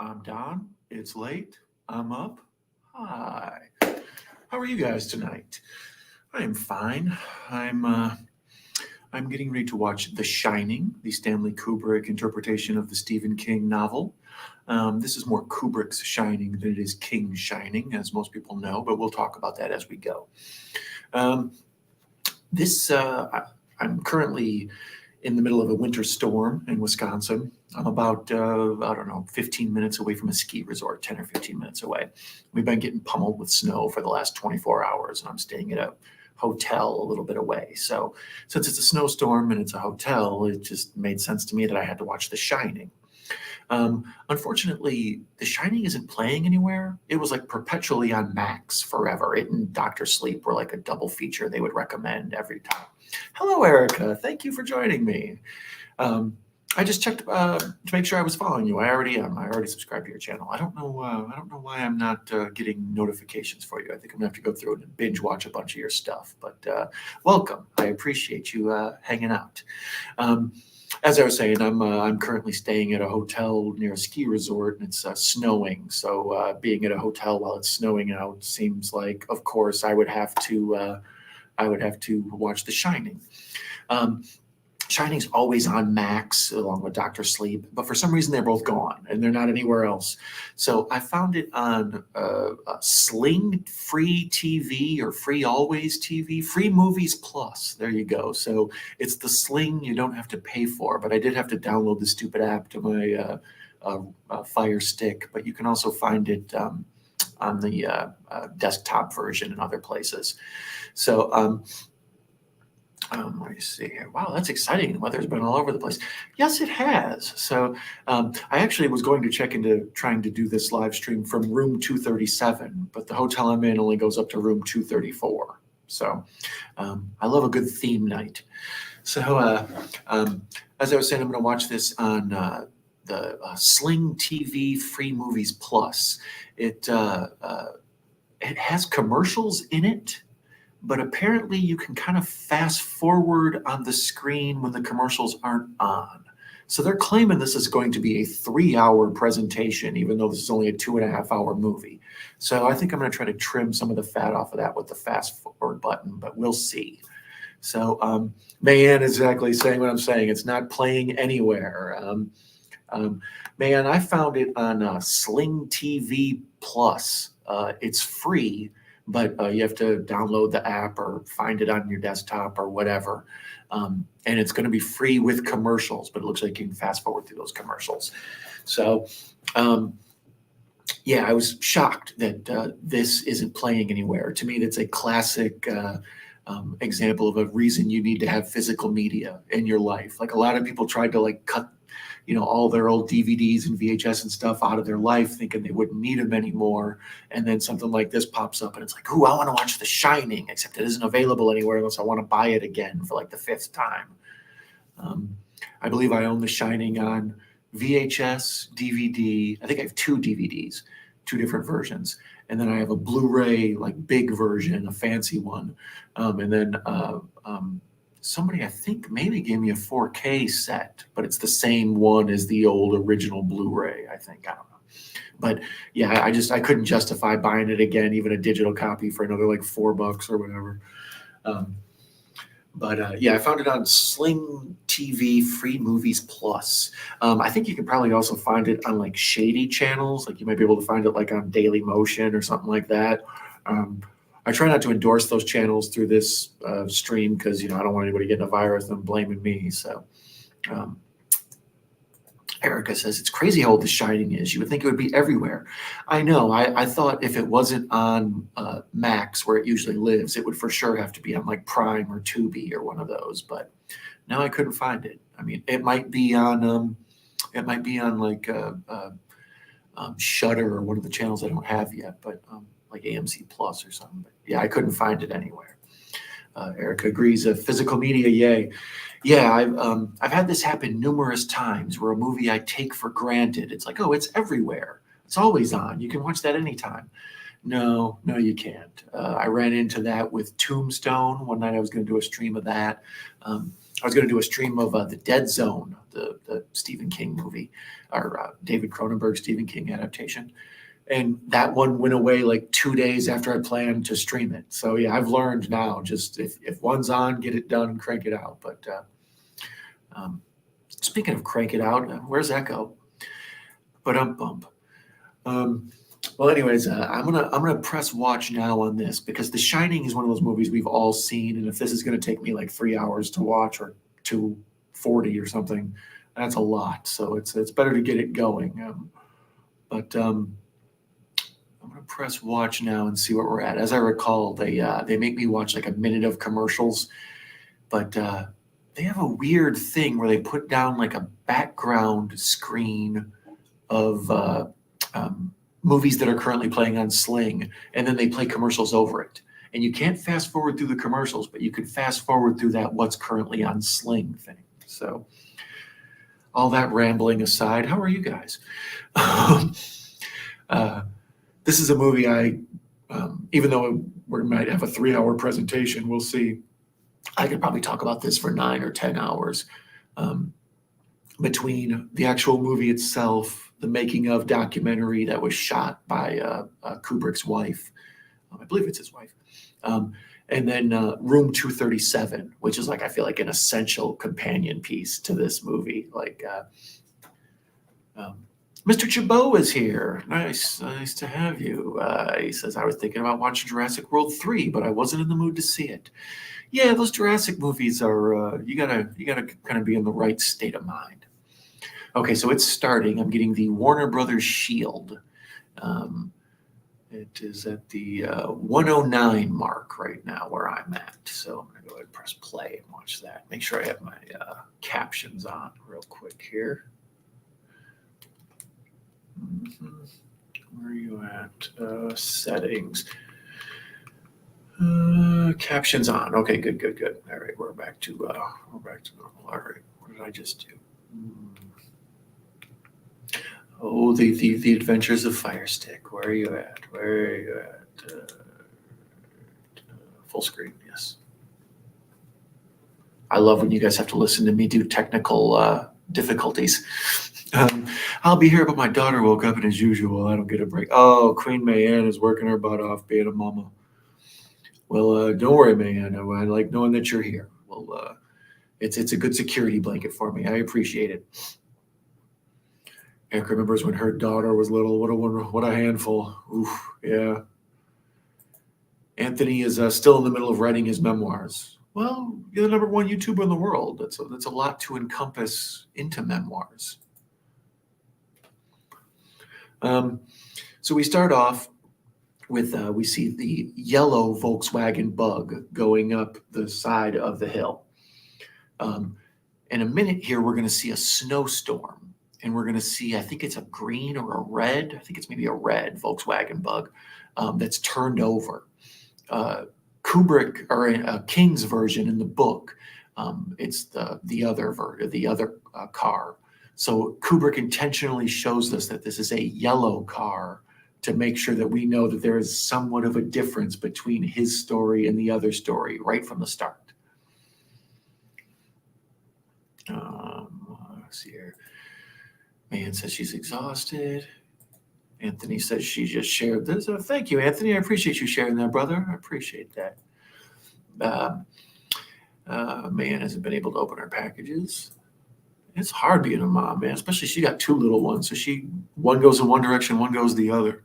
I'm Don. It's late. I'm up. Hi. How are you guys tonight? I am fine. I'm uh, I'm getting ready to watch The Shining, the Stanley Kubrick interpretation of the Stephen King novel. This is more Kubrick's Shining than it is King's Shining, as most people know, but we'll talk about that as we go. Um, I'm currently in the middle of a winter storm in Wisconsin. I'm about, I don't know, 15 minutes away from a ski resort, 10 or 15 minutes away. We've been getting pummeled with snow for the last 24 hours, and I'm staying at a hotel a little bit away. So, since it's a snowstorm and it's a hotel, it just made sense to me that I had to watch The Shining. Unfortunately, The Shining isn't playing anywhere. It was like perpetually on Max forever. It and Doctor Sleep were like a double feature they would recommend every time. Hello, Erica. Thank you for joining me. Um, I just checked to make sure I was following you. I already am. I already subscribed to your channel. I don't know. I don't know why I'm not getting notifications for you. I think I'm gonna have to go through and binge watch a bunch of your stuff. But welcome. I appreciate you hanging out. Um, as I was saying, I'm currently staying at a hotel near a ski resort, and it's snowing. So being at a hotel while it's snowing out seems like, of course, I would have to watch The Shining. Um, Shining's always on Max along with Doctor Sleep, but for some reason they're both gone and they're not anywhere else. So I found it on Sling Free TV or Free Always TV, Free Movies Plus. There you go. So it's the Sling you don't have to pay for, but I did have to download the stupid app to my Fire Stick. But you can also find it on the desktop version in other places. So let me see here. Wow, that's exciting. The weather's been all over the place. Yes, it has. So I actually was going to check into trying to do this live stream from room 237, but the hotel I'm in only goes up to room 234. So I love a good theme night. So as I was saying, I'm going to watch this on the Sling TV Free Movies Plus. It has commercials in it, but apparently you can kind of fast forward on the screen when the commercials aren't on. So they're claiming this is going to be a 3-hour presentation, even though this is only a 2.5-hour movie. So I think I'm going to try to trim some of the fat off of that with the fast forward button, but we'll see. So Mayanne is exactly saying what I'm saying. It's not playing anywhere. Mayanne, I found it on Sling TV Plus. It's free, but you have to download the app or find it on your desktop or whatever. And it's going to be free with commercials, but it looks like you can fast forward through those commercials. So, yeah, I was shocked that this isn't playing anywhere. To me, that's a classic example of a reason you need to have physical media in your life. Like a lot of people tried to like cut all their old DVDs and VHS and stuff out of their life, thinking they wouldn't need them anymore. And then something like this pops up, and it's like, "Ooh, I want to watch The Shining," except it isn't available anywhere unless I want to buy it again for like the 5th time. I believe I own The Shining on VHS, DVD. I think I have 2 DVDs, 2 different versions, and then I have a Blu-ray, like big version, a fancy one, and then somebody I think maybe gave me a 4K set, but it's the same one as the old original Blu-ray, I think. I don't know. But yeah, I couldn't justify buying it again, even a digital copy for another like $4 or whatever. But yeah, I found it on Sling TV Free Movies Plus. I think you can probably also find it on like shady channels. Like you might be able to find it like on Daily Motion or something like that. I try not to endorse those channels through this stream because, I don't want anybody getting a virus and blaming me. So Erica says, it's crazy how old The Shining is. You would think it would be everywhere. I know. I thought if it wasn't on Max, where it usually lives, it would for sure have to be on like Prime or Tubi or one of those. But now I couldn't find it. I mean, it might be on like Shudder or one of the channels I don't have yet, but like AMC Plus or something. But yeah, I couldn't find it anywhere. Erica agrees. Physical media, yay. Yeah, I've had this happen numerous times where a movie I take for granted, it's like, oh, it's everywhere. It's always on. You can watch that anytime. No, you can't. I ran into that with Tombstone. One night I was going to do a stream of that. I was going to do a stream of The Dead Zone, the Stephen King movie, or David Cronenberg Stephen King adaptation. And that one went away like 2 days after I planned to stream it. So yeah, I've learned now, just if one's on, get it done, crank it out. But speaking of crank it out, where's Echo? But bump. Well, anyways, I'm gonna press watch now on this, because The Shining is one of those movies we've all seen, and if this is gonna take me like 3 hours to watch, or 240 or something, that's a lot. So it's better to get it going. But I'm gonna press watch now and see where we're at. As I recall, they make me watch like a minute of commercials, but they have a weird thing where they put down like a background screen of movies that are currently playing on Sling, and then they play commercials over it. And you can't fast forward through the commercials, but you can fast forward through that what's currently on Sling thing. So all that rambling aside, how are you guys? This is a movie even though we might have a 3-hour presentation, we'll see. I could probably talk about this for 9 or 10 hours. Between the actual movie itself, the making of documentary that was shot by Kubrick's wife, I believe it's his wife, and then Room 237, which is like, I feel like an essential companion piece to this movie. Like, Mr. Chabot is here. Nice to have you. He says, I was thinking about watching Jurassic World 3, but I wasn't in the mood to see it. Yeah, those Jurassic movies are, you gotta kind of be in the right state of mind. Okay, so it's starting. I'm getting the Warner Brothers Shield. It is at the 109 mark right now where I'm at. So I'm gonna go ahead and press play and watch that. Make sure I have my captions on real quick here. Where are you at? Settings. Captions on. Okay, good. All right, we're back to normal. All right, what did I just do? Oh, the Adventures of Fire Stick. Where are you at? Full screen, yes. I love when you guys have to listen to me do technical difficulties. I'll be here, but my daughter woke up, and as usual, I don't get a break. Oh, Queen Mayanne is working her butt off being a mama. Well, don't worry, Mayanne. I like knowing that you're here. Well, it's a good security blanket for me. I appreciate it. Eric remembers when her daughter was little. What a handful. Oof, yeah. Anthony is still in the middle of writing his memoirs. Well, you're the #1 YouTuber in the world. That's a lot to encompass into memoirs. So we start off with, we see the yellow Volkswagen Bug going up the side of the hill. In a minute here, we're going to see a snowstorm. And we're going to see, I think it's a green or a red, I think it's maybe a red Volkswagen Bug that's turned over. Kubrick, or King's version in the book, it's the other car. So Kubrick intentionally shows us that this is a yellow car to make sure that we know that there is somewhat of a difference between his story and the other story right from the start. Let's see here. Man says she's exhausted. Anthony says she just shared this. Thank you, Anthony. I appreciate you sharing that, brother. I appreciate that. Man hasn't been able to open her packages. It's hard being a mom, man, especially she got 2 little ones. So one goes in one direction, one goes the other.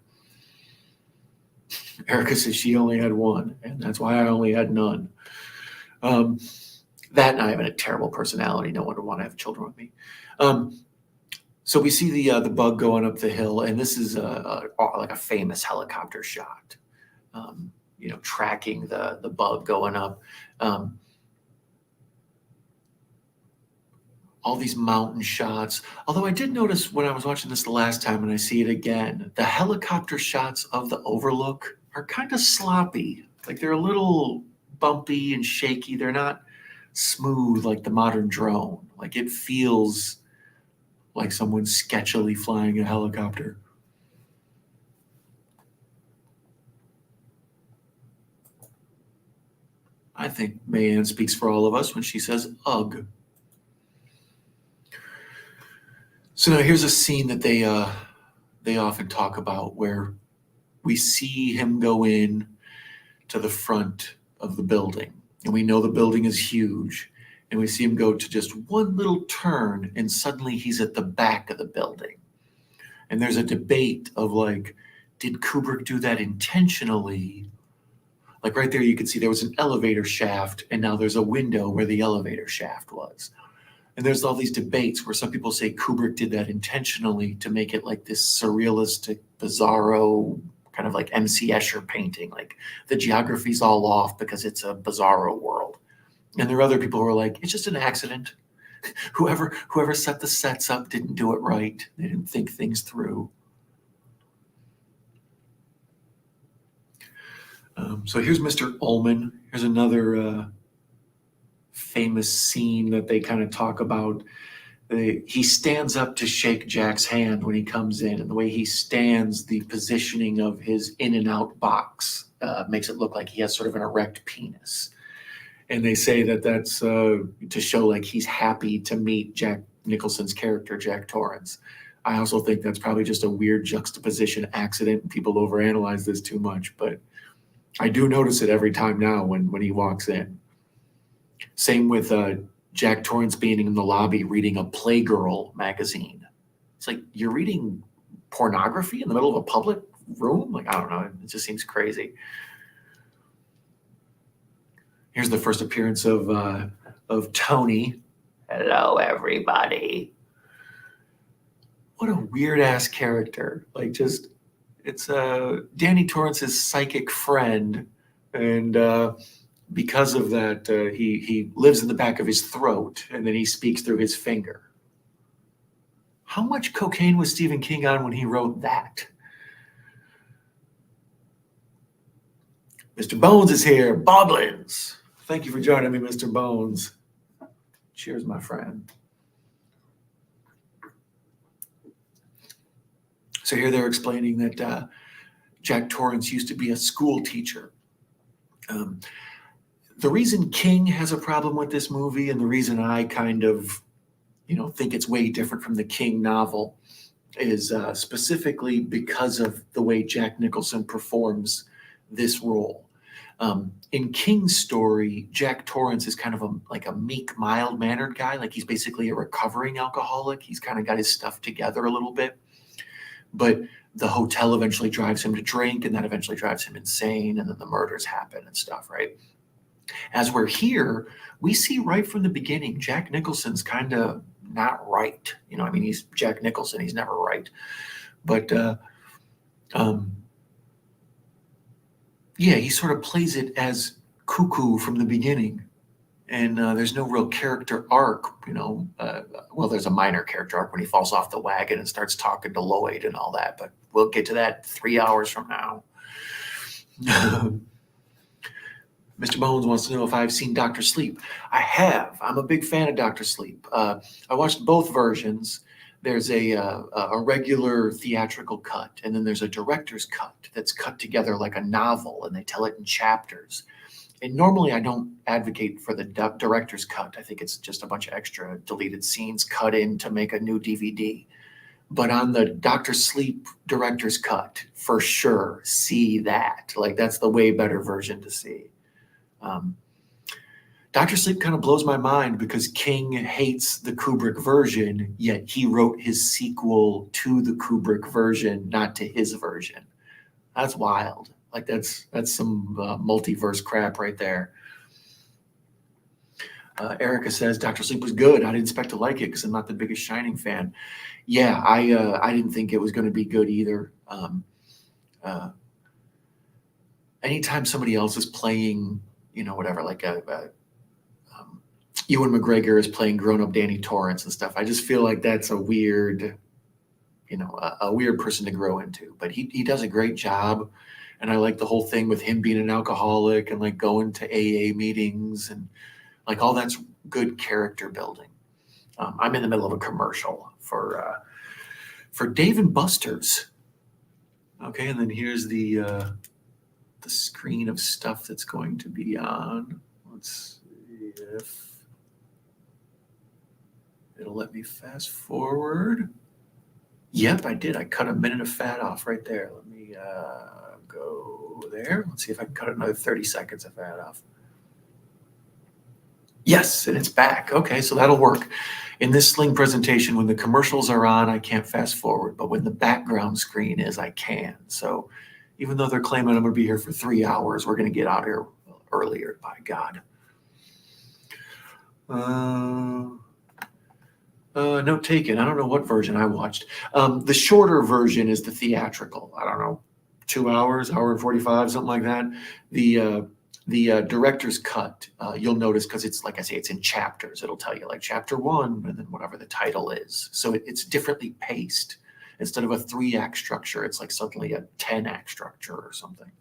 Erica says she only had 1, and that's why I only had none. That and I have a terrible personality. No one would want to have children with me. So we see the bug going up the hill, and this is like a famous helicopter shot, tracking the bug going up. All these mountain shots. Although I did notice when I was watching this the last time, and I see it again, the helicopter shots of the overlook are kind of sloppy. Like, they're a little bumpy and shaky. They're not smooth like the modern drone. Like, it feels like someone sketchily flying a helicopter. I think Mayanne speaks for all of us when she says, ugh. So now here's a scene that they often talk about where we see him go in to the front of the building, and we know the building is huge, and we see him go to just one little turn, and suddenly he's at the back of the building. And there's a debate of like, did Kubrick do that intentionally? Like right there, you can see there was an elevator shaft, and now there's a window where the elevator shaft was. And there's all these debates where some people say Kubrick did that intentionally to make it like this surrealistic, bizarro, kind of like M.C. Escher painting. Like the geography's all off because it's a bizarro world. And there are other people who are like, it's just an accident. Whoever set the sets up didn't do it right. They didn't think things through. So here's Mr. Ullman. Here's another famous scene that they kind of talk about. He stands up to shake Jack's hand when he comes in, and the way he stands, the positioning of his in and out box makes it look like he has sort of an erect penis. And they say that that's to show like he's happy to meet Jack Nicholson's character, Jack Torrance. I also think that's probably just a weird juxtaposition accident. People overanalyze this too much, but I do notice it every time now when he walks in. Same with Jack Torrance being in the lobby reading a Playgirl magazine. It's like, you're reading pornography in the middle of a public room? Like, I don't know. It just seems crazy. Here's the first appearance of Tony. Hello, everybody. What a weird ass character. Like, just, it's Danny Torrance's psychic friend, and because of that, he lives in the back of his throat, and then he speaks through his finger. How much cocaine was Stephen King on when he wrote that? Mr. Bones is here. Boblins. Thank you for joining me, Mr. Bones. Cheers, my friend. So here they're explaining that Jack Torrance used to be a school teacher. The reason King has a problem with this movie, and the reason I kind of, think it's way different from the King novel, is specifically because of the way Jack Nicholson performs this role. In King's story, Jack Torrance is kind of a meek, mild-mannered guy. Like, he's basically a recovering alcoholic. He's kind of got his stuff together a little bit. But the hotel eventually drives him to drink, and that eventually drives him insane, and then the murders happen and stuff, right? As we're here, we see right from the beginning, Jack Nicholson's kind of not right. He's Jack Nicholson. He's never right. But he sort of plays it as cuckoo from the beginning. And there's no real character arc, there's a minor character arc when he falls off the wagon and starts talking to Lloyd and all that, but we'll get to that 3 hours from now. Mr. Bones wants to know if I've seen Dr. Sleep. I have. I'm a big fan of Dr. Sleep. I watched both versions. There's a regular theatrical cut, and then there's a director's cut that's cut together like a novel, and they tell it in chapters. And normally I don't advocate for the director's cut. I think it's just a bunch of extra deleted scenes cut in to make a new DVD. But on the Dr. Sleep director's cut, for sure, see that. Like, that's the way better version to see. Dr. Sleep kind of blows my mind because King hates the Kubrick version, yet he wrote his sequel to the Kubrick version, not to his version. That's wild. Like, that's some multiverse crap right there. Erica says Dr. Sleep was good. I didn't expect to like it because I'm not the biggest Shining fan. Yeah, I didn't think it was going to be good either. Anytime somebody else is playing, whatever, like Ewan McGregor is playing grown-up Danny Torrance and stuff, I just feel like that's a weird, a weird person to grow into. But he does a great job. And I like the whole thing with him being an alcoholic and like going to AA meetings and like all that's good character building. I'm in the middle of a commercial for Dave and Buster's. Okay, and then here's the screen of stuff that's going to be on. Let's see if it'll let me fast forward. Yep, I did. I cut a minute of fat off right there. Let me go there. Let's see if I can cut another 30 seconds of fat off. Yes, and it's back. Okay, so that'll work. In this Sling presentation, when the commercials are on, I can't fast forward, but when the background screen is, I can. So even though they're claiming I'm going to be here for 3 hours, we're going to get out here earlier, by God. Note taken. I don't know what version I watched. The shorter version is the theatrical. I don't know, 2 hours, hour and 45, something like that. The director's cut, you'll notice, because it's, like I say, it's in chapters. It'll tell you like chapter 1 and then whatever the title is. So it's differently paced. Instead of a 3-act structure, it's like suddenly a 10-act structure or something.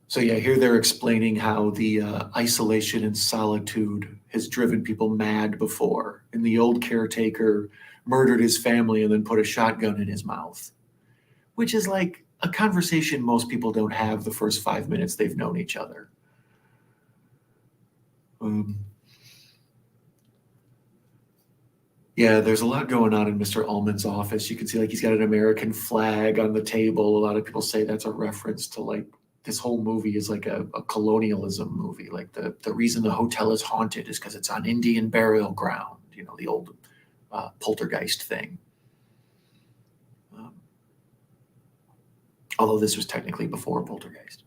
So yeah, here they're explaining how the isolation and solitude has driven people mad before. And the old caretaker murdered his family and then put a shotgun in his mouth, which is like a conversation most people don't have the first 5 minutes they've known each other. Yeah, there's a lot going on in Mr. Ullman's office. You can see like he's got an American flag on the table. A lot of people say that's a reference to like this whole movie is like a colonialism movie. Like the reason the hotel is haunted is because it's on Indian burial ground, you know, the old poltergeist thing. Although this was technically before poltergeist.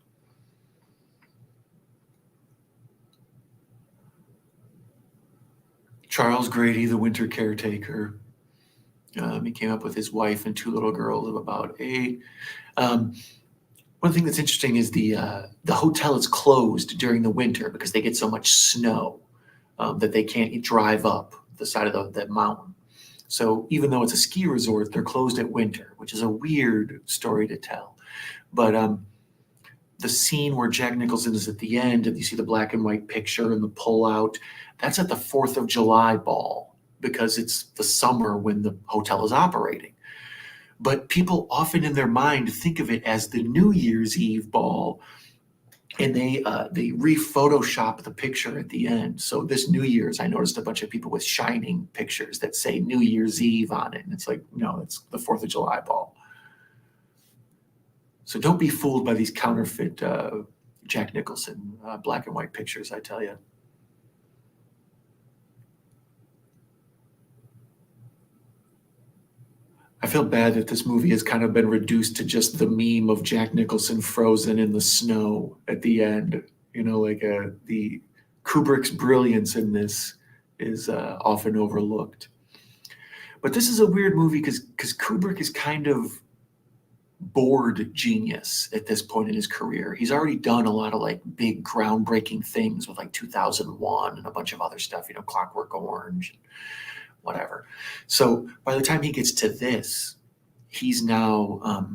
Charles Grady, the winter caretaker, he came up with his wife and 2 little girls of about 8. One thing that's interesting is the hotel is closed during the winter because they get so much snow that they can't drive up the side of the mountain. So even though it's a ski resort, they're closed at winter, which is a weird story to tell. But the scene where Jack Nicholson is at the end and you see the black and white picture and the pullout, that's at the 4th of July ball because it's the summer when the hotel is operating. But people often in their mind think of it as the New Year's Eve ball, and they re-Photoshop the picture at the end. So this New Year's, I noticed a bunch of people with shining pictures that say New Year's Eve on it. And it's like, no, it's the 4th of July ball. So don't be fooled by these counterfeit Jack Nicholson black and white pictures, I tell you. I feel bad that this movie has kind of been reduced to just the meme of Jack Nicholson frozen in the snow at the end. You know, like the Kubrick's brilliance in this is often overlooked. But this is a weird movie because Kubrick is kind of bored genius at this point in his career. He's already done a lot of like big groundbreaking things with like 2001 and a bunch of other stuff, you know, Clockwork Orange, whatever. So by the time he gets to this, he's now,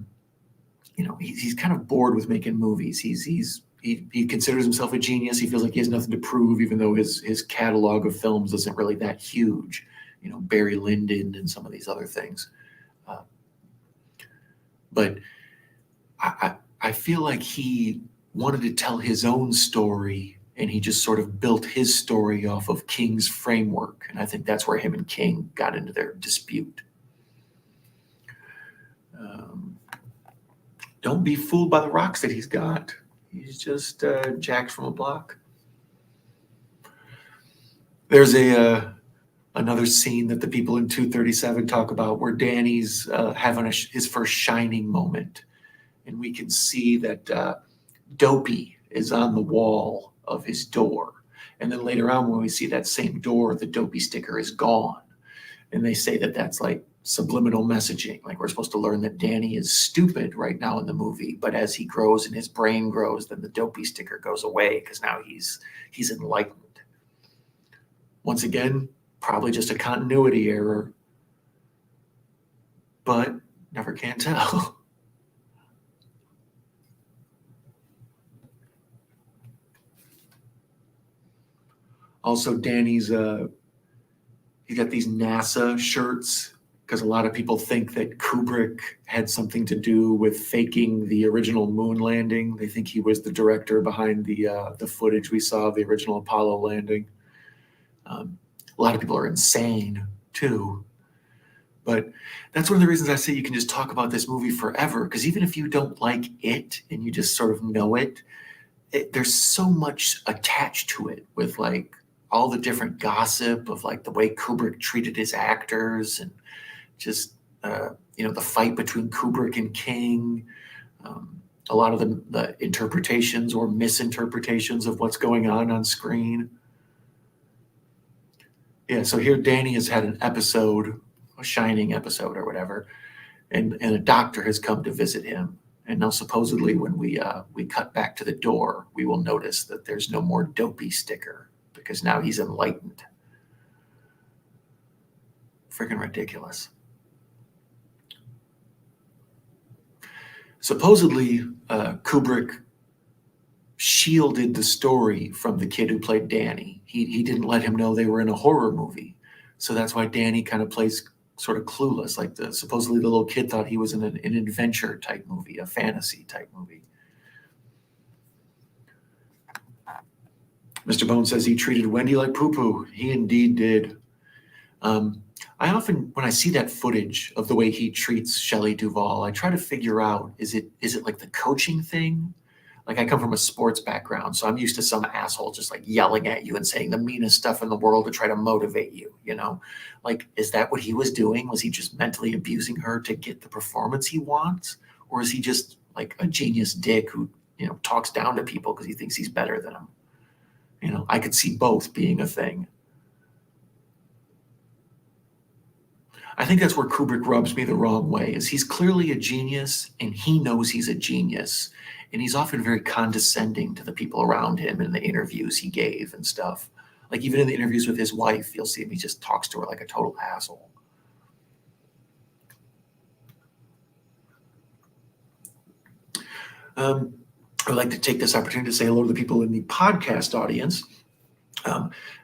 you know, he's kind of bored with making movies. He considers himself a genius. He feels like he has nothing to prove, even though his catalog of films isn't really that huge. You know, Barry Lyndon and some of these other things. But I feel like he wanted to tell his own story, and he just sort of built his story off of King's framework. And I think that's where him and King got into their dispute. Don't be fooled by the rocks that he's got. He's just jacked from a block. There's another scene that the people in 237 talk about where Danny's having his first shining moment. And we can see that Dopey is on the wall of his door. And then later on, when we see that same door, the Dopey sticker is gone. And they say that that's like subliminal messaging. Like we're supposed to learn that Danny is stupid right now in the movie. But as he grows and his brain grows, then the Dopey sticker goes away because now he's enlightened. Once again, probably just a continuity error. But never can tell. Also, Danny's he got these NASA shirts because a lot of people think that Kubrick had something to do with faking the original moon landing. They think he was the director behind the footage we saw of the original Apollo landing. A lot of people are insane too. But that's one of the reasons I say you can just talk about this movie forever, because even if you don't like it and you just sort of know it, there's so much attached to it, with like all the different gossip of like the way Kubrick treated his actors, and just the fight between Kubrick and King, a lot of the interpretations or misinterpretations of what's going on screen. Yeah, so here Danny has had an episode, a shining episode or whatever, and a doctor has come to visit him. And now supposedly when we cut back to the door, we will notice that there's no more dopey sticker, because now he's enlightened. Freaking ridiculous. Supposedly, Kubrick shielded the story from the kid who played Danny. He didn't let him know they were in a horror movie. So that's why Danny kind of plays sort of clueless. Like supposedly the little kid thought he was in an adventure type movie, a fantasy type movie. Mr. Bone says he treated Wendy like poo-poo. He indeed did. I often, when I see that footage of the way he treats Shelly Duvall, I try to figure out, is it like the coaching thing? Like, I come from a sports background, so I'm used to some asshole just like yelling at you and saying the meanest stuff in the world to try to motivate you, Like, is that what he was doing? Was he just mentally abusing her to get the performance he wants? Or is he just like a genius dick who, talks down to people because he thinks he's better than them? I could see both being a thing. I think that's where Kubrick rubs me the wrong way, is he's clearly a genius and he knows he's a genius. And he's often very condescending to the people around him in the interviews he gave and stuff. Like even in the interviews with his wife, you'll see him, he just talks to her like a total asshole. I'd like to take this opportunity to say hello to the people in the podcast audience.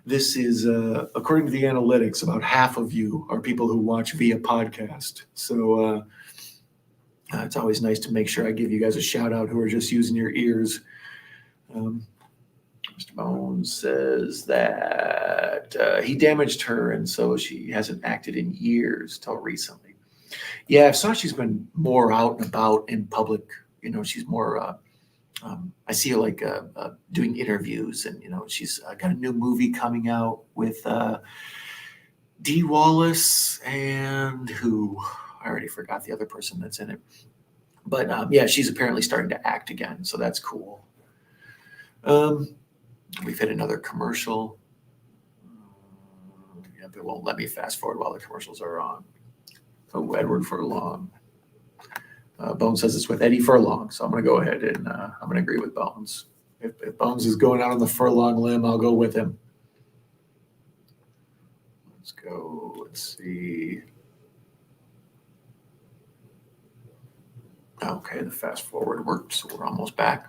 This is, according to the analytics, about half of you are people who watch via podcast. So it's always nice to make sure I give you guys a shout out who are just using your ears. Mr. Bones says that he damaged her, and so she hasn't acted in years till recently. Yeah, I saw she's been more out and about in public. She's more... I see her like doing interviews, and she's got a new movie coming out with Dee Wallace and who I already forgot the other person that's in it. But yeah, she's apparently starting to act again, so that's cool. We've hit another commercial. Yeah, but it won't let me fast forward while the commercials are on. Oh, Edward Furlong. Bones says it's with Eddie Furlong, so I'm going to go ahead and I'm going to agree with Bones. If Bones is going out on the Furlong limb, I'll go with him. Let's go. Let's see. Okay, the fast forward worked, so we're almost back.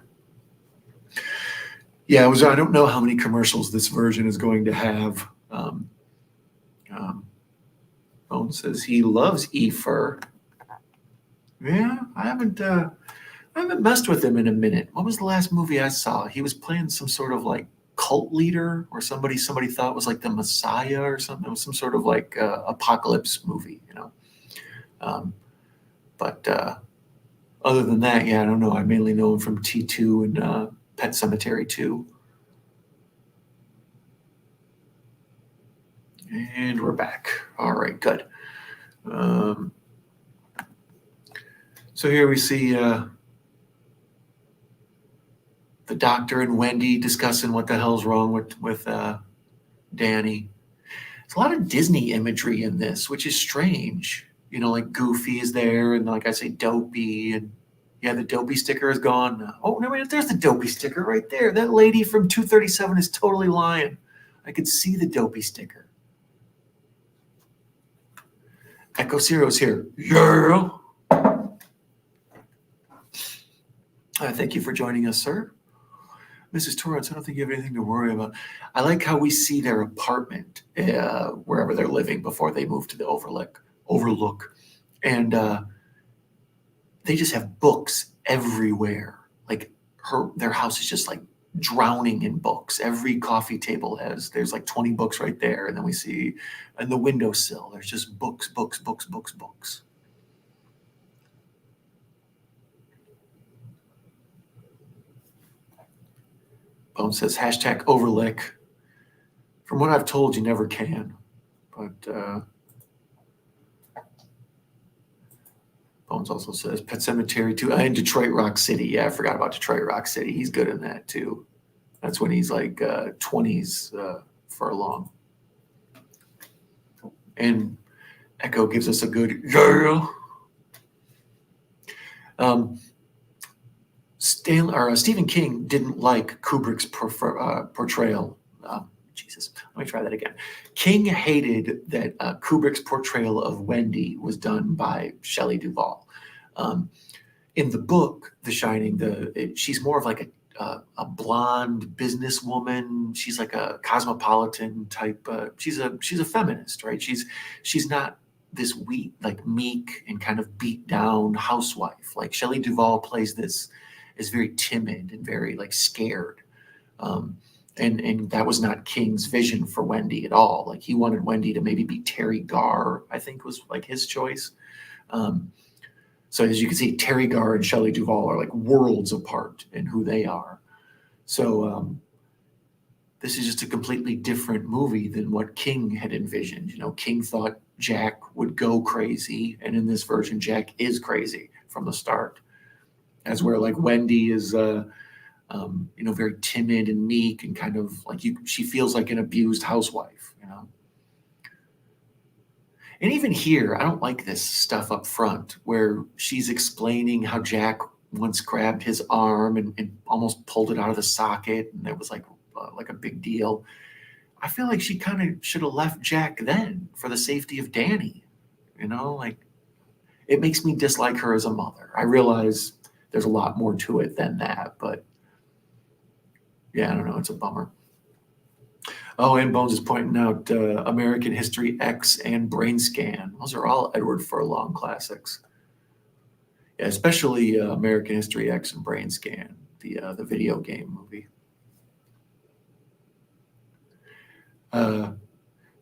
Yeah, I don't know how many commercials this version is going to have. Bones says he loves E-Fur. Yeah, I haven't messed with him in a minute. What was the last movie I saw? He was playing some sort of like cult leader, or somebody thought was like the Messiah or something. It was some sort of like apocalypse movie, But other than that, yeah, I don't know. I mainly know him from T2 and Pet Sematary 2. And we're back. All right, good. So here we see the doctor and Wendy discussing what the hell's wrong with Danny. There's a lot of Disney imagery in this, which is strange. Like Goofy is there, and like I say, Dopey, and yeah, the Dopey sticker is gone now. Oh, no, wait, there's the Dopey sticker right there. That lady from 237 is totally lying. I could see the Dopey sticker. Echo Zero's here. Yeah. Thank you for joining us, sir. Mrs. Torrance, I don't think you have anything to worry about. I like how we see their apartment wherever they're living before they move to the overlook, and they just have books everywhere. Like their house is just like drowning in books. Every coffee table there's like 20 books right there, and then we see on the windowsill there's just books, books, books, books, books. Bone says hashtag overlick. From what I've told, you never can, but Bones also says Pet Cemetery too, and Detroit Rock City. Yeah, I forgot about Detroit Rock City. He's good in that too. That's when he's like 20s furlong. And Echo gives us a good yeah. Stephen King didn't like Kubrick's portrayal. Jesus, let me try that again. King hated that Kubrick's portrayal of Wendy was done by Shelley Duvall. In the book, The Shining, she's more of like a blonde businesswoman. She's like a cosmopolitan type. She's a feminist, right? She's not this meek and kind of beat down housewife. Like Shelley Duvall plays this is very timid and very like scared. And that was not King's vision for Wendy at all. Like he wanted Wendy to maybe be Terry Garr, I think was like his choice. So as you can see, Terry Garr and Shelley Duvall are like worlds apart in who they are. So this is just a completely different movie than what King had envisioned. You know, King thought Jack would go crazy, and in this version, Jack is crazy from the start. As where like Wendy is, very timid and meek and kind of like she feels like an abused housewife, you know. And even here, I don't like this stuff up front where she's explaining how Jack once grabbed his arm and almost pulled it out of the socket, and it was like a big deal. I feel like she kind of should have left Jack then for the safety of Danny. You know, like it makes me dislike her as a mother. I realize there's a lot more to it than that, but yeah, I don't know. It's a bummer. Oh, and Bones is pointing out American History X and Brain Scan. Those are all Edward Furlong classics. Yeah, especially American History X and Brain Scan, the video game movie.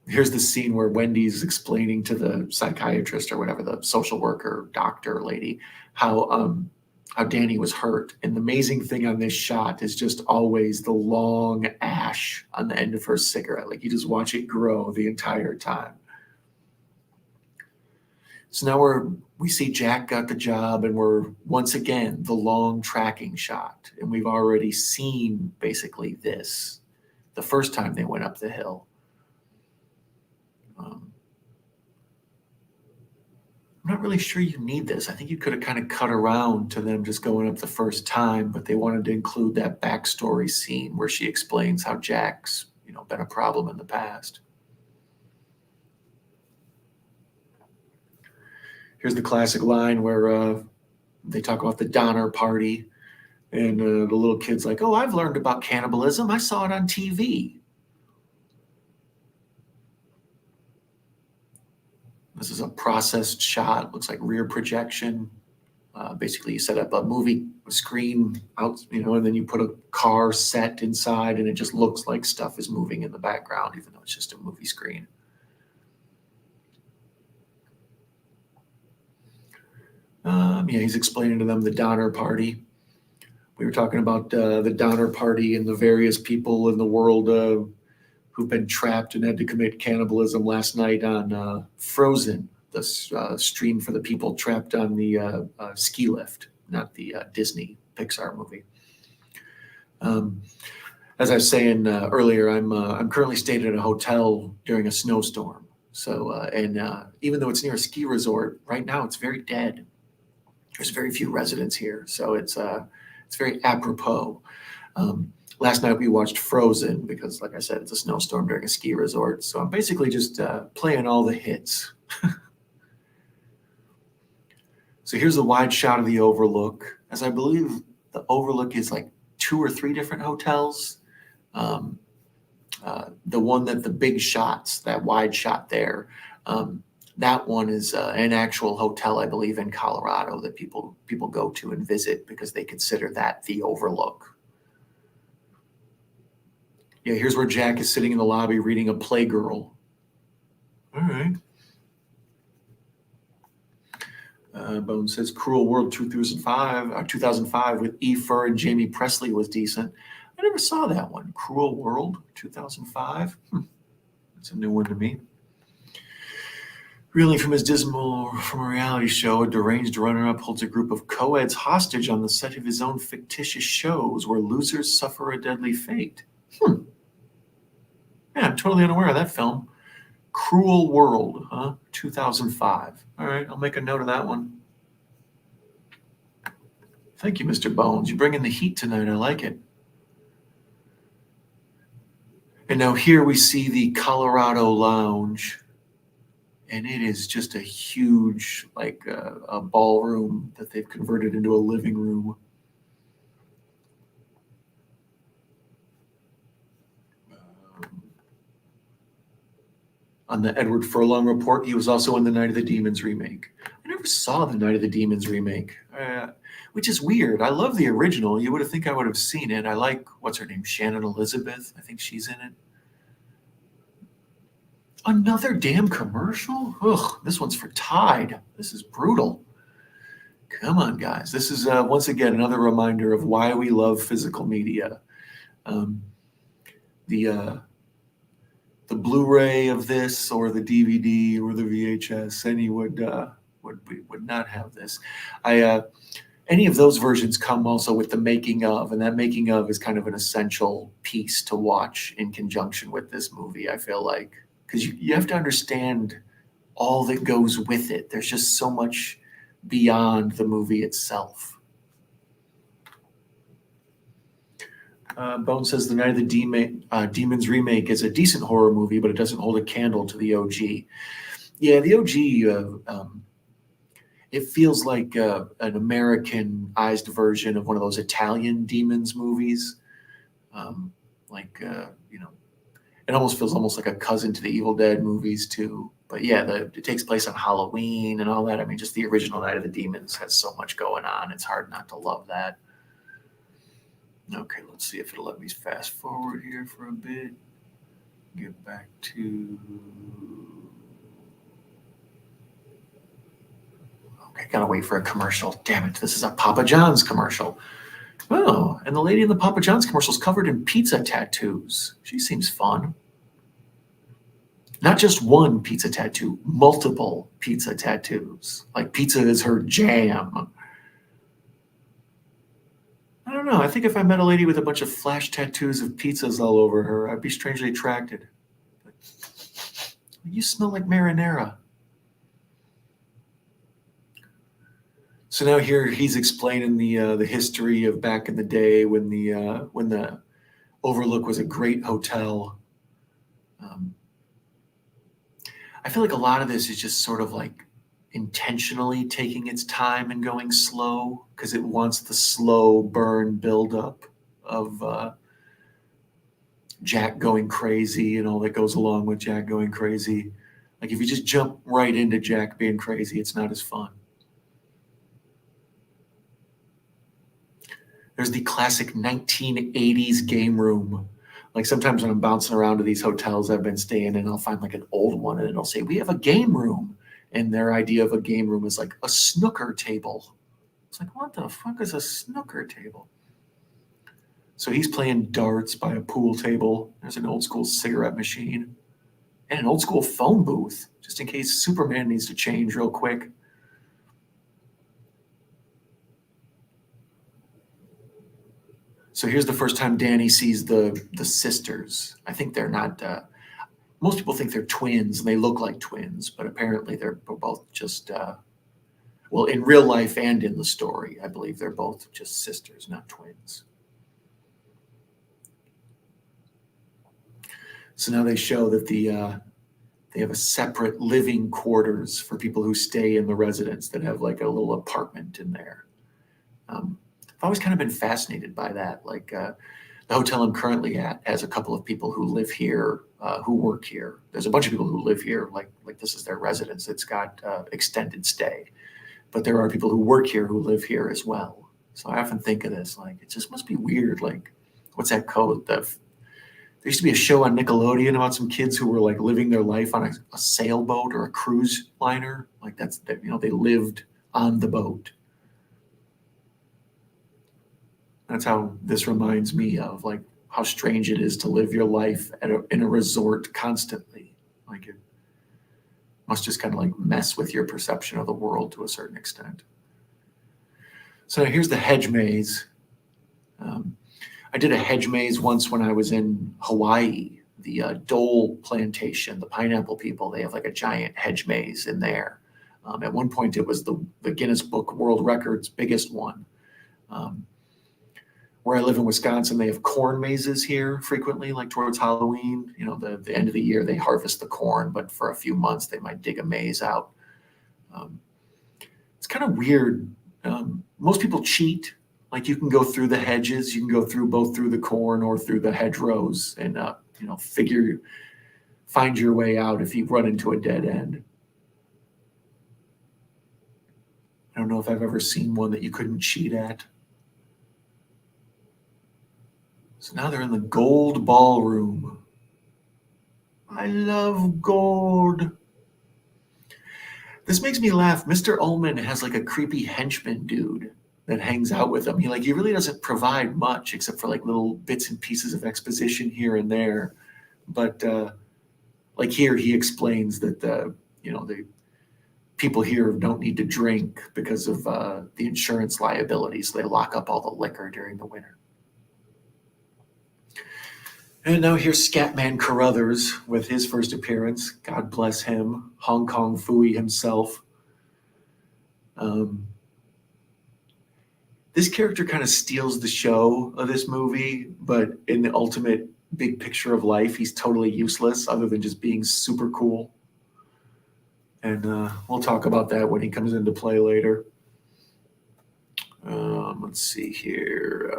Here's the scene where Wendy's explaining to the psychiatrist or whatever, the social worker, doctor lady, how Danny was hurt. And the amazing thing on this shot is just always the long ash on the end of her cigarette. Like you just watch it grow the entire time. So now we see Jack got the job, and we're once again the long tracking shot. And we've already seen basically this the first time they went up the hill. I'm not really sure you need this. I think you could have kind of cut around to them just going up the first time, but they wanted to include that backstory scene where she explains how Jack's, been a problem in the past. Here's the classic line where they talk about the Donner Party, and the little kid's like, "Oh, I've learned about cannibalism. I saw it on TV." This is a processed shot. Looks like rear projection. Basically, you set up a movie screen out, and then you put a car set inside, and it just looks like stuff is moving in the background, even though it's just a movie screen. He's explaining to them the Donner Party. We were talking about the Donner Party and the various people in the world who've been trapped and had to commit cannibalism last night on Frozen, the stream for the people trapped on the ski lift, not the Disney Pixar movie. As I was saying earlier, I'm currently staying at a hotel during a snowstorm. So, even though it's near a ski resort, right now it's very dead. There's very few residents here, so it's very apropos. Last night we watched Frozen because, like I said, it's a snowstorm during a ski resort. So I'm basically just playing all the hits. So here's a wide shot of the overlook. As I believe the overlook is like 2 or 3 different hotels. The one that the big shots, that wide shot there, That one is an actual hotel, I believe, in Colorado that people go to and visit because they consider that the Overlook. Yeah, here's where Jack is sitting in the lobby reading a Playgirl. All right. Bone says Cruel World 2005 with E. Fur and Jamie Presley was decent. I never saw that one. Cruel World 2005. That's a new one to me. Reeling from his dismal from a reality show, a deranged runner-up holds a group of co-eds hostage on the set of his own fictitious shows where losers suffer a deadly fate. Yeah, I'm totally unaware of that film. Cruel World, 2005. All right, I'll make a note of that one. Thank you, Mr. Bones. You bring in the heat tonight. I like it. And now here we see the Colorado Lounge. And it is just a huge, like a ballroom that they've converted into a living room. On the Edward Furlong report, he was also in the Night of the Demons remake. I never saw the Night of the Demons remake, which is weird. I love the original. You would have think I would have seen it. I like, what's her name? Shannon Elizabeth. I think she's in it. Another damn commercial? Ugh, this one's for Tide. This is brutal. Come on, guys. This is, once again, another reminder of why we love physical media. The Blu-ray of this or the DVD or the VHS, any would not have this. Any of those versions come also with the making of, and that making of is kind of an essential piece to watch in conjunction with this movie, I feel like. Because you have to understand all that goes with it. There's just so much beyond the movie itself. Bone says the Night of the Demons remake is a decent horror movie, but it doesn't hold a candle to the OG. Yeah, the OG, it feels like an Americanized version of one of those Italian demons movies. It almost feels almost like a cousin to the Evil Dead movies too. But yeah, it takes place on Halloween and all that. I mean, just the original Night of the Demons has so much going on. It's hard not to love that. Okay, let's see if it'll let me fast forward here for a bit. Get back to... Okay, gotta wait for a commercial. Damn it, this is a Papa John's commercial. Oh, and the lady in the Papa John's commercial is covered in pizza tattoos. She seems fun. Not just one pizza tattoo, multiple pizza tattoos. Like pizza is her jam. I don't know. I think if I met a lady with a bunch of flash tattoos of pizzas all over her, I'd be strangely attracted. But you smell like marinara. So now here he's explaining the history of back in the day when the Overlook was a great hotel. I feel like a lot of this is just sort of like intentionally taking its time and going slow because it wants the slow burn buildup of Jack going crazy and all that goes along with Jack going crazy. Like if you just jump right into Jack being crazy, it's not as fun. There's the classic 1980s game room. Like sometimes when I'm bouncing around to these hotels I've been staying in, I'll find like an old one and it'll say, we have a game room. And their idea of a game room is like a snooker table. It's like, what the fuck is a snooker table? So he's playing darts by a pool table. There's an old school cigarette machine and an old school phone booth, just in case Superman needs to change real quick. So here's the first time Danny sees the sisters. I think they're not, most people think they're twins and they look like twins, but apparently they're both just, well, in real life and in the story, I believe they're both just sisters, not twins. So now they show that they have a separate living quarters for people who stay in the residence that have like a little apartment in there. I've always kind of been fascinated by that. Like The hotel I'm currently at has a couple of people who live here, who work here. There's a bunch of people who live here, like this is their residence. It's got extended stay. But there are people who work here who live here as well. So I often think of this, like, it just must be weird. Like, what's that code? There used to be a show on Nickelodeon about some kids who were like living their life on a sailboat or a cruise liner. Like they lived on the boat. That's how this reminds me of, like, how strange it is to live your life in a resort constantly. Like, it must just kind of like mess with your perception of the world to a certain extent. So here's the hedge maze. I did a hedge maze once when I was in Hawaii, the Dole plantation, the pineapple people. They have like a giant hedge maze in there. At one point, it was the Guinness Book World Records biggest one. Where I live in Wisconsin, they have corn mazes here frequently, like towards Halloween. You know, the end of the year, they harvest the corn, but for a few months, they might dig a maze out. It's kind of weird. Most people cheat. Like, you can go through the hedges, you can go through both through the corn or through the hedgerows and, find your way out if you run into a dead end. I don't know if I've ever seen one that you couldn't cheat at. So now they're in the gold ballroom. I love gold. This makes me laugh. Mr. Ullman has like a creepy henchman dude that hangs out with him. He really doesn't provide much except for like little bits and pieces of exposition here and there. But like here, he explains that the people here don't need to drink because of the insurance liabilities. They lock up all the liquor during the winter. And now here's Scatman Carruthers with his first appearance. God bless him. Hong Kong Phooey himself. This character kind of steals the show of this movie, but in the ultimate big picture of life, he's totally useless other than just being super cool. And we'll talk about that when he comes into play later. Let's see here.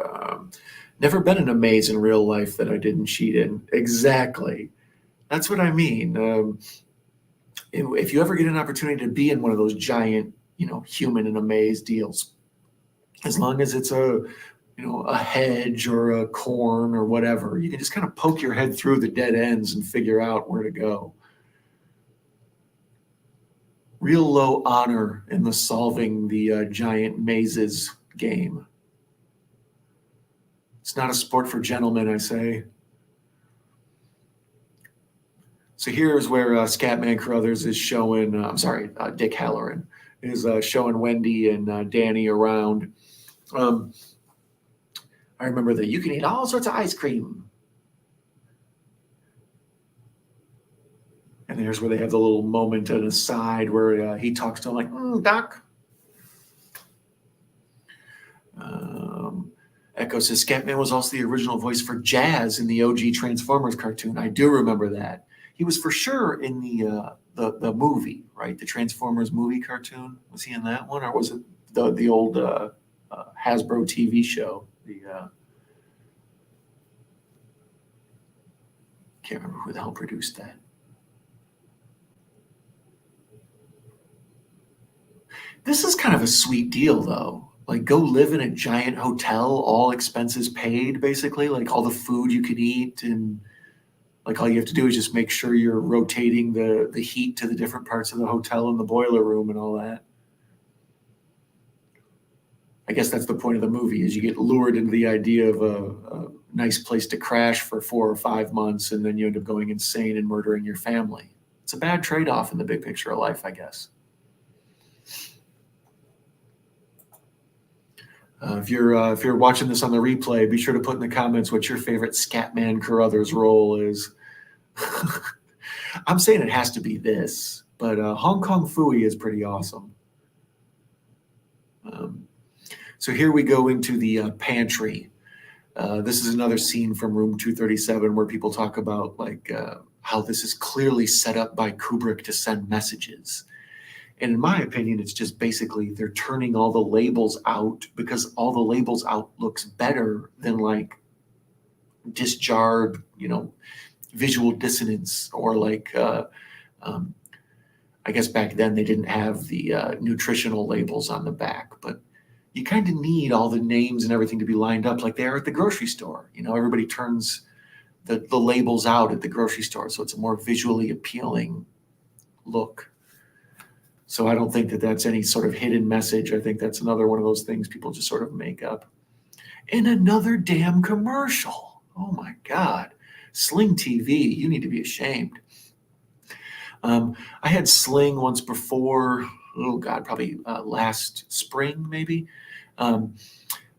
Never been in a maze in real life that I didn't cheat in. Exactly. That's what I mean. If you ever get an opportunity to be in one of those giant, human in a maze deals, as long as it's a hedge or a corn or whatever, you can just kind of poke your head through the dead ends and figure out where to go. Real low honor in the solving the giant mazes game. It's not a sport for gentlemen, I say. So here's where Scatman Carruthers is showing, Dick Halloran is showing Wendy and Danny around. I remember that you can eat all sorts of ice cream. And there's where they have the little moment on the side where he talks to him like, Doc. Echo says Scatman was also the original voice for Jazz in the OG Transformers cartoon. I do remember that. He was for sure in the movie, right? The Transformers movie cartoon. Was he in that one, or was it the old Hasbro TV show? Can't remember who the hell produced that. This is kind of a sweet deal, though. Like, go live in a giant hotel, all expenses paid, basically. Like, all the food you can eat, and like all you have to do is just make sure you're rotating the heat to the different parts of the hotel and the boiler room and all that. I guess that's the point of the movie, is you get lured into the idea of a nice place to crash for 4 or 5 months, and then you end up going insane and murdering your family. It's a bad trade-off in the big picture of life, I guess. If you're watching this on the replay, be sure to put in the comments what your favorite Scatman Carruthers role is. I'm saying it has to be this, but Hong Kong Phooey is pretty awesome. So here we go into the pantry. This is another scene from Room 237 where people talk about like how this is clearly set up by Kubrick to send messages. And in my opinion, it's just basically they're turning all the labels out because all the labels out looks better than like disjarred, visual dissonance, or like, I guess back then they didn't have the nutritional labels on the back, but you kind of need all the names and everything to be lined up like they are at the grocery store. Everybody turns the labels out at the grocery store, so it's a more visually appealing look. So I don't think that that's any sort of hidden message. I think that's another one of those things people just sort of make up. And another damn commercial. Oh my God. Sling TV, you need to be ashamed. I had Sling once before, oh God, probably last spring maybe.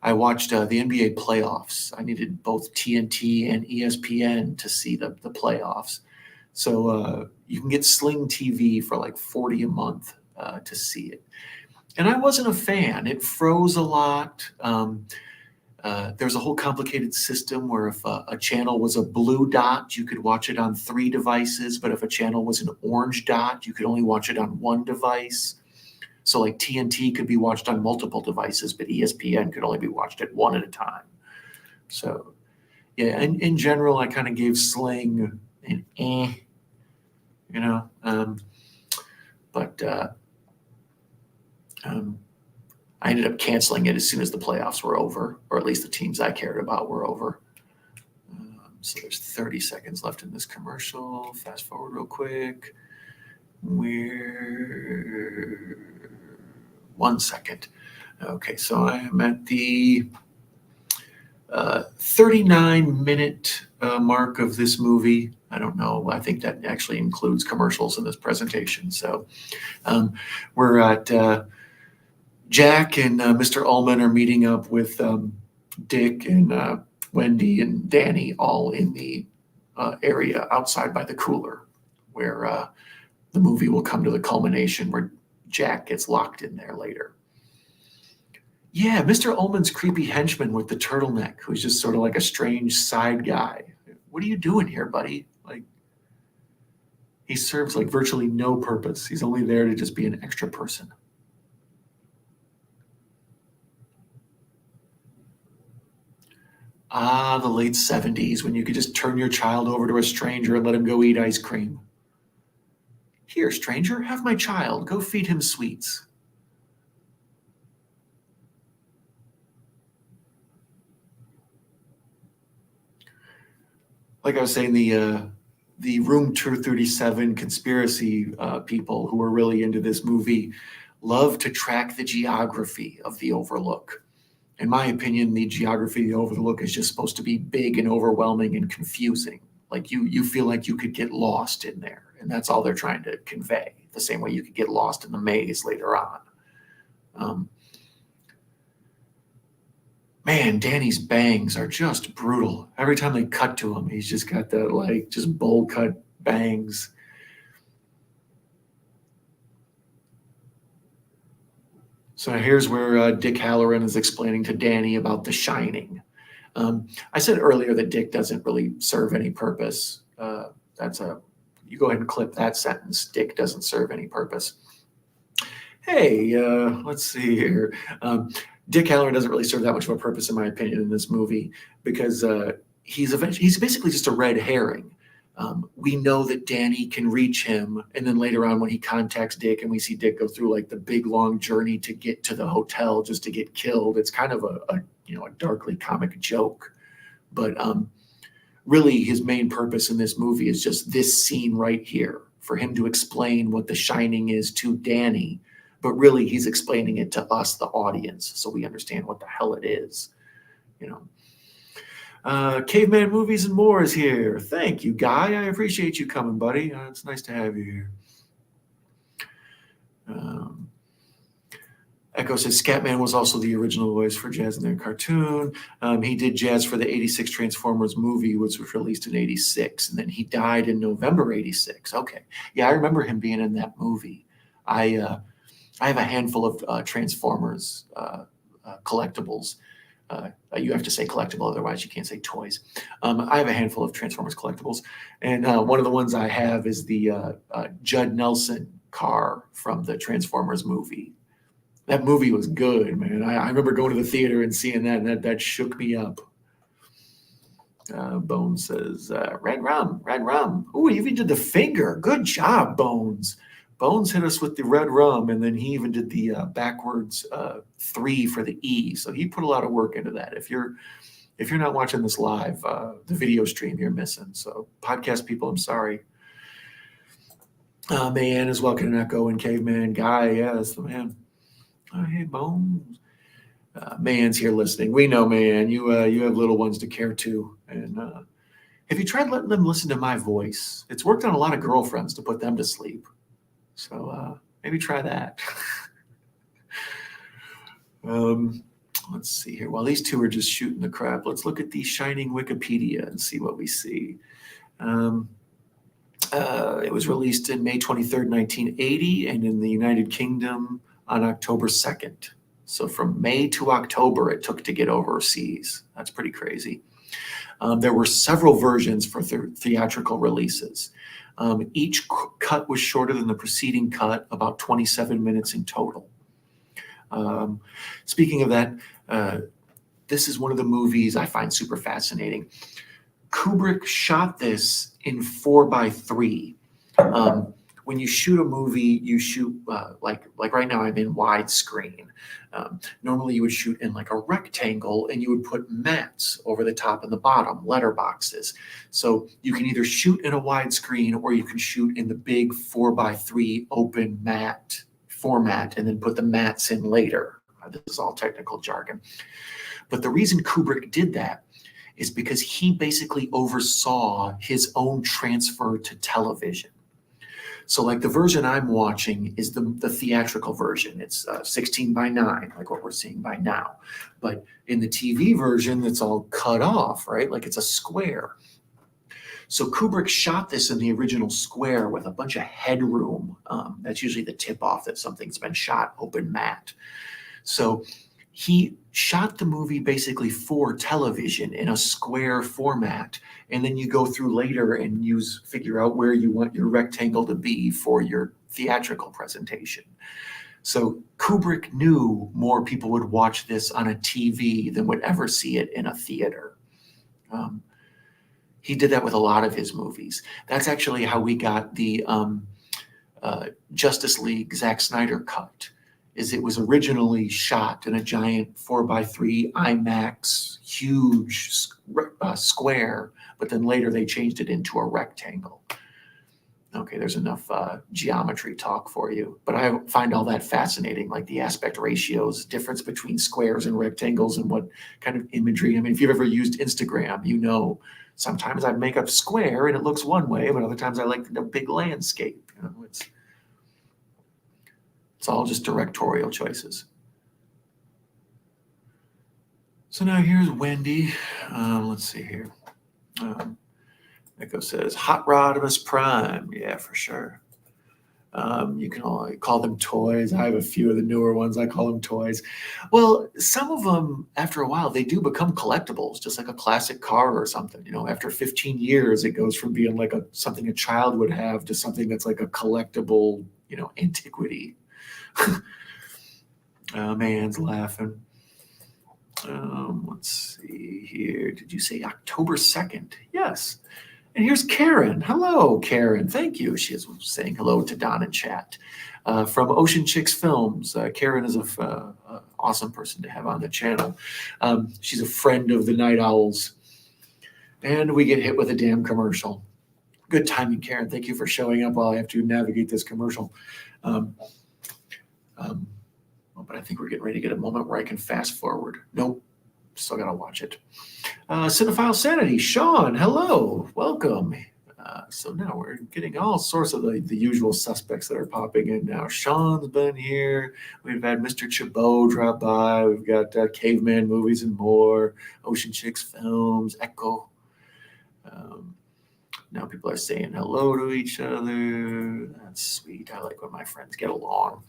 I watched the NBA playoffs. I needed both TNT and ESPN to see the playoffs. So you can get Sling TV for like $40 a month to see it. And I wasn't a fan. It froze a lot. There's a whole complicated system where if a channel was a blue dot, you could watch it on 3 devices. But if a channel was an orange dot, you could only watch it on 1 device. So like TNT could be watched on multiple devices, but ESPN could only be watched at 1 at a time. So yeah, in general, I kind of gave Sling an but I ended up canceling it as soon as the playoffs were over, or at least the teams I cared about were over. So there's 30 seconds left in this commercial. Fast forward real quick. We're 1 second. Okay, so I am at the 39-minute mark of this movie. I don't know. I think that actually includes commercials in this presentation. So we're at Jack and Mr. Ullman are meeting up with Dick and Wendy and Danny all in the area outside by the cooler, where the movie will come to the culmination where Jack gets locked in there later. Yeah, Mr. Ullman's creepy henchman with the turtleneck, who's just sort of like a strange side guy. What are you doing here, buddy? Like, he serves like virtually no purpose. He's only there to just be an extra person. Ah, the late 70s, when you could just turn your child over to a stranger and let him go eat ice cream. Here, stranger, have my child. Go feed him sweets. Like I was saying, the Room 237 conspiracy people who are really into this movie love to track the geography of the Overlook. In my opinion, the geography of the Overlook is just supposed to be big and overwhelming and confusing. Like you feel like you could get lost in there, and that's all they're trying to convey. The same way you could get lost in the maze later on. Man, Danny's bangs are just brutal. Every time they cut to him, he's just got the like just bowl cut bangs. So here's where Dick Halloran is explaining to Danny about The Shining. I said earlier that Dick doesn't really serve any purpose. You go ahead and clip that sentence. Dick doesn't serve any purpose. Hey, let's see here. Dick Halloran doesn't really serve that much of a purpose, in my opinion, in this movie, because he's basically just a red herring. We know that Danny can reach him, and then later on when he contacts Dick and we see Dick go through like the big long journey to get to the hotel just to get killed, it's kind of a darkly comic joke. But really his main purpose in this movie is just this scene right here, for him to explain what The Shining is to Danny, but really he's explaining it to us, the audience, so we understand what the hell it is. Caveman Movies and More is here. Thank you, Guy. I appreciate you coming, buddy. It's nice to have you here. Echo says Scatman was also the original voice for Jazz in their cartoon. He did Jazz for the 86 Transformers movie, which was released in 86, and then he died in November 86. Okay. Yeah, I remember him being in that movie. I have a handful of Transformers collectibles. You have to say collectible, otherwise you can't say toys. I have a handful of Transformers collectibles, and one of the ones I have is the Judd Nelson car from the Transformers movie. That movie was good, man. I remember going to the theater and seeing that, and that shook me up. Bones says, red rum, red rum. Ooh, you even did the finger. Good job, Bones. Bones hit us with the red rum, and then he even did the backwards 3 for the E. So he put a lot of work into that. If you're not watching this live, the video stream you're missing. So podcast people, I'm sorry. Man is welcome to Echo and Caveman Guy. Yeah, that's the man. Oh, hey, Bones. Man's here listening. We know, man. You have little ones to care to, and have you tried letting them listen to my voice? It's worked on a lot of girlfriends to put them to sleep. So maybe try that. Let's see here. While these two are just shooting the crap, let's look at the Shining Wikipedia and see what we see. It was released in May 23rd, 1980, and in the United Kingdom on October 2nd. So from May to October, it took to get overseas. That's pretty crazy. There were several versions for theatrical releases. Each cut was shorter than the preceding cut, about 27 minutes in total. Speaking of that, this is one of the movies I find super fascinating. Kubrick shot this in 4:3. When you shoot a movie, you shoot like right now I'm in widescreen. Normally you would shoot in like a rectangle and you would put mats over the top and the bottom, letterboxes. So you can either shoot in a widescreen or you can shoot in the big 4:3 open mat format and then put the mats in later. This is all technical jargon. But the reason Kubrick did that is because he basically oversaw his own transfer to television. So like the version I'm watching is the theatrical version. It's 16:9, like what we're seeing by now. But in the TV version, it's all cut off, right? Like it's a square. So Kubrick shot this in the original square with a bunch of headroom. That's usually the tip-off that something's been shot open matte. So he shot the movie basically for television in a square format, and then you go through later and figure out where you want your rectangle to be for your theatrical presentation. So Kubrick knew more people would watch this on a TV than would ever see it in a theater. He did that with a lot of his movies. That's actually how we got the Justice League Zack Snyder cut. Is it was originally shot in a giant 4:3 IMAX, huge square, but then later they changed it into a rectangle. Okay, there's enough geometry talk for you. But I find all that fascinating, like the aspect ratios, difference between squares and rectangles and what kind of imagery. I mean, if you've ever used Instagram, you know, sometimes I make a square and it looks one way, but other times I like the big landscape. You know, it's all just directorial choices. So now here's Wendy. Let's see here. Echo says, Hot Rodimus Prime. Yeah, for sure. You can only call them toys. I have a few of the newer ones. I call them toys. Well, some of them, after a while, they do become collectibles, just like a classic car or something. You know, after 15 years, it goes from being like something a child would have to something that's like a collectible, you know, antiquity. Man's laughing. Let's see here. Did you say October 2nd? Yes. And here's Karen. Hello, Karen. Thank you. She is saying hello to Don in chat. From Ocean Chicks Films. Karen is an awesome person to have on the channel. She's a friend of the Night Owls. And we get hit with a damn commercial. Good timing, Karen. Thank you for showing up while I have to navigate this commercial. But I think we're getting ready to get a moment where I can fast forward. Nope, still got to watch it. Cinephile Sanity, Sean, hello, welcome. So now we're getting all sorts of the usual suspects that are popping in now. Sean's been here. We've had Mr. Chabot drop by. We've got Caveman Movies and More, Ocean Chicks Films, Echo. Now people are saying hello to each other. That's sweet. I like when my friends get along.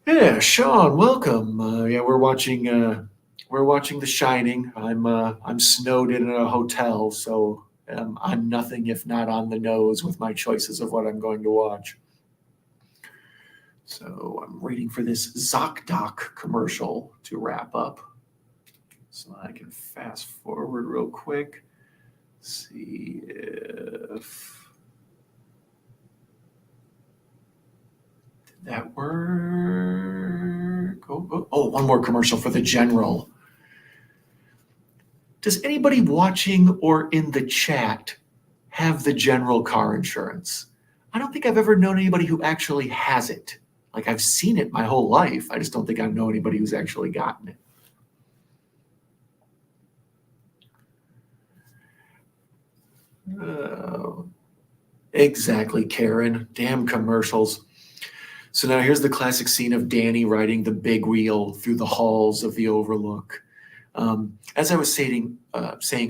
Yeah, Sean, welcome. Yeah, we're watching The Shining. I'm snowed in a hotel, so I'm nothing if not on the nose with my choices of what I'm going to watch. So I'm waiting for this ZocDoc commercial to wrap up. So I can fast forward real quick. See if did that work. Oh, one more commercial for the general. Does anybody watching or in the chat have the general car insurance? I don't think I've ever known anybody who actually has it. Like, I've seen it my whole life. I just don't think I know anybody who's actually gotten it. Exactly, Karen. Damn commercials. So now here's the classic scene of Danny riding the big wheel through the halls of the Overlook. As I was saying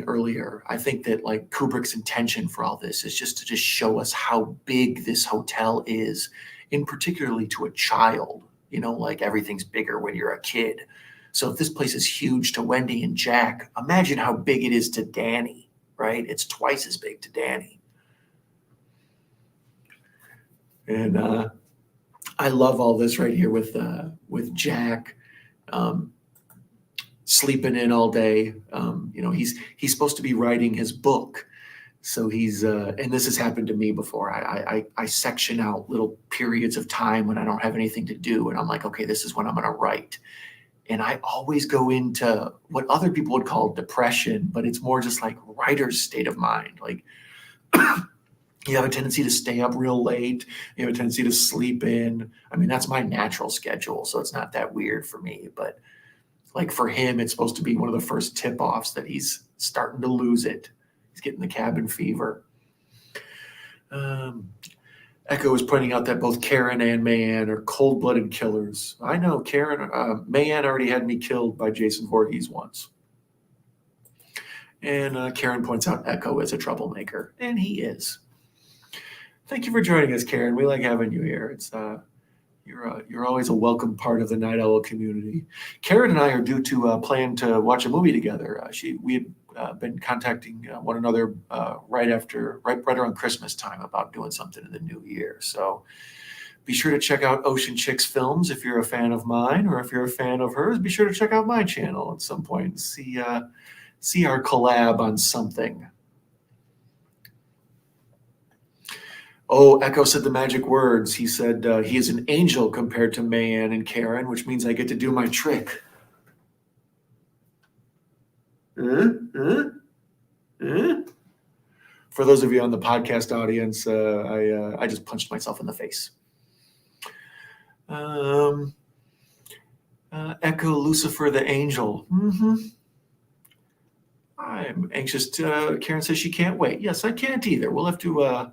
earlier, I think that like Kubrick's intention for all this is just to show us how big this hotel is, in particularly to a child. You know, like everything's bigger when you're a kid. So if this place is huge to Wendy and Jack, imagine how big it is to Danny, right? It's twice as big to Danny. And I love all this right here with Jack. Sleeping in all day. You know, he's supposed to be writing his book. So he's, and this has happened to me before. I section out little periods of time when I don't have anything to do. And I'm like, okay, this is when I'm going to write. And I always go into what other people would call depression, but it's more just like writer's state of mind. Like you have a tendency to stay up real late. You have a tendency to sleep in. I mean, that's my natural schedule. So it's not that weird for me, but like for him, it's supposed to be one of the first tip-offs that he's starting to lose it. He's getting the cabin fever. Echo is pointing out that both Karen and Mayanne are cold-blooded killers. I know Mayanne already had me killed by Jason Voorhees once. And Karen points out Echo is a troublemaker, and he is. Thank you for joining us, Karen. We like having you here. It's You're always a welcome part of the Night Owl community. Karen and I are due to plan to watch a movie together. We had been contacting one another right around Christmas time about doing something in the new year. So be sure to check out Ocean Chicks Films if you're a fan of mine, or if you're a fan of hers, be sure to check out my channel at some point and see our collab on something. Oh, Echo said the magic words. He said he is an angel compared to Mayanne and Karen, which means I get to do my trick. For those of you on the podcast audience, I just punched myself in the face. Echo Lucifer the angel. I'm anxious to. Karen says she can't wait. Yes, I can't either. We'll have to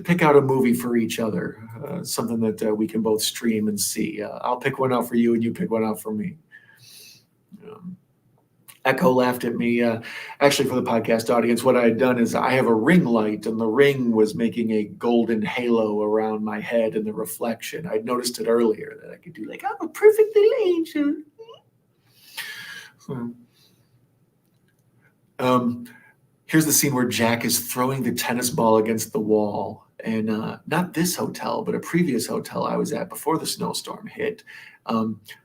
pick out a movie for each other, something that we can both stream and see. I'll pick one out for you, and you pick one out for me. Echo laughed at me. Actually, for the podcast audience, what I had done is I have a ring light, and the ring was making a golden halo around my head in the reflection. I'd noticed it earlier that I could do like, I'm a perfect little angel. Here's the scene where Jack is throwing the tennis ball against the wall. And not this hotel, but a previous hotel I was at before the snowstorm hit.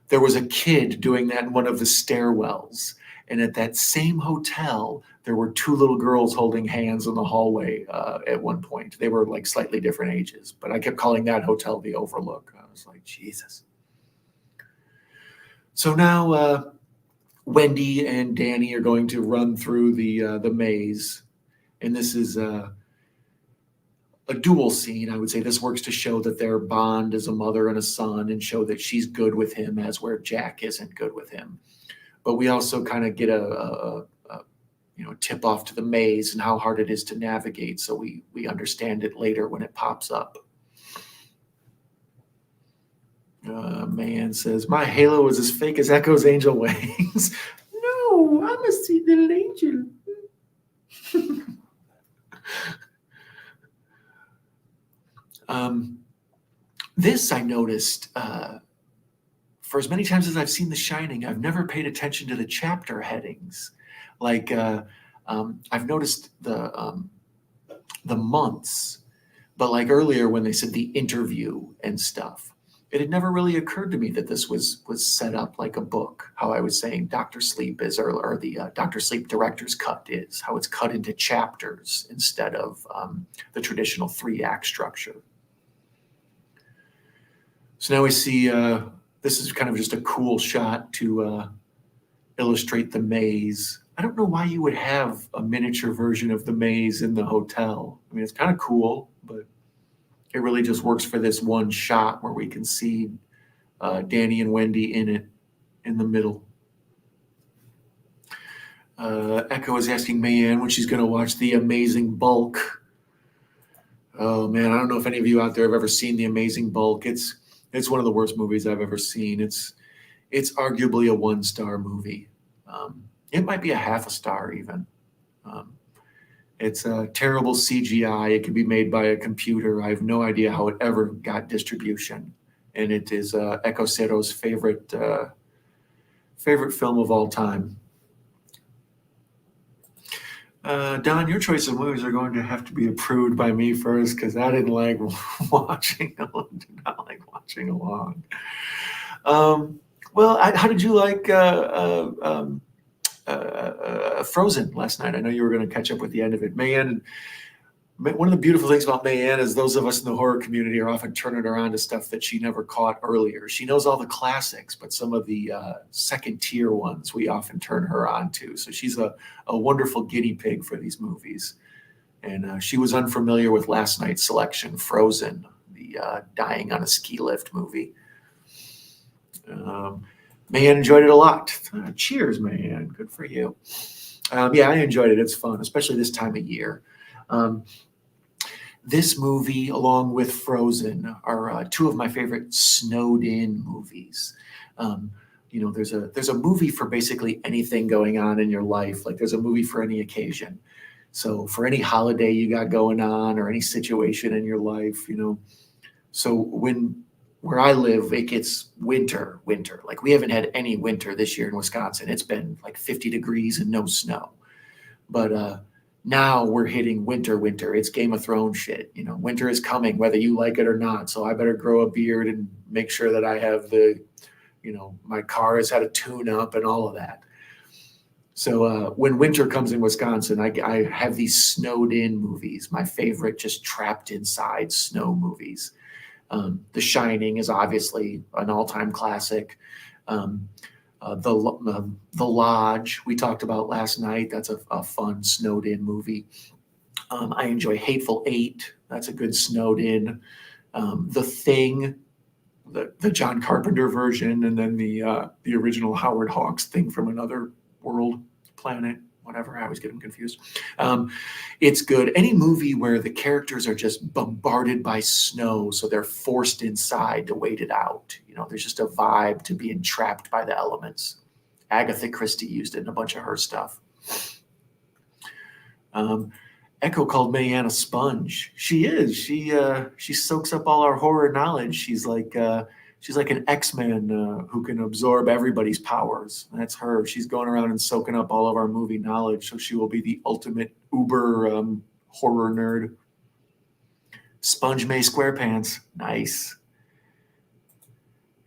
There was a kid doing that in one of the stairwells. And at that same hotel, there were two little girls holding hands in the hallway at one point. They were like slightly different ages, but I kept calling that hotel the Overlook. I was like, Jesus. So now Wendy and Danny are going to run through the maze. And this is a dual scene. I would say this works to show that their bond as a mother and a son, and show that she's good with him as where Jack isn't good with him. But we also kind of get a tip off to the maze and how hard it is to navigate. So we understand it later when it pops up. Man says, my halo is as fake as Echo's angel wings. No, I'm a sweet little angel. This I noticed, for as many times as I've seen The Shining, I've never paid attention to the chapter headings. Like I've noticed the months, but like earlier when they said the interview and stuff, it had never really occurred to me that this was set up like a book. How I was saying Dr. Sleep is, or the Dr. Sleep director's cut is, how it's cut into chapters instead of the traditional 3-act structure. So now we see, this is kind of just a cool shot to illustrate the maze. I don't know why you would have a miniature version of the maze in the hotel. I mean, it's kind of cool, but it really just works for this one shot where we can see Danny and Wendy in it, in the middle. Echo is asking Mayanne when she's going to watch The Amazing Bulk. Oh man, I don't know if any of you out there have ever seen The Amazing Bulk. It's one of the worst movies I've ever seen. It's arguably a 1-star movie. It might be a half a star even. It's a terrible CGI. It can be made by a computer. I have no idea how it ever got distribution. And it is Echo Cero's favorite film of all time. Don, your choice of movies are going to have to be approved by me first, because I didn't like watching along. Well, how did you like Frozen last night? I know you were going to catch up with the end of it. Mayanne, one of the beautiful things about Mayanne is those of us in the horror community are often turning her on to stuff that she never caught earlier. She knows all the classics, but some of the second tier ones we often turn her on to. So she's a wonderful guinea pig for these movies. And she was unfamiliar with last night's selection, Frozen, the dying on a ski lift movie. Mayanne enjoyed it a lot. Cheers, Mayanne. Good for you. Yeah, I enjoyed it. It's fun, especially this time of year. This movie, along with Frozen, are two of my favorite snowed-in movies. There's a movie for basically anything going on in your life. Like there's a movie for any occasion. So for any holiday you got going on or any situation in your life, So where I live, it gets winter. Like we haven't had any winter this year in Wisconsin. It's been like 50 degrees and no snow. But now we're hitting winter. It's Game of Thrones shit. Winter is coming, whether you like it or not. So I better grow a beard and make sure that I have my car has had a tune up and all of that. So when winter comes in Wisconsin, I have these snowed in movies, my favorite, just trapped inside snow movies. The Shining is obviously an all-time classic. The Lodge we talked about last night. That's a fun snowed-in movie. I enjoy Hateful Eight. That's a good snowed-in. The Thing, the John Carpenter version, and then the original Howard Hawks Thing from Another World, Planet, whatever. I always get them confused. It's good. Any movie where the characters are just bombarded by snow, so they're forced inside to wait it out. There's just a vibe to being trapped by the elements. Agatha Christie used it in a bunch of her stuff. Echo called Mayanne a sponge. She is. She soaks up all our horror knowledge. She's like an X-Men who can absorb everybody's powers. That's her. She's going around and soaking up all of our movie knowledge, so she will be the ultimate uber horror nerd. Sponge May SquarePants. Nice.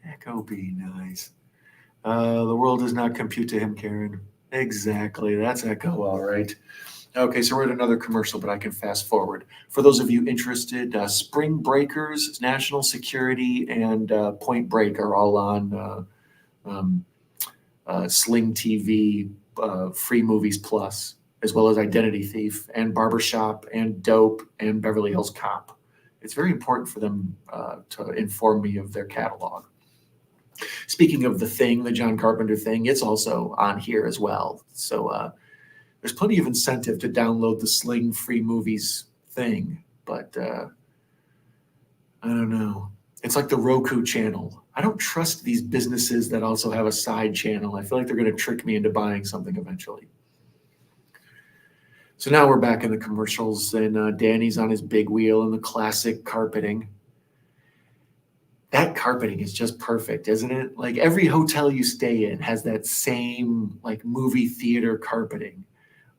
Echo be nice. The world does not compute to him, Karen. Exactly. That's Echo, all right. Okay, so we're at another commercial, but I can fast forward. For those of you interested, Spring Breakers, National Security, and Point Break are all on Sling TV, Free Movies Plus, as well as Identity Thief, and Barbershop, and Dope, and Beverly Hills Cop. It's very important for them to inform me of their catalog. Speaking of The Thing, the John Carpenter Thing, it's also on here as well. So there's plenty of incentive to download the Sling Free Movies thing, but I don't know. It's like the Roku channel. I don't trust these businesses that also have a side channel. I feel like they're going to trick me into buying something eventually. So now we're back in the commercials, and Danny's on his big wheel in the classic carpeting. That carpeting is just perfect, isn't it? Like every hotel you stay in has that same like movie theater carpeting.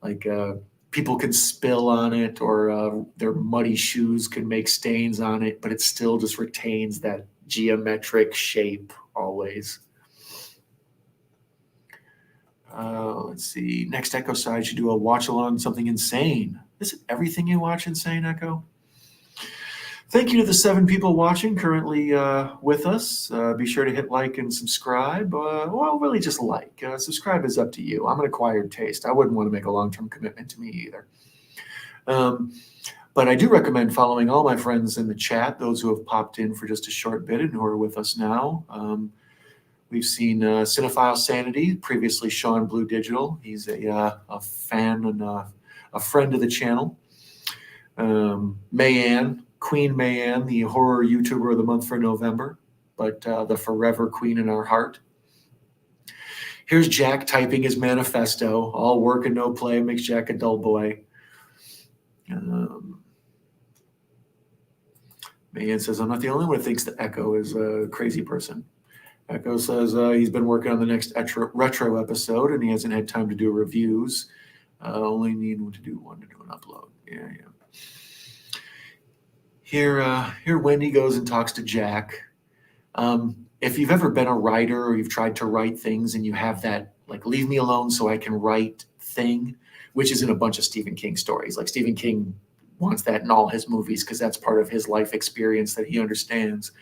Like people can spill on it, or their muddy shoes can make stains on it, but it still just retains that geometric shape always. Let's see. Next Echo side should do a watch along something insane. Is it everything you watch insane, Echo? Thank you to the 7 people watching currently with us. Be sure to hit like and subscribe. Well, really just like. Subscribe is up to you. I'm an acquired taste. I wouldn't want to make a long-term commitment to me either. But I do recommend following all my friends in the chat, those who have popped in for just a short bit and who are with us now. We've seen Cinephile Sanity, previously Sean Blue Digital. He's a fan and a friend of the channel. Mayanne, Queen Mayanne, the horror YouTuber of the month for November, but the forever queen in our heart. Here's Jack typing his manifesto. All work and no play makes Jack a dull boy. Mayanne says, I'm not the only one who thinks that Echo is a crazy person. Echo says he's been working on the next retro episode and he hasn't had time to do reviews. Only need to do one to do an upload. Yeah. Here Wendy goes and talks to Jack. If you've ever been a writer or you've tried to write things and you have that, like, leave me alone so I can write thing, which is in a bunch of Stephen King stories. Like Stephen King wants that in all his movies because that's part of his life experience that he understands.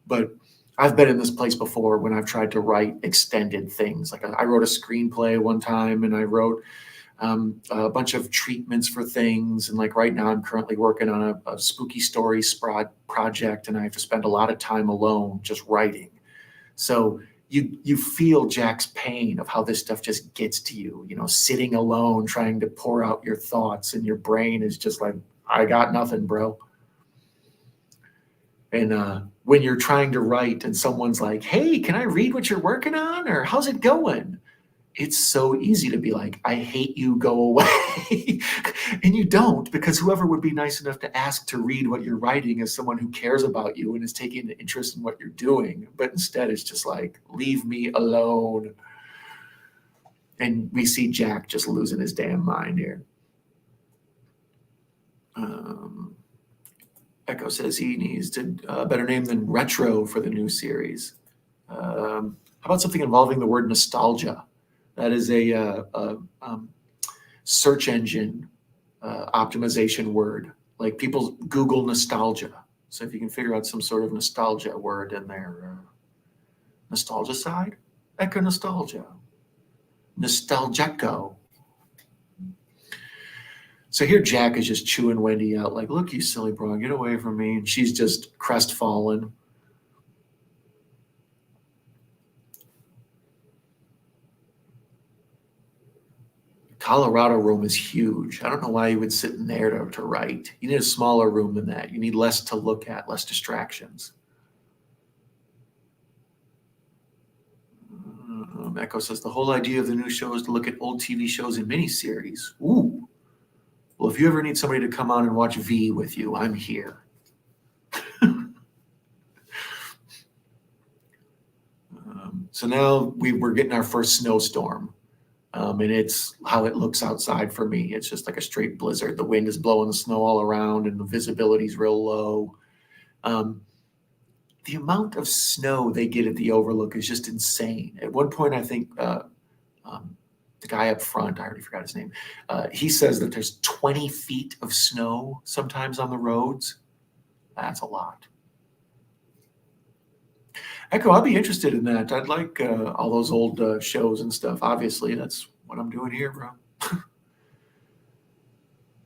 But I've been in this place before when I've tried to write extended things. Like I wrote a screenplay one time and I wrote a bunch of treatments for things. And like right now I'm currently working on a spooky story project and I have to spend a lot of time alone just writing. So you feel Jack's pain of how this stuff just gets to you, sitting alone, trying to pour out your thoughts and your brain is just like, I got nothing, bro. And when you're trying to write and someone's like, hey, can I read what you're working on? Or how's it going? It's so easy to be like, I hate you, go away. And you don't, because whoever would be nice enough to ask to read what you're writing is someone who cares about you and is taking an interest in what you're doing. But instead it's just like, leave me alone. And we see Jack just losing his damn mind here. Echo says he needs a better name than retro for the new series. How about something involving the word nostalgia? That is a search engine optimization word. Like people Google nostalgia. So if you can figure out some sort of nostalgia word in their nostalgia side, Echo nostalgia, nostalgico. So here Jack is just chewing Wendy out like, look, you silly bro, get away from me. And she's just crestfallen. Colorado room is huge. I don't know why you would sit in there to write. You need a smaller room than that. You need less to look at, less distractions. Echo says the whole idea of the new show is to look at old TV shows and miniseries. Ooh. Well, if you ever need somebody to come on and watch V with you, I'm here. So now we're getting our first snowstorm. And it's how it looks outside for me. It's just like a straight blizzard. The wind is blowing the snow all around and the visibility is real low. The amount of snow they get at the Overlook is just insane. At one point, I think the guy up front, I already forgot his name, he says that there's 20 feet of snow sometimes on the roads. That's a lot. Echo, I'd be interested in that. I'd like all those old shows and stuff. Obviously, that's what I'm doing here, bro.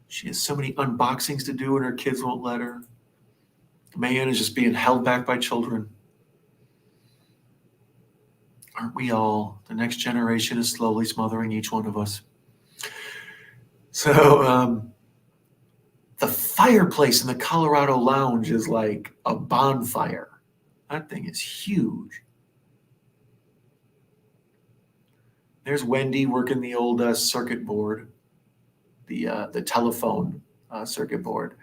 She has so many unboxings to do and her kids won't let her. Mayanne is just being held back by children. Aren't we all? The next generation is slowly smothering each one of us. So the fireplace in the Colorado Lounge is like a bonfire. That thing is huge. There's Wendy working the old circuit board, the telephone circuit board.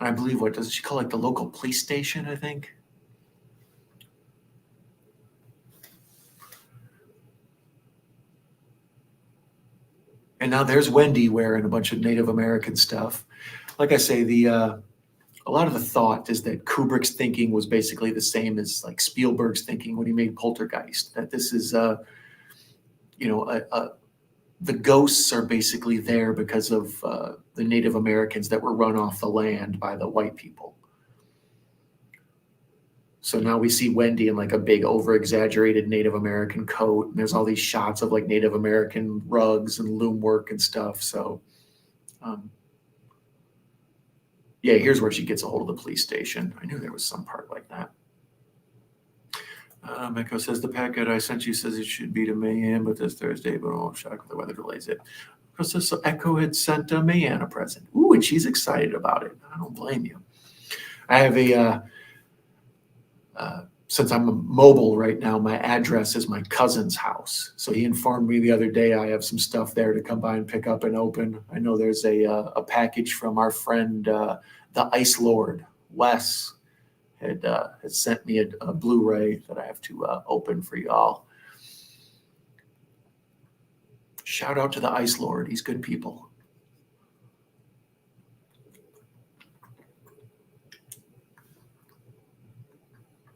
And I believe, what does she call it? The local police station, I think. And now there's Wendy wearing a bunch of Native American stuff. Like I say, the a lot of the thought is that Kubrick's thinking was basically the same as like Spielberg's thinking when he made Poltergeist, that this is, the ghosts are basically there because of the Native Americans that were run off the land by the white people. So now we see Wendy in like a big over-exaggerated Native American coat, and there's all these shots of like Native American rugs and loom work and stuff. So, yeah, here's where she gets a hold of the police station. I knew there was some part like that. Echo says the packet I sent you says it should be to Mayan, but this Thursday, but I'm shocked if the weather delays it. Echo says so Echo had sent Mayan a present. Ooh, and she's excited about it. I don't blame you. I have since I'm mobile right now, my address is my cousin's house. So he informed me the other day I have some stuff there to come by and pick up and open. I know there's a package from our friend, the Ice Lord, Wes. Had sent me a Blu-ray that I have to open for y'all. Shout out to the Ice Lord. He's good people.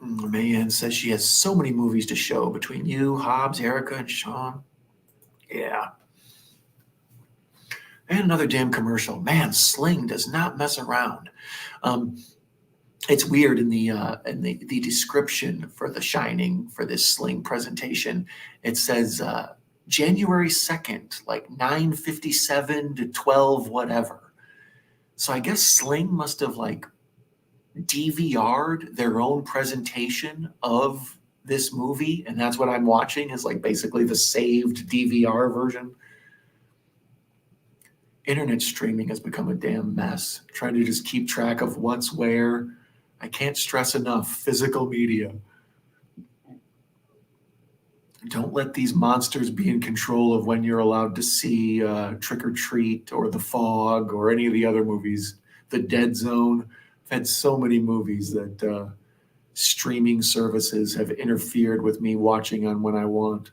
Mayan says she has so many movies to show between you, Hobbs, Erica, and Sean. Yeah. And another damn commercial. Man, Sling does not mess around. It's weird in the description for The Shining for this Sling presentation. It says January 2nd, like 9:57 to 12 whatever. So I guess Sling must have like DVR'd their own presentation of this movie, and that's what I'm watching is like basically the saved DVR version. Internet streaming has become a damn mess. Trying to just keep track of what's where. I can't stress enough, physical media. Don't let these monsters be in control of when you're allowed to see Trick or Treat or The Fog or any of the other movies. The Dead Zone. I've had so many movies that streaming services have interfered with me watching on when I want.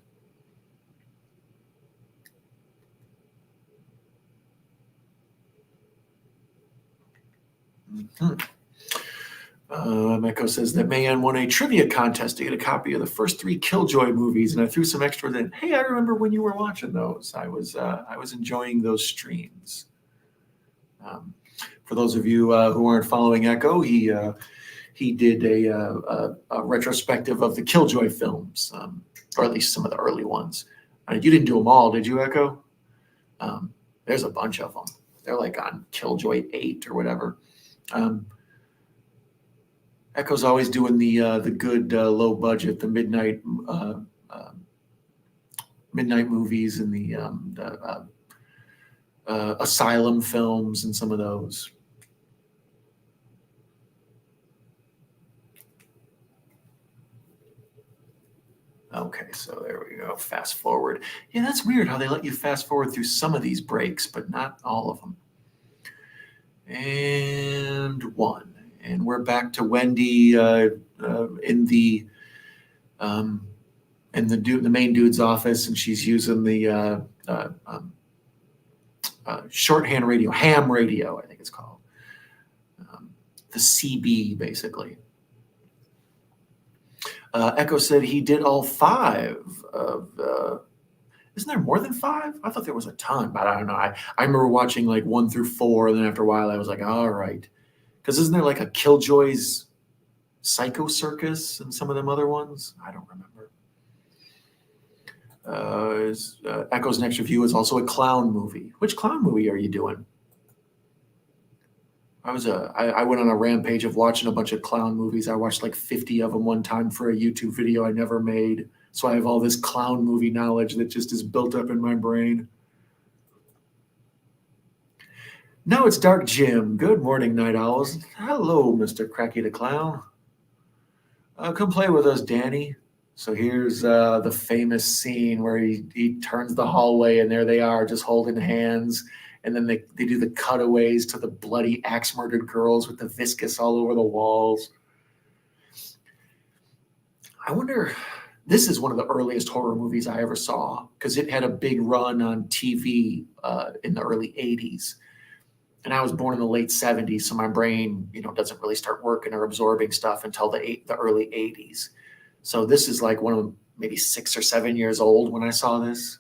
Mm-hmm. Echo says that Mayan won a trivia contest to get a copy of the first 3 Killjoy movies, and I threw some extras in. Hey, I remember when you were watching those. I was enjoying those streams. For those of you who aren't following Echo, he did a retrospective of the Killjoy films, or at least some of the early ones. You didn't do them all, did you, Echo? There's a bunch of them. They're like on Killjoy 8 or whatever. Echo's always doing the good low budget, the midnight movies and the asylum films and some of those. Okay, so there we go. Fast forward. Yeah, that's weird how they let you fast forward through some of these breaks, but not all of them. And 1. And we're back to Wendy in the main dude's office, and she's using the shorthand radio, ham radio, I think it's called, the CB basically. Echo said he did all 5 of. Isn't there more than 5? I thought there was a ton, but I don't know. I remember watching like 1 through 4, and then after a while I was like, all right. Because isn't there like a Killjoys Psycho Circus and some of them other ones? I don't remember. Echo's next review is also a clown movie. Which clown movie are you doing? I went on a rampage of watching a bunch of clown movies. I watched like 50 of them one time for a YouTube video I never made. So I have all this clown movie knowledge that just is built up in my brain. No, it's Dark Jim. Good morning, Night Owls. Hello, Mr. Cracky the Clown. Come play with us, Danny. So here's the famous scene where he turns the hallway, and there they are just holding hands. And then they do the cutaways to the bloody axe-murdered girls with the viscous all over the walls. I wonder, this is one of the earliest horror movies I ever saw because it had a big run on TV in the early 80s. And I was born in the late 70s, so my brain, doesn't really start working or absorbing stuff until the early 80s. So this is like one of maybe 6 or 7 years old when I saw this,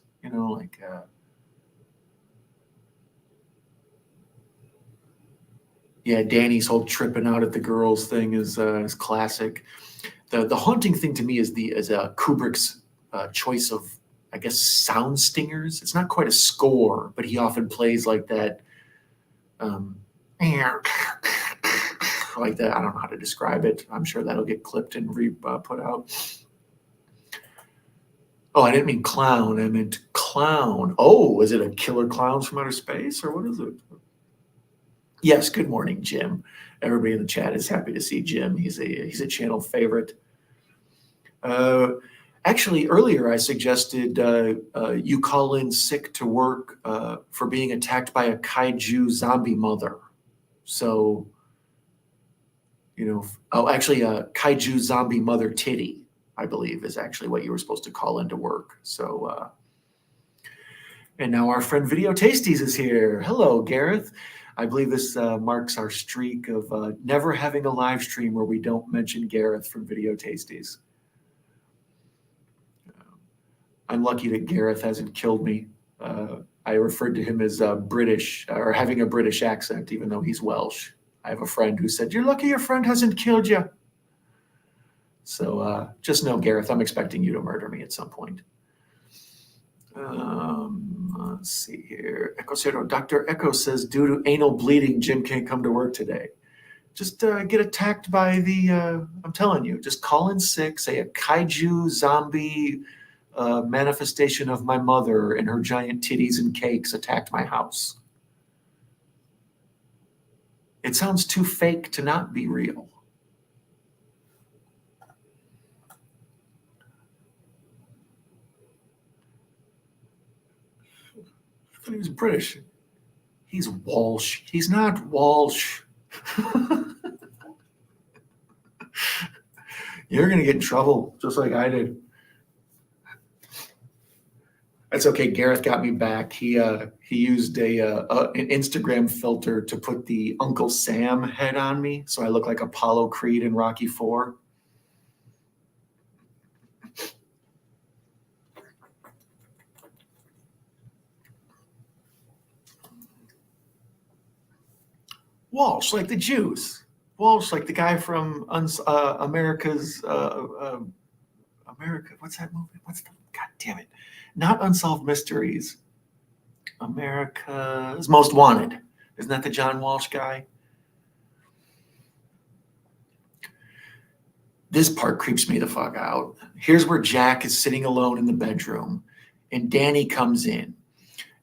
yeah, Danny's whole tripping out at the girls thing is classic. The haunting thing to me is Kubrick's choice of, I guess, sound stingers. It's not quite a score, but he often plays like that. Like that. I don't know how to describe it. I'm sure that'll get clipped and put out. Oh, I didn't mean clown. I meant clown. Oh, is it a killer clowns from outer space, or what is it? Yes. Good morning, Jim. Everybody in the chat is happy to see Jim. He's a channel favorite. Actually, earlier I suggested you call in sick to work for being attacked by a kaiju zombie mother. So, actually, a kaiju zombie mother titty, I believe, is actually what you were supposed to call into work. So, and now our friend Video Tasties is here. Hello, Gareth. I believe this marks our streak of never having a live stream where we don't mention Gareth from Video Tasties. I'm lucky that Gareth hasn't killed me. I referred to him as British or having a British accent, even though he's Welsh. I have a friend who said, "You're lucky your friend hasn't killed you." So just know, Gareth, I'm expecting you to murder me at some point. Let's see here. Echo Zero. Dr. Echo says, due to anal bleeding, Jim can't come to work today. Just get attacked by I'm telling you, just call in sick, say a kaiju zombie manifestation of my mother and her giant titties and cakes attacked my house. It sounds too fake to not be real. I thought he was British. He's Walsh. He's not Walsh. You're going to get in trouble, just like I did. That's okay. Gareth got me back. He used an Instagram filter to put the Uncle Sam head on me, so I look like Apollo Creed in Rocky IV. Walsh, like the Jews. Walsh, like the guy from America's America. What's that movie? God damn it. Not Unsolved Mysteries. America's Most Wanted. Isn't that the John Walsh guy? This part creeps me the fuck out. Here's where Jack is sitting alone in the bedroom, and Danny comes in.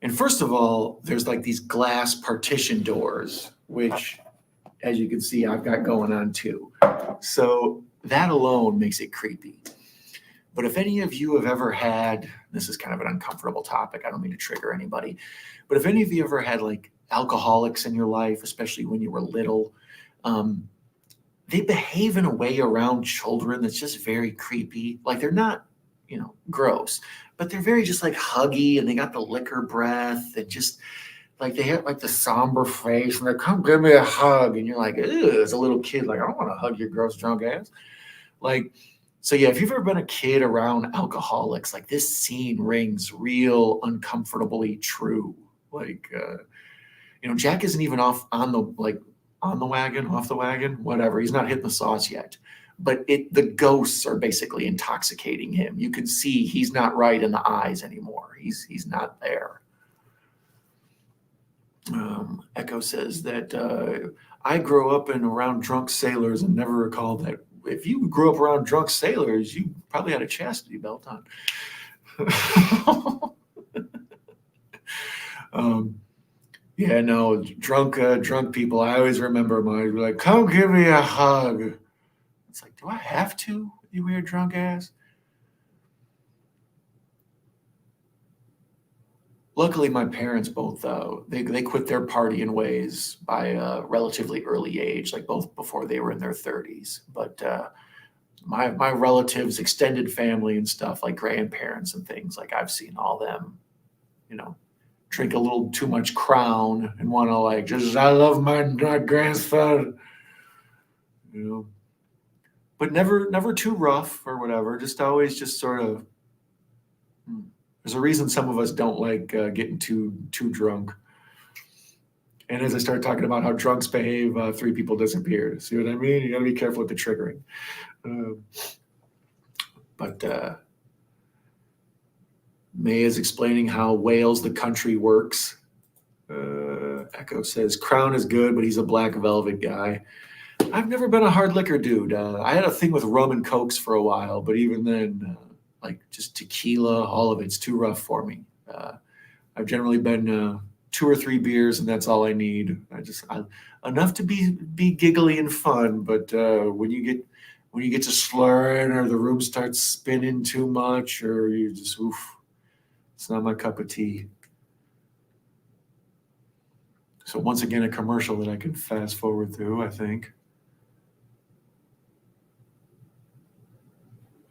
And first of all, there's like these glass partition doors, which, as you can see, I've got going on too. So that alone makes it creepy. But if any of you have ever had, this is kind of an uncomfortable topic, I don't mean to trigger anybody, but if any of you ever had like alcoholics in your life, especially when you were little, they behave in a way around children that's just very creepy. Like they're not, gross, but they're very just like huggy, and they got the liquor breath, and just like they have like the somber face, and they come give me a hug, and you're like, ew, as a little kid, like I don't want to hug your gross drunk ass. Like, so yeah, if you've ever been a kid around alcoholics, like this scene rings real uncomfortably true. Like, Jack isn't even off on the wagon, off the wagon, whatever. He's not hitting the sauce yet. But the ghosts are basically intoxicating him. You can see he's not right in the eyes anymore. He's not there. Echo says that I grew up around drunk sailors and never recalled that. If you grew up around drunk sailors, you probably had a chastity belt on. Yeah, no, drunk people. I always remember mine. Like, come give me a hug. It's like, do I have to, you weird drunk ass? Luckily, my parents both, they quit their partying ways by a relatively early age, like both before they were in their 30s. But my relatives, extended family and stuff, like grandparents and things, like I've seen all them, drink a little too much Crown and want to like just I love my grandfather, you know, but never too rough or whatever. Just always just sort of. There's a reason some of us don't like getting too drunk. And as I start talking about how drunks behave, 3 people disappeared. See what I mean? You got to be careful with the triggering. But May is explaining how Wales, the country, works. Echo says, Crown is good, but he's a black velvet guy. I've never been a hard liquor dude. I had a thing with rum and cokes for a while, but even then, like just tequila, all of it's too rough for me. I've generally been 2 or 3 beers, and that's all I need. Enough to be giggly and fun, but when you get to slurring or the room starts spinning too much, or you just oof, it's not my cup of tea. So once again, a commercial that I can fast forward through, I think.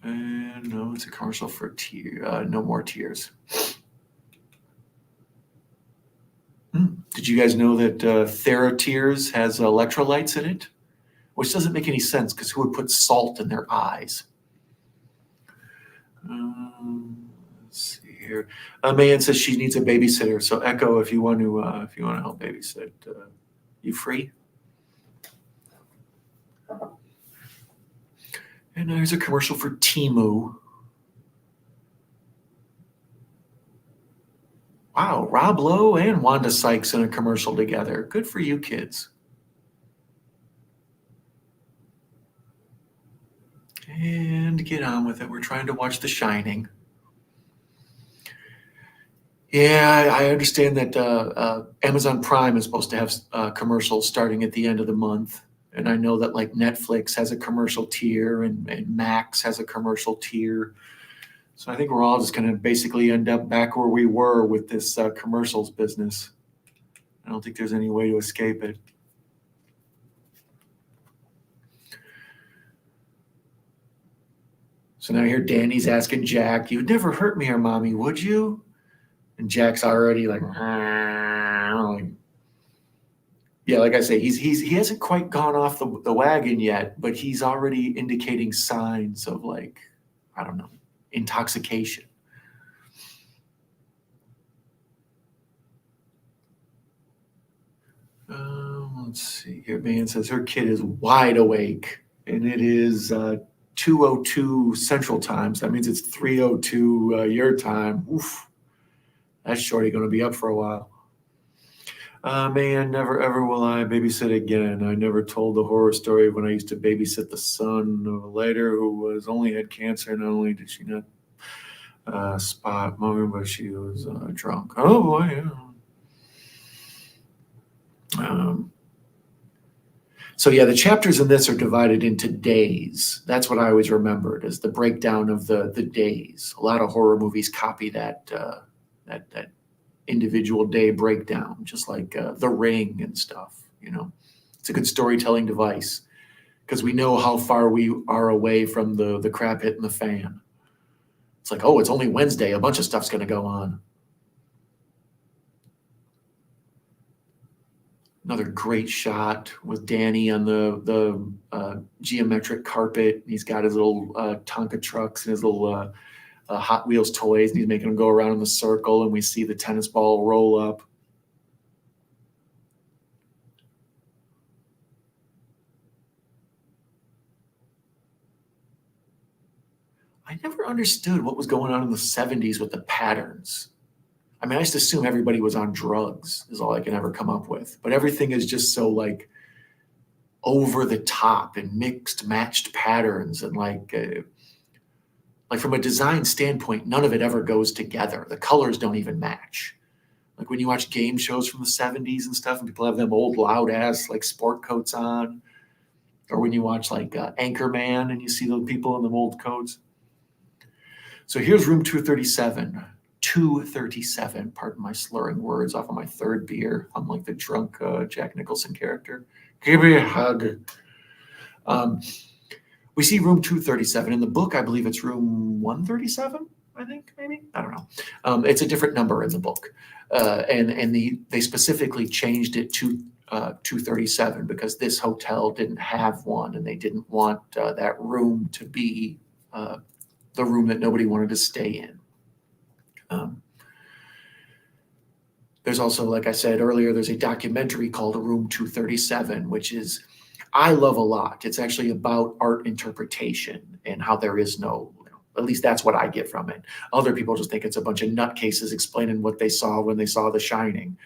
And no, it's a commercial for No More Tears. Did you guys know that TheraTears has electrolytes in it? Which doesn't make any sense because who would put salt in their eyes? Let's see here. Mayan says she needs a babysitter. So Echo, if you want to help babysit, you free? And there's a commercial for Temu. Wow, Rob Lowe and Wanda Sykes in a commercial together. Good for you, kids. And get on with it. We're trying to watch The Shining. Yeah, I understand that Amazon Prime is supposed to have commercials starting at the end of the month. And I know that like Netflix has a commercial tier and Max has a commercial tier. So I think we're all just going to basically end up back where we were with this commercials business. I don't think there's any way to escape it. So now here Danny's asking Jack, you'd never hurt me or mommy, would you? And Jack's already like, yeah, like I say, he hasn't quite gone off the wagon yet, but he's already indicating signs of like, I don't know, intoxication. Let's see here. Man says her kid is wide awake, and it is 2:02 Central Time. So that means it's 3:02 your time. Oof, that's shorty going to be up for a while. Man, never ever will I babysit again. I never told the horror story of when I used to babysit the son of a later who only had cancer. Not only did she not spot mommy, but she was drunk. Oh boy, yeah. So yeah, the chapters in this are divided into days. That's what I always remembered as the breakdown of the days. A lot of horror movies copy that individual day breakdown, just like The Ring and stuff. You know, it's a good storytelling device because we know how far we are away from the crap hitting the fan. It's like, oh, it's only Wednesday. A bunch of stuff's going to go on. Another great shot with Danny on the geometric carpet. He's got his little Tonka trucks and his little Hot Wheels toys, and he's making them go around in the circle, and we see the tennis ball roll up. I never understood what was going on in the 70s with the patterns. I mean, I just assume everybody was on drugs is all I can ever come up with. But everything is just so like over the top and mixed, matched patterns. And like from a design standpoint, none of it ever goes together. The colors don't even match. Like when you watch game shows from the 70s and stuff and people have them old loud ass like sport coats on. Or when you watch like Anchorman and you see those people in the old coats. So here's room 237. 237, pardon my slurring words off of my third beer. I'm like the drunk Jack Nicholson character. Give me a hug. We see room 237. In the book, I believe it's room 137, I think, maybe. I don't know. It's a different number in the book. They specifically changed it to 237 because this hotel didn't have one, and they didn't want that room to be the room that nobody wanted to stay in. There's also, like I said earlier, there's a documentary called Room 237, which is, I love a lot. It's actually about art interpretation and how there is no, at least that's what I get from it. Other people just think it's a bunch of nutcases explaining what they saw when they saw The Shining.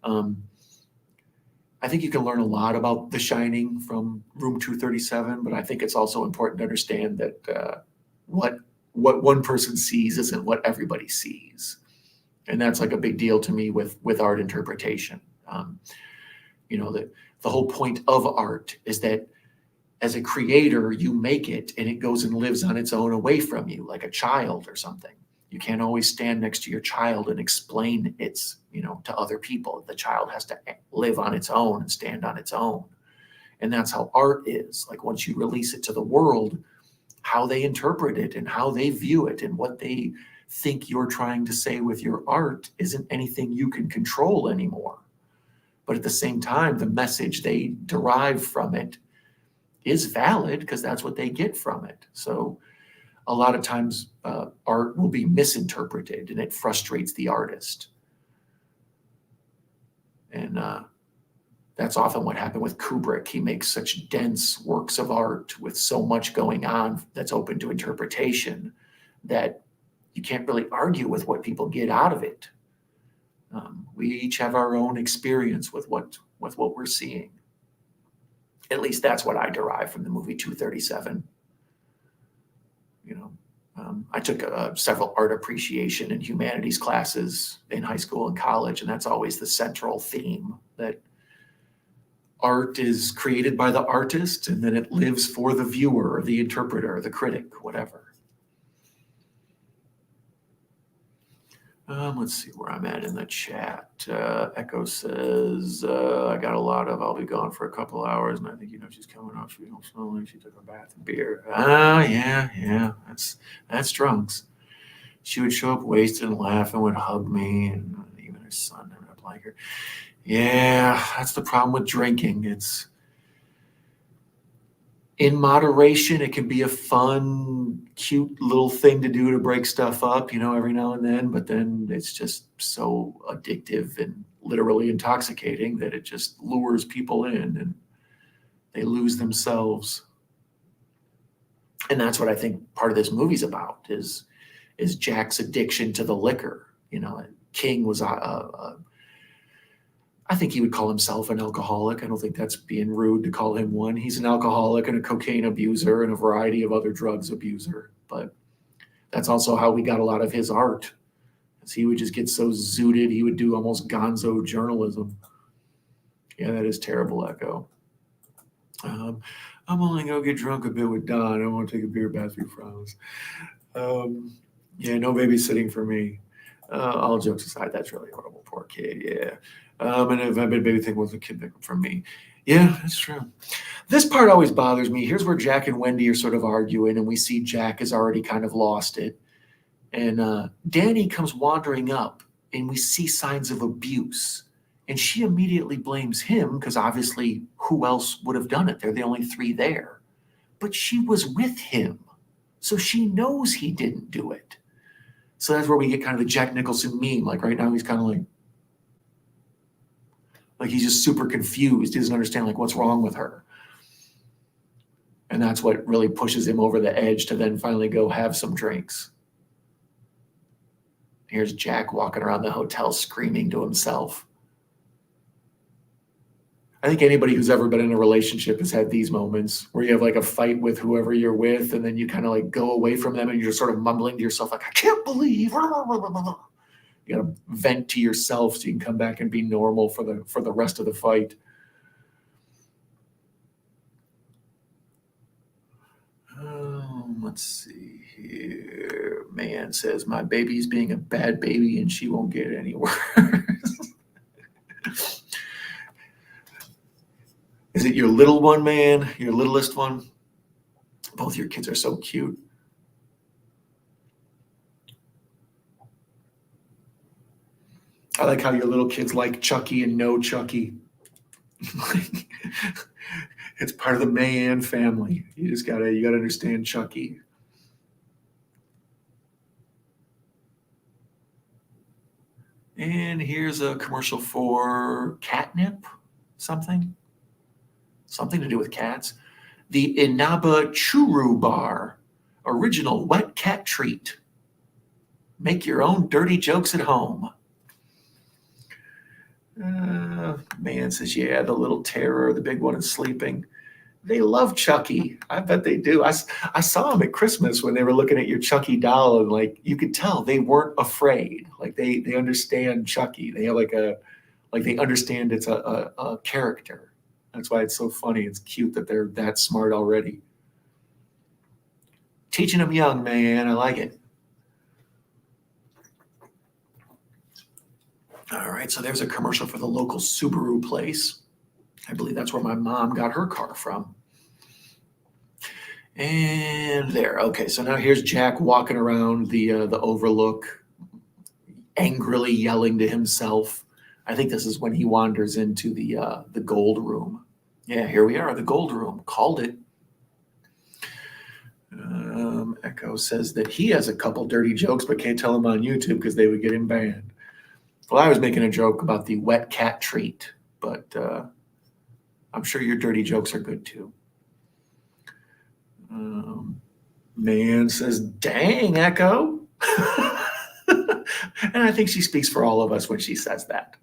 I think you can learn a lot about The Shining from Room 237, but I think it's also important to understand that what one person sees isn't what everybody sees. And that's like a big deal to me with art interpretation. The whole point of art is that as a creator, you make it and it goes and lives on its own away from you, like a child or something. You can't always stand next to your child and explain its, to other people. The child has to live on its own and stand on its own. And that's how art is. Like once you release it to the world, how they interpret it and how they view it and what they think you're trying to say with your art isn't anything you can control anymore. But at the same time, the message they derive from it is valid because that's what they get from it. So a lot of times art will be misinterpreted and it frustrates the artist. And that's often what happened with Kubrick. He makes such dense works of art with so much going on that's open to interpretation that you can't really argue with what people get out of it. We each have our own experience with what we're seeing. At least that's what I derive from the movie 237. I took several art appreciation and humanities classes in high school and college, and that's always the central theme, that art is created by the artist and then it lives for the viewer, the interpreter, the critic, whatever. Let's see where I'm at in the chat. Echo says, I got a lot of, I'll be gone for a couple hours, and I think she's coming off. She don't smell like she took a bath and beer. Yeah. That's drunks. She would show up wasted and laugh and would hug me, and even her son ended up like her. Yeah, that's the problem with drinking. It's in moderation. It can be a fun, cute little thing to do to break stuff up, every now and then, but then it's just so addictive and literally intoxicating that it just lures people in and they lose themselves. And that's what I think part of this movie's about is Jack's addiction to the liquor. King was I think he would call himself an alcoholic. I don't think that's being rude to call him one. He's an alcoholic and a cocaine abuser and a variety of other drugs abuser. But that's also how we got a lot of his art. As he would just get so zooted, he would do almost gonzo journalism. Yeah, that is terrible, Echo. I'm only going to get drunk a bit with Don. I won't take a beer bath, we promise. Yeah, no babysitting for me. All jokes aside, that's really horrible. Poor kid, yeah. And if I've been babysitting with a kid from me. Yeah, that's true. This part always bothers me. Here's where Jack and Wendy are sort of arguing, and we see Jack has already kind of lost it. And Danny comes wandering up, and we see signs of abuse. And she immediately blames him, because obviously who else would have done it? They're the only three there. But she was with him, so she knows he didn't do it. So that's where we get kind of the Jack Nicholson meme. Like right now he's kind of like he's just super confused. He doesn't understand like what's wrong with her. And that's what really pushes him over the edge to then finally go have some drinks. Here's Jack walking around the hotel screaming to himself. I think anybody who's ever been in a relationship has had these moments where you have like a fight with whoever you're with, and then you kind of like go away from them and you're just sort of mumbling to yourself like, I can't believe. You got to vent to yourself so you can come back and be normal for the rest of the fight. Let's see here. Man says, my baby's being a bad baby and she won't get any worse. Is it your little one, man? Your littlest one? Both your kids are so cute. I like how your little kids like Chucky and no Chucky. It's part of the Mayan family. You gotta understand Chucky. And here's a commercial for catnip, something to do with cats. The Inaba Churu Bar, original wet cat treat. Make your own dirty jokes at home. Man says, yeah, the little terror, the big one is sleeping. They love Chucky. I bet they do. I saw them at Christmas when they were looking at your Chucky doll, and like you could tell they weren't afraid. Like they understand Chucky. They have they understand it's a character. That's why it's so funny. It's cute that they're that smart already. Teaching them young, man. I like it. All right, so there's a commercial for the local Subaru place. I believe that's where my mom got her car from. And there. Okay, so now here's Jack walking around the overlook, angrily yelling to himself. I think this is when he wanders into the gold room. Yeah, here we are, the gold room. Called it. Echo says that he has a couple dirty jokes, but can't tell them on YouTube because they would get him banned. Well, I was making a joke about the wet cat treat, but I'm sure your dirty jokes are good too. Man says, dang, Echo. And I think she speaks for all of us when she says that.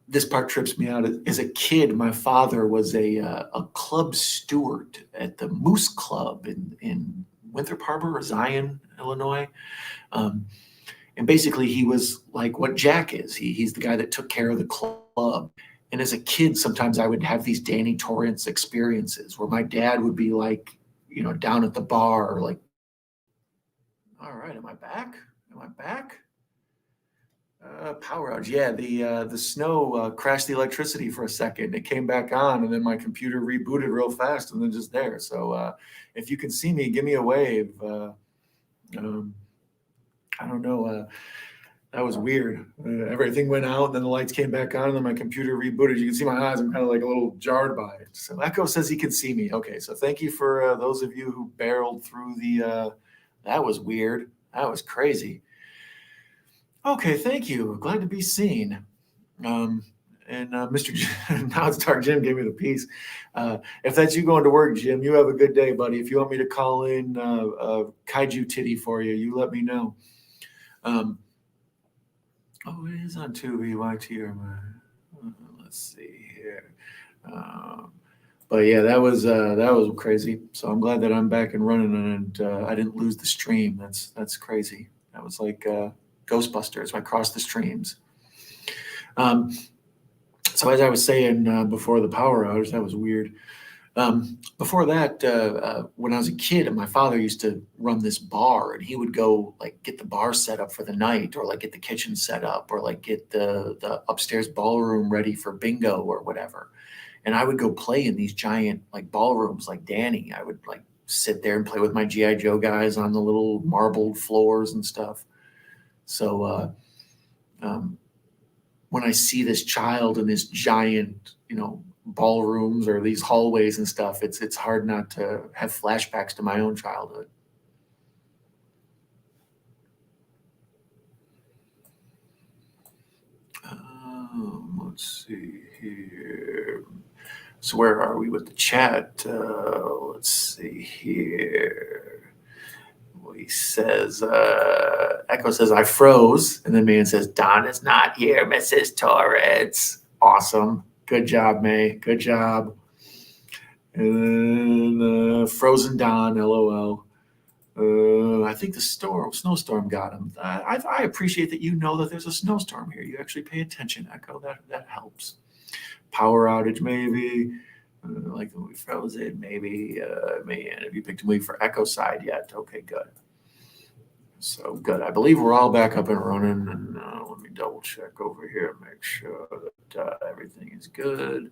This part trips me out. As a kid, my father was a club steward at the Moose Club in Winthrop Harbor or Zion, Illinois. And basically, he was like what Jack is. He's the guy that took care of the club. And as a kid, sometimes I would have these Danny Torrance experiences where my dad would be like, down at the bar, or like, all right, am I back? Power outage. Yeah, the snow crashed the electricity for a second. It came back on, and then my computer rebooted real fast, and then just there. So if you can see me, give me a wave. I don't know. That was weird. Everything went out, and then the lights came back on, and then my computer rebooted. You can see my eyes. I'm kind of like a little jarred by it. So Echo says he can see me. Okay, so thank you for those of you who barreled through the. That was weird. That was crazy. Okay, thank you. Glad to be seen. And Mr. Now it's Dark Jim gave me the piece. If that's you going to work, Jim, you have a good day, buddy. If you want me to call in Kaiju Titty for you, you let me know. It is on Tubi, YT or let's see here. But yeah, that was crazy. So I'm glad that I'm back and running, and I didn't lose the stream. That's crazy. That was like Ghostbusters. I crossed the streams. So as I was saying before the power outage, that was weird. Before that, when I was a kid, my father used to run this bar, and he would go like get the bar set up for the night, or like get the kitchen set up, or like get the upstairs ballroom ready for bingo or whatever. And I would go play in these giant like ballrooms like Danny. I would like sit there and play with my G.I. Joe guys on the little marbled floors and stuff. So when I see this child in this giant, ballrooms or these hallways and stuff, it's hard not to have flashbacks to my own childhood. Let's see here. So where are we with the chat? Let's see here. He says, Echo says, I froze. And then Man says, Don is not here, Mrs. Torrance. Awesome. Good job, May. Good job. And then Frozen Don, LOL. I think the snowstorm got him. I appreciate that you know that there's a snowstorm here. You actually pay attention, Echo. That helps. Power outage, maybe. Like the movie Frozen, maybe. Man, have you picked a movie for Echo side yet? Okay, good. So good. I believe we're all back up and running. And let me double check over here, make sure that everything is good.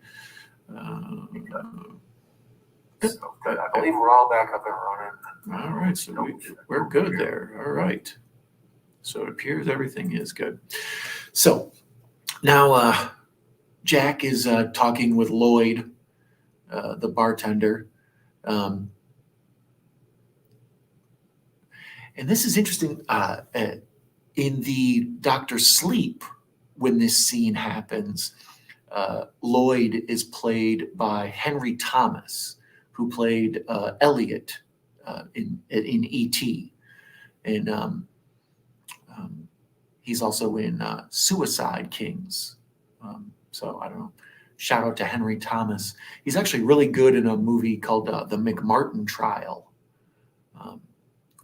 So good. I believe we're all back up and running. All right, so we're good there. All right. So it appears everything is good. So now Jack is talking with Lloyd, the bartender. And this is interesting. In the doctor's sleep, when this scene happens, Lloyd is played by Henry Thomas, who played Elliot in E.T. And he's also in Suicide Kings. So I don't know. Shout out to Henry Thomas. He's actually really good in a movie called The McMartin Trial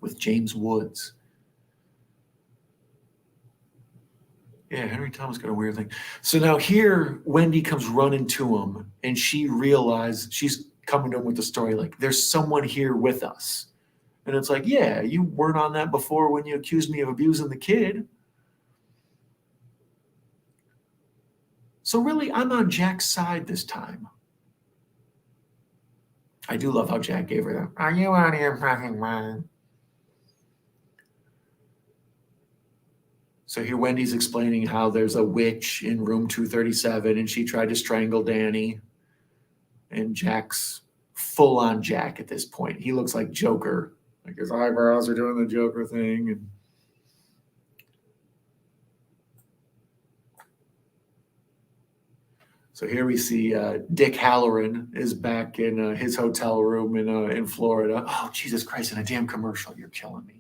with James Woods. Yeah, Henry Thomas got a weird thing. So now here, Wendy comes running to him, and she realizes she's coming to him with the story like, there's someone here with us. And it's like, yeah, you weren't on that before when you accused me of abusing the kid. So really, I'm on Jack's side this time. I do love how Jack gave her that. Are you out here fucking lying? So here Wendy's explaining how there's a witch in room 237 and she tried to strangle Danny. And Jack's full on Jack at this point. He looks like Joker. Like his eyebrows are doing the Joker thing. And so here we see Dick Halloran is back in his hotel room in Florida. Oh, Jesus Christ, in a damn commercial. You're killing me.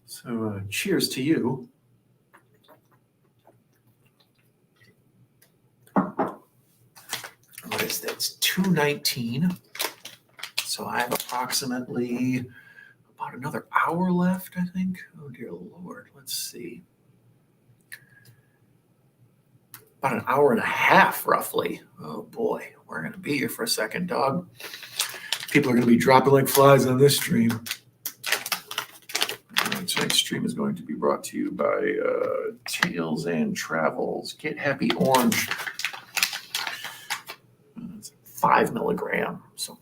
So cheers to you. What is that? It's 2:19. So I have approximately about another hour left, I think. Oh, dear Lord. Let's see. About an hour and a half, roughly. Oh, boy. We're going to be here for a second, dog. People are going to be dropping like flies on this stream. Tonight's stream is going to be brought to you by Tales and Travels. Get Happy Orange. It's 5 milligram. So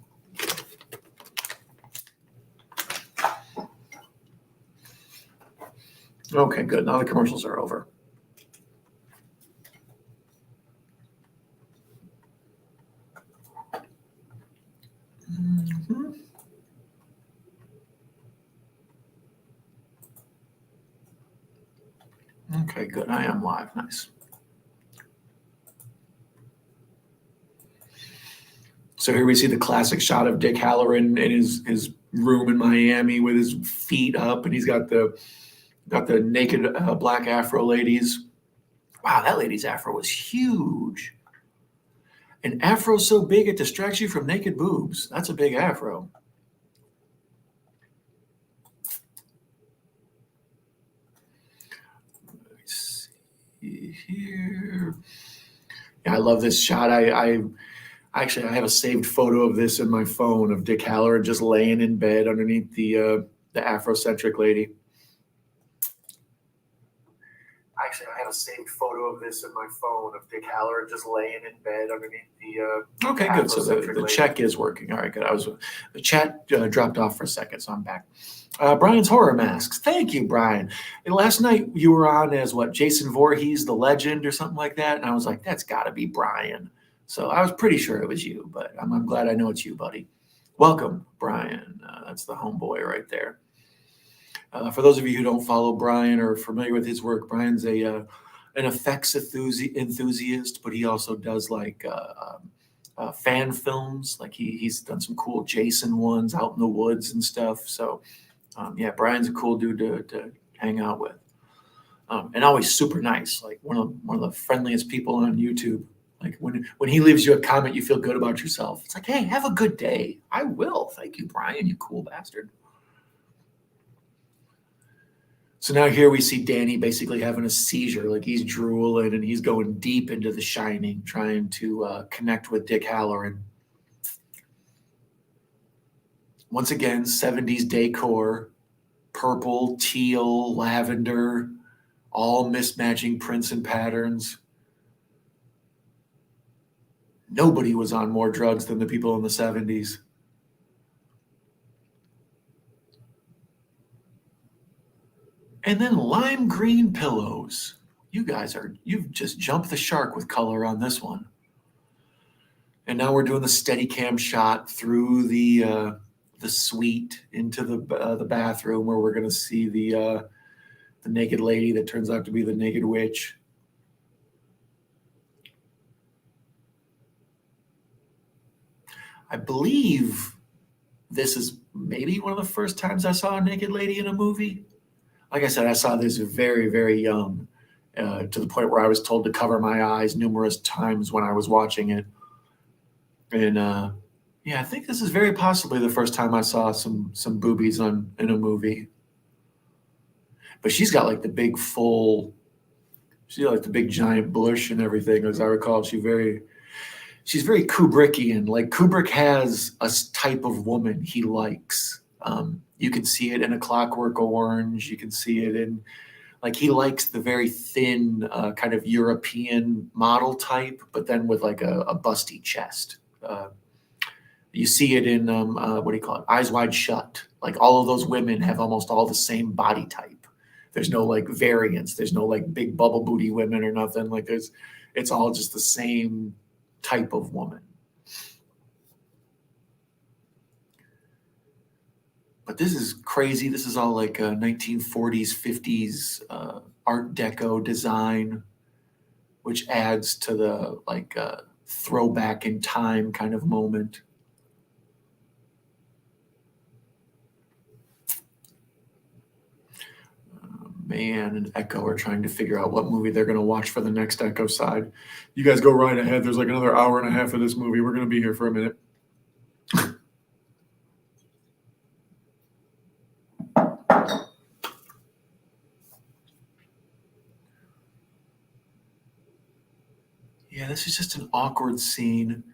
okay, good. Now the commercials are over. Mm-hmm. Okay, good. I am live. Nice. So here we see the classic shot of Dick Halloran in his room in Miami with his feet up, and he's got the naked black Afro ladies. Wow, that lady's Afro was huge. An Afro so big it distracts you from naked boobs. That's a big Afro. Let's see here. Yeah, I love this shot. I actually have a saved photo of this in my phone of Dick Halloran just laying in bed underneath the Afrocentric lady. Actually, I have a saved photo of this in my phone of Dick Halloran just laying in bed underneath the. Okay, good. So the check is working. All right, good. The chat dropped off for a second, so I'm back. Brian's Horror Masks. Thank you, Brian. And last night you were on as what, Jason Voorhees, the legend, or something like that, and I was like, that's got to be Brian. So I was pretty sure it was you, but I'm glad I know it's you, buddy. Welcome, Brian. That's the homeboy right there. For those of you who don't follow Brian or are familiar with his work, Brian's an effects enthusiast, but he also does like fan films. Like he's done some cool Jason ones out in the woods and stuff. So yeah, Brian's a cool dude to hang out with, and always super nice. Like one of the friendliest people on YouTube. Like when he leaves you a comment, you feel good about yourself. It's like, hey, have a good day. I will. Thank you, Brian, you cool bastard. So now here we see Danny basically having a seizure, like he's drooling and he's going deep into The Shining, trying to connect with Dick Halloran. Once again, 70s decor, purple, teal, lavender, all mismatching prints and patterns. Nobody was on more drugs than the people in the 70s. And then lime green pillows. You've just jumped the shark with color on this one. And now we're doing the steady cam shot through the suite into the bathroom where we're going to see the naked lady that turns out to be the naked witch. I believe this is maybe one of the first times I saw a naked lady in a movie. Like I said, I saw this very, very young, to the point where I was told to cover my eyes numerous times when I was watching it. And yeah, I think this is very possibly the first time I saw some boobies in a movie. But she's got like the big she's got like the big giant bush and everything. As I recall, she's very Kubrickian. Like Kubrick has a type of woman he likes. You can see it in A Clockwork Orange. You can see it in, like, he likes the very thin kind of European model type, but then with like a busty chest. You see it in what do you call it? Eyes Wide Shut. Like all of those women have almost all the same body type. There's no like variance. There's no like big bubble booty women or nothing. Like it's all just the same type of woman. But this is crazy. This is all like 1940s, 50s Art Deco design, which adds to the like throwback in time kind of moment. Man and Echo are trying to figure out what movie they're going to watch for the next Echo side. You guys go right ahead. There's like another hour and a half of this movie. We're going to be here for a minute. Yeah, this is just an awkward scene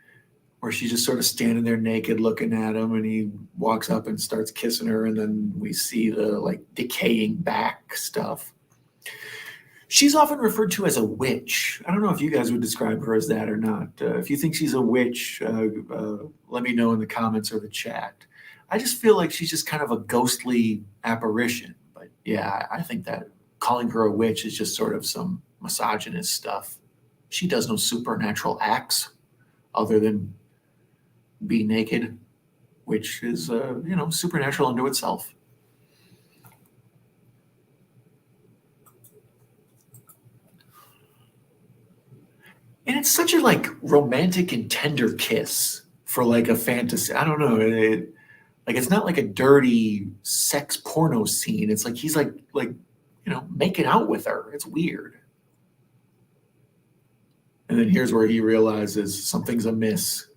where she's just sort of standing there naked looking at him, and he walks up and starts kissing her, and then we see the like decaying back stuff. She's often referred to as a witch. I don't know if you guys would describe her as that or not. If you think she's a witch, let me know in the comments or the chat. I just feel like she's just kind of a ghostly apparition. But yeah, I think that calling her a witch is just sort of some misogynist stuff. She does no supernatural acts other than be naked, which is, supernatural unto itself. And it's such a like romantic and tender kiss for like a fantasy. I don't know. Like it's not like a dirty sex porno scene. It's like he's like making out with her. It's weird. And then here's where he realizes something's amiss.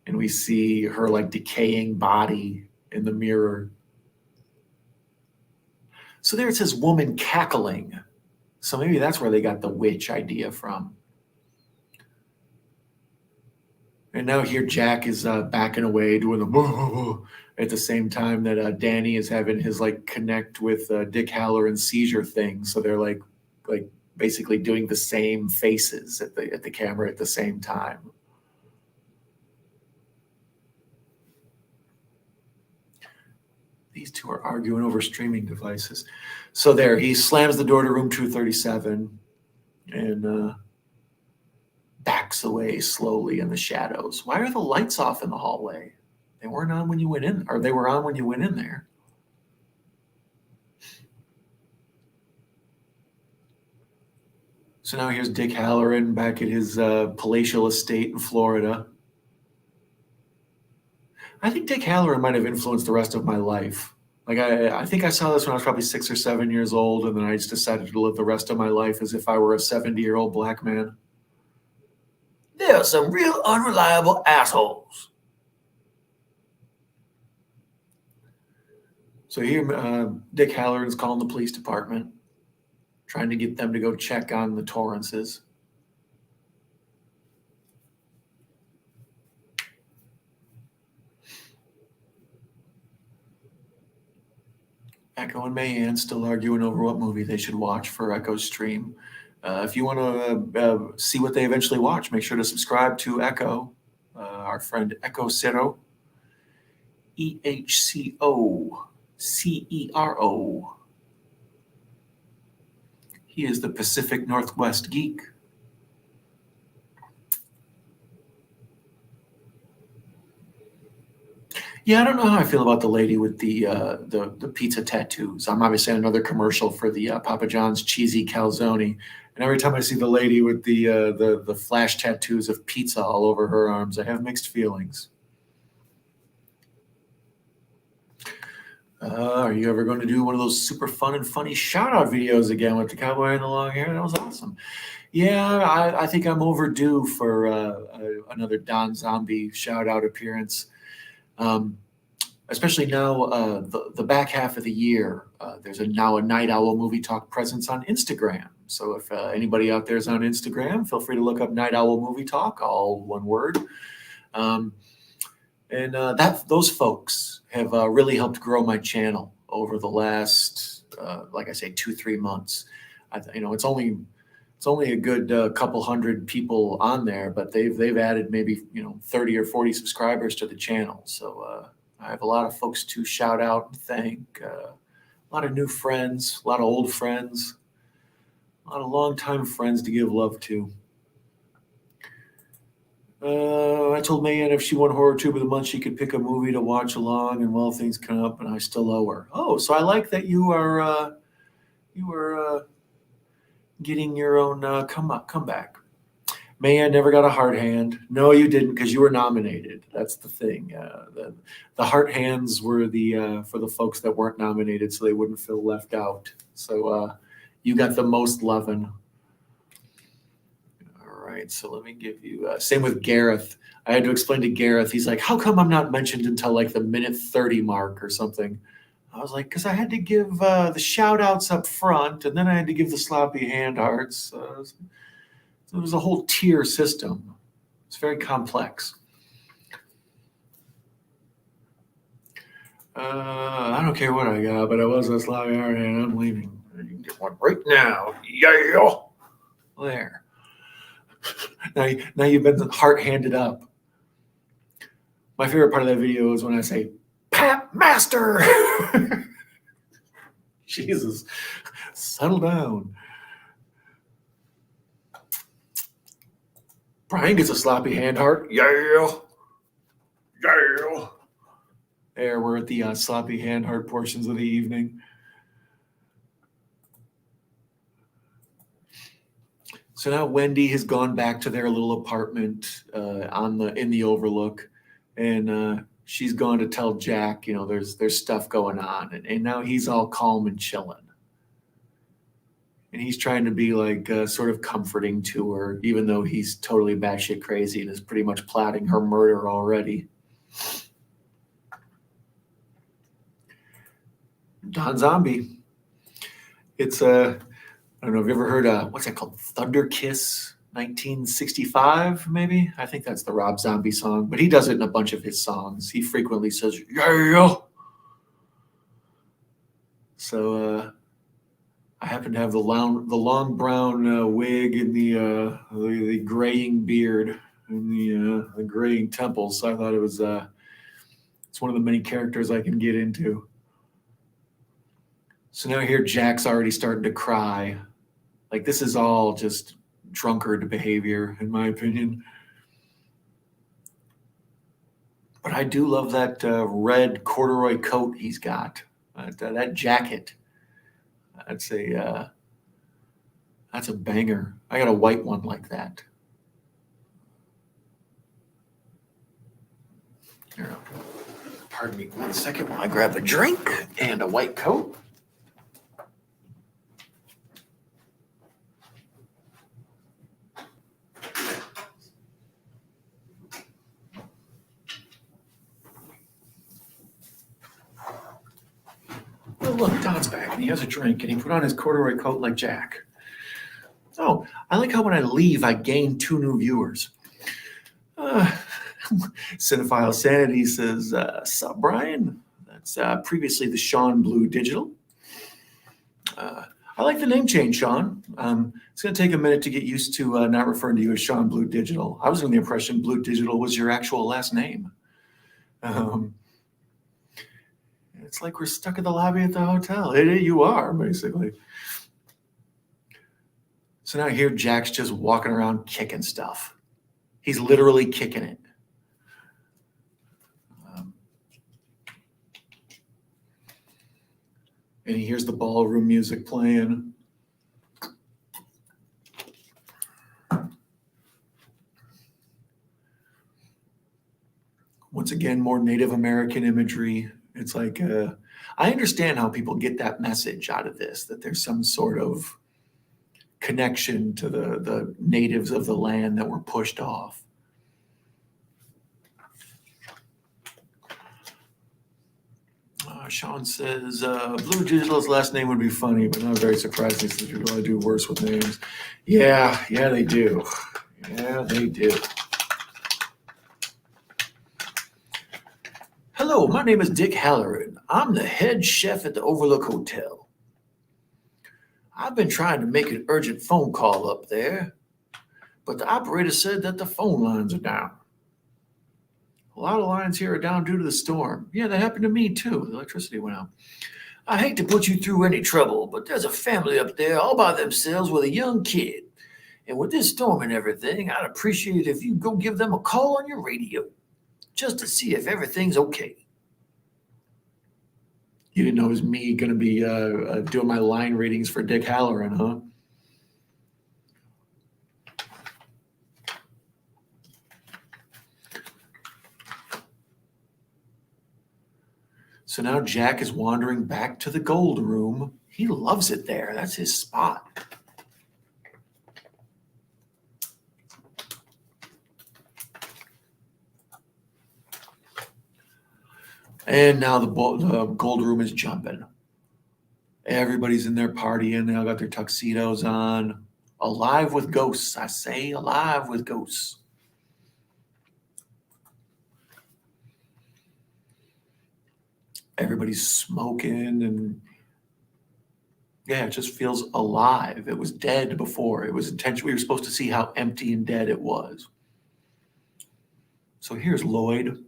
And we see her like decaying body in the mirror. So there it says woman cackling. So maybe that's where they got the witch idea from. And now here Jack is backing away, doing the whoa, whoa, whoa, at the same time that Danny is having his like connect with Dick Hallorann seizure thing. So they're like basically doing the same faces at the camera at the same time. These two are arguing over streaming devices. So there, he slams the door to room 237 and backs away slowly in the shadows. Why are the lights off in the hallway? They weren't on when you went in, or they were on when you went in there. So now here's Dick Hallorann back at his palatial estate in Florida. I think Dick Hallorann might have influenced the rest of my life. Like I think I saw this when I was probably 6 or 7 years old, and then I just decided to live the rest of my life as if I were a 70-year-old black man. There are some real unreliable assholes. So here, Dick Hallorann's calling the police department, trying to get them to go check on the Torrances. Echo and Mayanne still arguing over what movie they should watch for Echo's stream. If you want to see what they eventually watch, make sure to subscribe to Echo, our friend Echo Cero, EHCOCERO. He is the Pacific Northwest geek. Yeah, I don't know how I feel about the lady with the pizza tattoos. I'm obviously on another commercial for the Papa John's cheesy calzone, and every time I see the lady with the flash tattoos of pizza all over her arms, I have mixed feelings. Are you ever going to do one of those super fun and funny shout out videos again with the cowboy and the long hair? That was awesome. Yeah, I think I'm overdue for another Don Zombie shout out appearance. Especially now, the back half of the year, there's now a Night Owl Movie Talk presence on Instagram. So if anybody out there is on Instagram, feel free to look up Night Owl Movie Talk, all one word. And those folks have really helped grow my channel over the last, like I say, 2-3 months. It's only a good couple hundred people on there, but they've added maybe 30 or 40 subscribers to the channel. So I have a lot of folks to shout out and thank. A lot of new friends, a lot of old friends, a lot of longtime friends to give love to. I told Mayanne if she won Horror Tube of the Month, she could pick a movie to watch along, and well, things come up, and I still owe her. Oh, so I like that you are getting your own comeback. Mayanne never got a heart hand. No, you didn't, because you were nominated. That's the thing. The heart hands were for the folks that weren't nominated, so they wouldn't feel left out. So you got the most lovin'. All right, so let me give you. Same with Gareth. I had to explain to Gareth. He's like, "How come I'm not mentioned until like the minute 30 mark or something?" I was like, "Because I had to give the shout outs up front, and then I had to give the sloppy hand hearts." It was a whole tier system. It's very complex. I don't care what I got, but I was a sloppy heart and I'm leaving. You can get one right now. Yeah. There. Now you've been heart handed up. My favorite part of that video is when I say, "Pat Master." Jesus, settle down. Brian gets a sloppy hand heart. Yeah. There, we're at the sloppy hand heart portions of the evening. So now Wendy has gone back to their little apartment in the Overlook, and she's gone to tell Jack, there's stuff going on, and now he's all calm and chilling. And he's trying to be like sort of comforting to her, even though he's totally batshit crazy and is pretty much plotting her murder already. Don Zombie. It's I don't know if you've ever heard what's that called? Thunder Kiss 1965, maybe? I think that's the Rob Zombie song, but he does it in a bunch of his songs. He frequently says, "Yeah." So I happen to have the long brown wig and the graying beard and the graying temples. So I thought it's one of the many characters I can get into. So now here Jack's already starting to cry. Like, this is all just drunkard behavior, in my opinion. But I do love that red corduroy coat he's got. That jacket. That's a banger. I got a white one like that. Here, pardon me 1 second while I grab a drink and a white coat. Oh, look, Don's back, and he has a drink, and he put on his corduroy coat like Jack. Oh, I like how when I leave, I gain 2 new viewers. Cinephile Sanity says, "Sup, Brian?" That's previously the Sean Blue Digital. I like the name change, Sean. It's going to take a minute to get used to not referring to you as Sean Blue Digital. I was under the impression Blue Digital was your actual last name. It's like we're stuck in the lobby at the hotel. You are, basically. So now here Jack's just walking around kicking stuff. He's literally kicking it. And he hears the ballroom music playing. Once again, more Native American imagery. It's like, I understand how people get that message out of this, that there's some sort of connection to the natives of the land that were pushed off. Sean says, Blue Digital's last name would be funny, but not very surprising since people really do worse with names. Yeah, they do. Yeah, they do. Hello, my name is Dick Halloran. I'm the head chef at the Overlook Hotel. I've been trying to make an urgent phone call up there, but the operator said that the phone lines are down. A lot of lines here are down due to the storm. Yeah, that happened to me too. The electricity went out. I hate to put you through any trouble, but there's a family up there all by themselves with a young kid. And with this storm and everything, I'd appreciate it if you go give them a call on your radio, just to see if everything's okay. You didn't know it was me going to be doing my line readings for Dick Halloran, huh? So now Jack is wandering back to the gold room. He loves it there. That's his spot. And now the gold room is jumping. Everybody's in there partying. They all got their tuxedos on. Alive with ghosts. I say alive with ghosts. Everybody's smoking and yeah, it just feels alive. It was dead before. It was intentional. We were supposed to see how empty and dead it was. So here's Lloyd.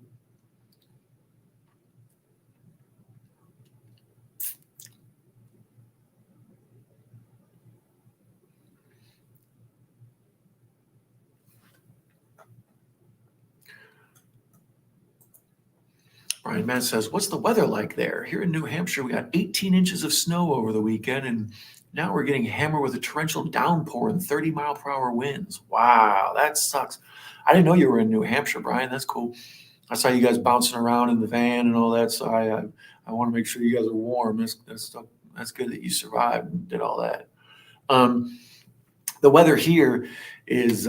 Brian Mann says, what's the weather like there? Here in New Hampshire, we got 18 inches of snow over the weekend, and now we're getting hammered with a torrential downpour and 30-mile-per-hour winds. Wow, that sucks. I didn't know you were in New Hampshire, Brian. That's cool. I saw you guys bouncing around in the van and all that, so I want to make sure you guys are warm. That's good that you survived and did all that. The weather here is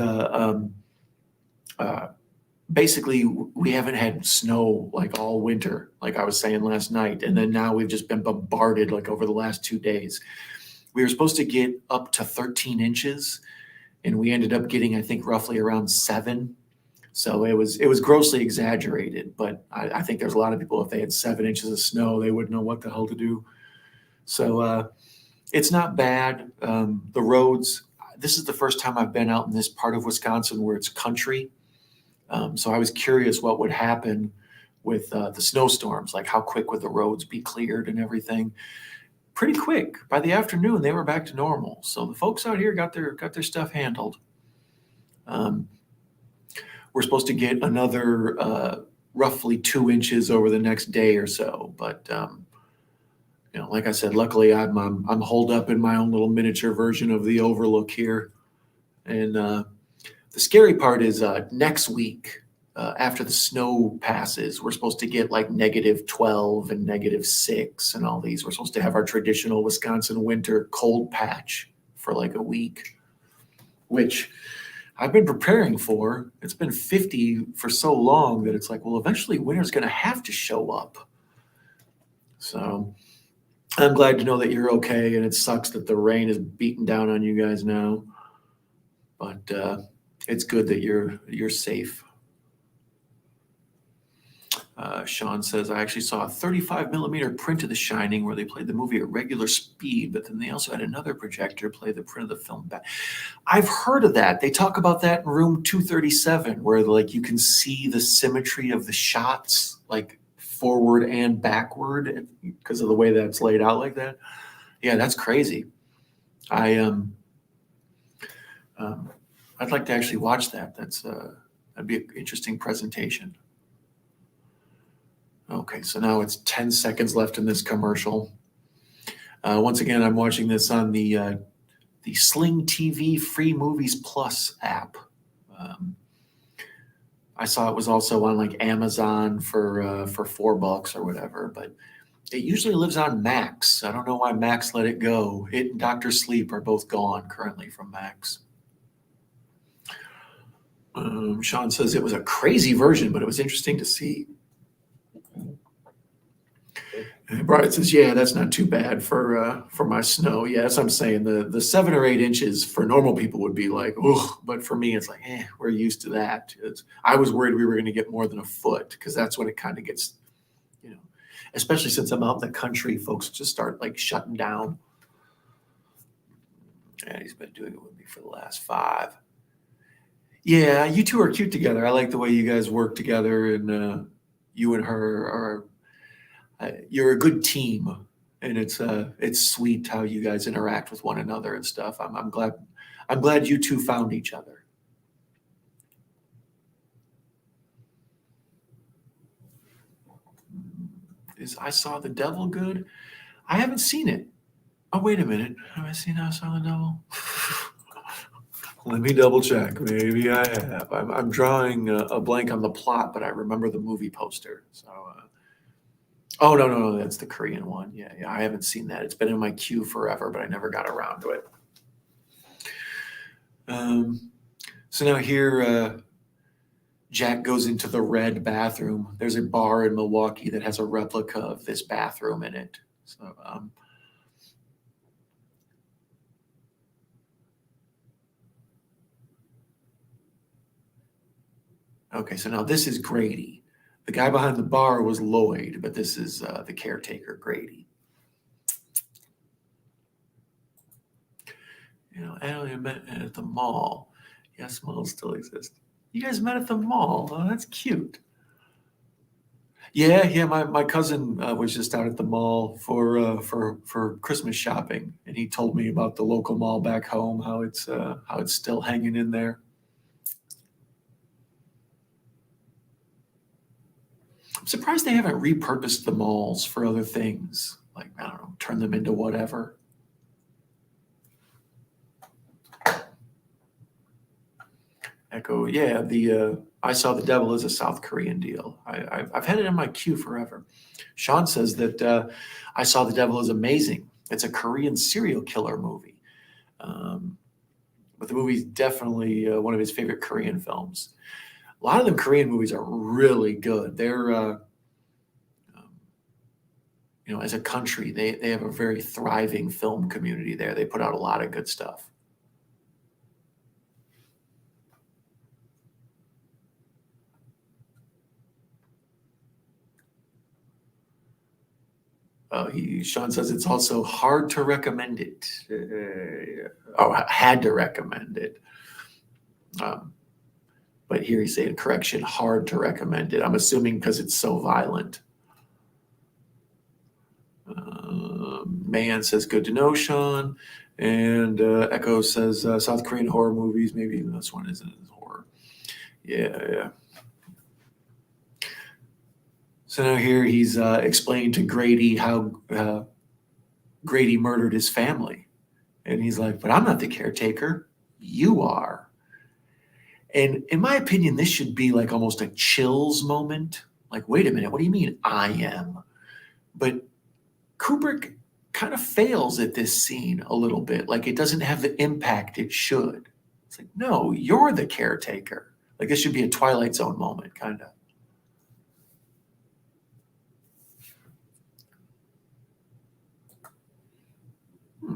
basically, we haven't had snow like all winter, like I was saying last night. And then now we've just been bombarded like over the last 2 days. We were supposed to get up to 13 inches and we ended up getting, I think, roughly around 7. So it was grossly exaggerated, but I think there's a lot of people, if they had 7 inches of snow, they wouldn't know what the hell to do. So it's not bad. The roads, this is the first time I've been out in this part of Wisconsin where it's country. So I was curious what would happen with the snowstorms, like how quick would the roads be cleared and everything. Pretty quick. By the afternoon, they were back to normal. So the folks out here got their stuff handled. We're supposed to get another roughly 2 inches over the next day or so. But like I said, luckily I'm holed up in my own little miniature version of the Overlook here, and the scary part is next week, after the snow passes, we're supposed to get like -12 and -6 and all these. We're supposed to have our traditional Wisconsin winter cold patch for like a week, which I've been preparing for. It's been 50 for so long that it's like, well, eventually winter's going to have to show up. So I'm glad to know that you're okay, and it sucks that the rain is beating down on you guys now. But it's good that you're safe. Sean says, I actually saw a 35mm print of The Shining where they played the movie at regular speed, but then they also had another projector play the print of the film back. I've heard of that. They talk about that in room 237, where like you can see the symmetry of the shots, like forward and backward, because of the way that it's laid out like that. Yeah, that's crazy. I'd like to actually watch that. That'd be an interesting presentation. Okay, so now it's 10 seconds left in this commercial. Once again, I'm watching this on the Sling TV Free Movies Plus app. I saw it was also on like Amazon for $4 or whatever, but it usually lives on Max. I don't know why Max let it go. It and Dr. Sleep are both gone currently from Max. Sean says it was a crazy version, but it was interesting to see. And Brian says, "Yeah, that's not too bad for my snow." Yeah, that's what I'm saying. The 7 or 8 inches for normal people would be like, ugh, but for me, it's like, we're used to that. I was worried we were going to get more than a foot because that's when it kind of gets, especially since I'm out in the country, folks just start like shutting down. And he's been doing it with me for the last 5. Yeah, you two are cute together. I like the way you guys work together, and you and her are. You're a good team, and it's sweet how you guys interact with one another and stuff. I'm glad you two found each other. Is I Saw the Devil good? I haven't seen it. Oh, wait a minute. Have I seen I Saw the Devil? Let me double check. Maybe I have. I'm drawing a blank on the plot, but I remember the movie poster. So. Oh, no, that's the Korean one. Yeah, I haven't seen that. It's been in my queue forever, but I never got around to it. So now here, Jack goes into the red bathroom. There's a bar in Milwaukee that has a replica of this bathroom in it. So, okay, so now this is Grady. The guy behind the bar was Lloyd, but this is the caretaker, Grady. I met at the mall. Yes, malls still exist. You guys met at the mall. Oh, that's cute. Yeah. My cousin was just out at the mall for Christmas shopping, and he told me about the local mall back home, how it's still hanging in there. I'm surprised they haven't repurposed the malls for other things. Like, I don't know, turn them into whatever. Echo, yeah, the I Saw the Devil is a South Korean deal. I've had it in my queue forever. Sean says that I Saw the Devil is amazing. It's a Korean serial killer movie. But the movie's definitely one of his favorite Korean films. A lot of them Korean movies are really good. They're, as a country, they have a very thriving film community there. They put out a lot of good stuff. Sean says it's also hard to recommend it. Had to recommend it. But here he's saying, correction, hard to recommend it. I'm assuming because it's so violent. Man says, good to know, Sean. And Echo says, South Korean horror movies. Maybe this one isn't horror. Yeah. So now here he's explaining to Grady how Grady murdered his family. And he's like, but I'm not the caretaker. You are. And in my opinion, this should be like almost a chills moment. Like, wait a minute, what do you mean I am? But Kubrick kind of fails at this scene a little bit. Like, it doesn't have the impact it should. It's like, no, you're the caretaker. Like, this should be a Twilight Zone moment, kind of.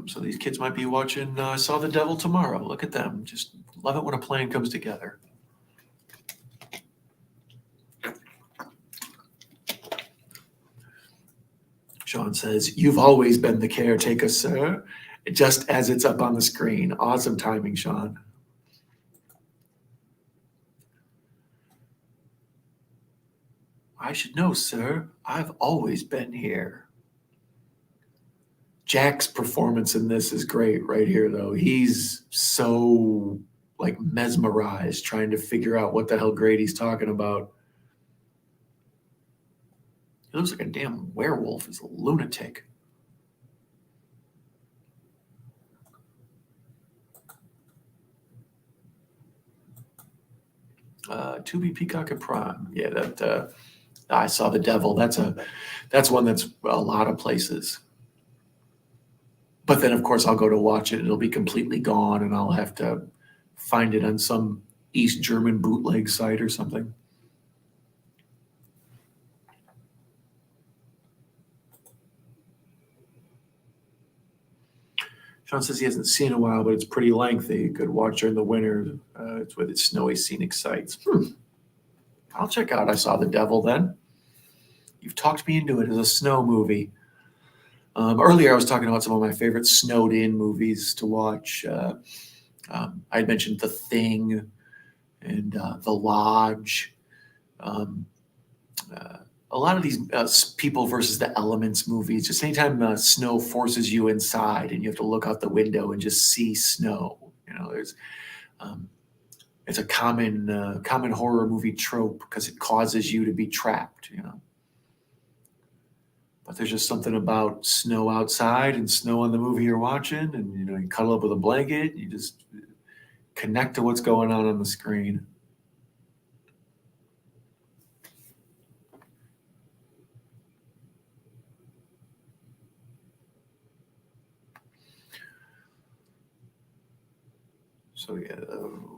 So these kids might be watching I Saw the Devil tomorrow. Look at them. Just love it when a plan comes together. Sean says, you've always been the caretaker, sir, just as it's up on the screen. Awesome timing, Sean. I should know, sir. I've always been here. Jack's performance in this is great right here, though. He's so like mesmerized, trying to figure out what the hell Grady's talking about. He looks like a damn werewolf. He's a lunatic. Tubi, Peacock, and Prime. Yeah, that I Saw the Devil. That's one that's a lot of places. But then, of course, I'll go to watch it. It'll be completely gone, and I'll have to find it on some East German bootleg site or something. Sean says he hasn't seen it in a while, but it's pretty lengthy. Could watch during the winter. It's with its snowy scenic sights. I'll check out I Saw the Devil then. You've talked me into it as a snow movie. Earlier, I was talking about some of my favorite snowed-in movies to watch. I had mentioned The Thing and The Lodge. A lot of these people versus the elements movies, just anytime snow forces you inside and you have to look out the window and just see snow, there's it's a common horror movie trope because it causes you to be trapped, But there's just something about snow outside and snow on the movie you're watching, and you cuddle up with a blanket, you just connect to what's going on the screen. So yeah,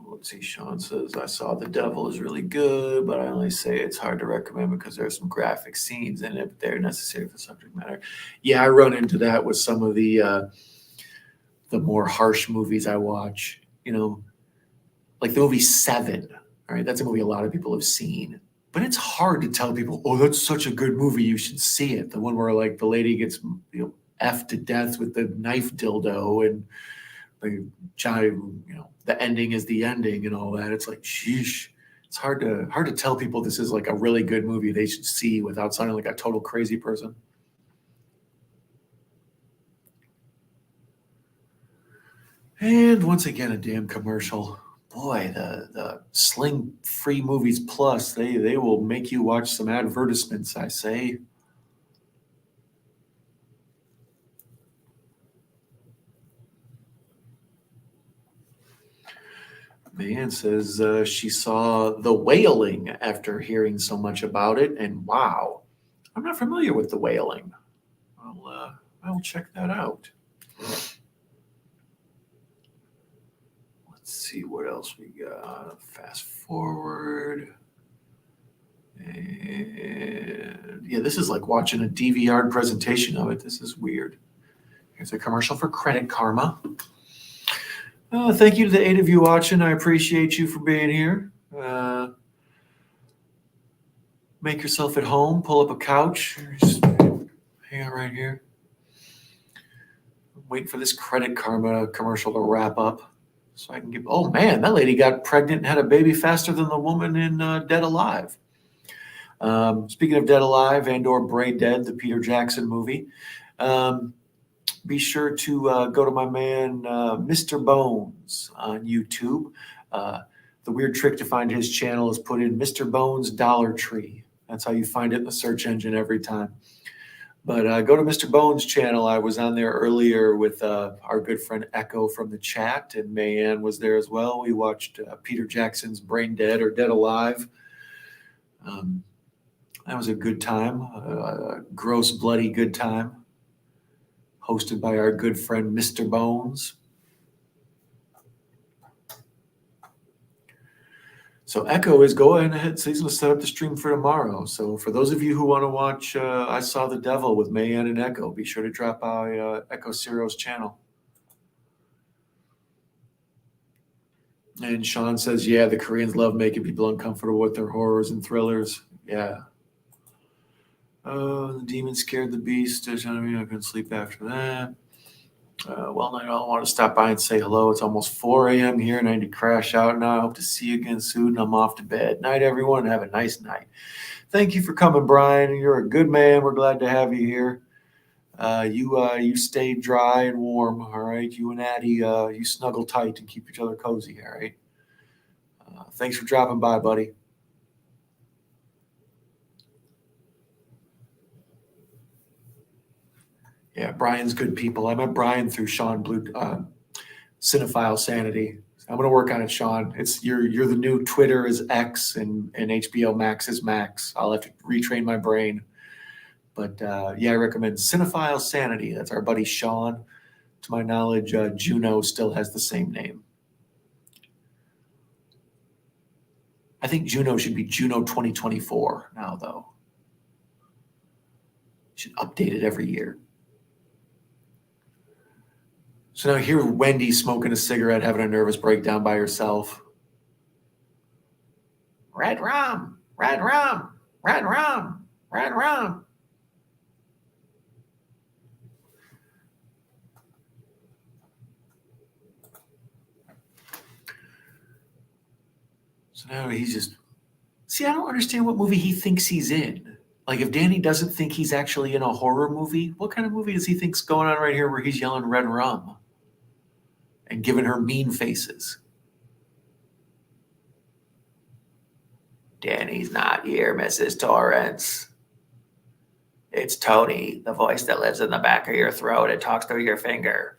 let's see. Sean says I Saw the Devil is really good, but I only say it's hard to recommend because there's some graphic scenes in it, but they're necessary for subject matter. Yeah, I run into that with some of the more harsh movies I watch. Like the movie Seven. All right, that's a movie a lot of people have seen, but it's hard to tell people, oh, that's such a good movie, you should see it. The one where like the lady gets effed to death with the knife dildo and the ending is the ending and all that. It's like, sheesh. It's hard to tell people this is like a really good movie they should see without sounding like a total crazy person. And once again, a damn commercial. Boy, the Sling Free Movies Plus, they will make you watch some advertisements, I say. Man says she saw The Wailing after hearing so much about it, and wow, I'm not familiar with The Wailing. I'll check that out. Let's see what else we got. Fast forward. And yeah, this is like watching a DVR presentation of it. This is weird. Here's a commercial for Credit Karma. Thank you to the 8 of you watching. I appreciate you for being here. Make yourself at home. Pull up a couch. Just hang out right here. Wait for this Credit Karma commercial to wrap up so I can give. Oh man, that lady got pregnant and had a baby faster than the woman in Dead Alive. Speaking of Dead Alive and/or Brain Dead, the Peter Jackson movie, be sure to go to my man Mr. Bones on YouTube. The weird trick to find his channel is put in Mr. Bones Dollar Tree. That's how you find it in the search engine every time. But go to Mr. Bones' channel. I was on there earlier with our good friend Echo from the chat, and Mayanne was there as well. We watched Peter Jackson's Brain Dead or Dead Alive. That was a good time, a gross, bloody good time, hosted by our good friend Mr. Bones. So Echo is going ahead. So he's going to set up the stream for tomorrow. So for those of you who want to watch I Saw the Devil with Mayanne and Echo, be sure to drop by Echo Ciro's channel. And Sean says, yeah, the Koreans love making people uncomfortable with their horrors and thrillers. Yeah. Oh, the demon scared the beast. I couldn't sleep after that. Well, I don't want to stop by and say hello. It's almost 4 a.m. here, and I need to crash out now. I hope to see you again soon. I'm off to bed. Night, everyone. Have a nice night. Thank you for coming, Brian. You're a good man. We're glad to have you here. You stay dry and warm, all right? You and Addie, you snuggle tight and keep each other cozy, all right? Thanks for dropping by, buddy. Yeah, Brian's good people. I met Brian through Sean Blue, Cinephile Sanity. I'm going to work on it, Sean. You're the new Twitter is X and HBO Max is Max. I'll have to retrain my brain. But yeah, I recommend Cinephile Sanity. That's our buddy Sean. To my knowledge, Juno still has the same name. I think Juno should be Juno 2024 now, though. Should update it every year. So now here Wendy smoking a cigarette, having a nervous breakdown by herself. Red rum, red rum, red rum, red rum. So now he's just, see, I don't understand what movie he thinks he's in. Like if Danny doesn't think he's actually in a horror movie, what kind of movie does he think's going on right here where he's yelling red rum and giving her mean faces? Danny's not here, Mrs. Torrance. It's Tony, the voice that lives in the back of your throat and talks through your finger.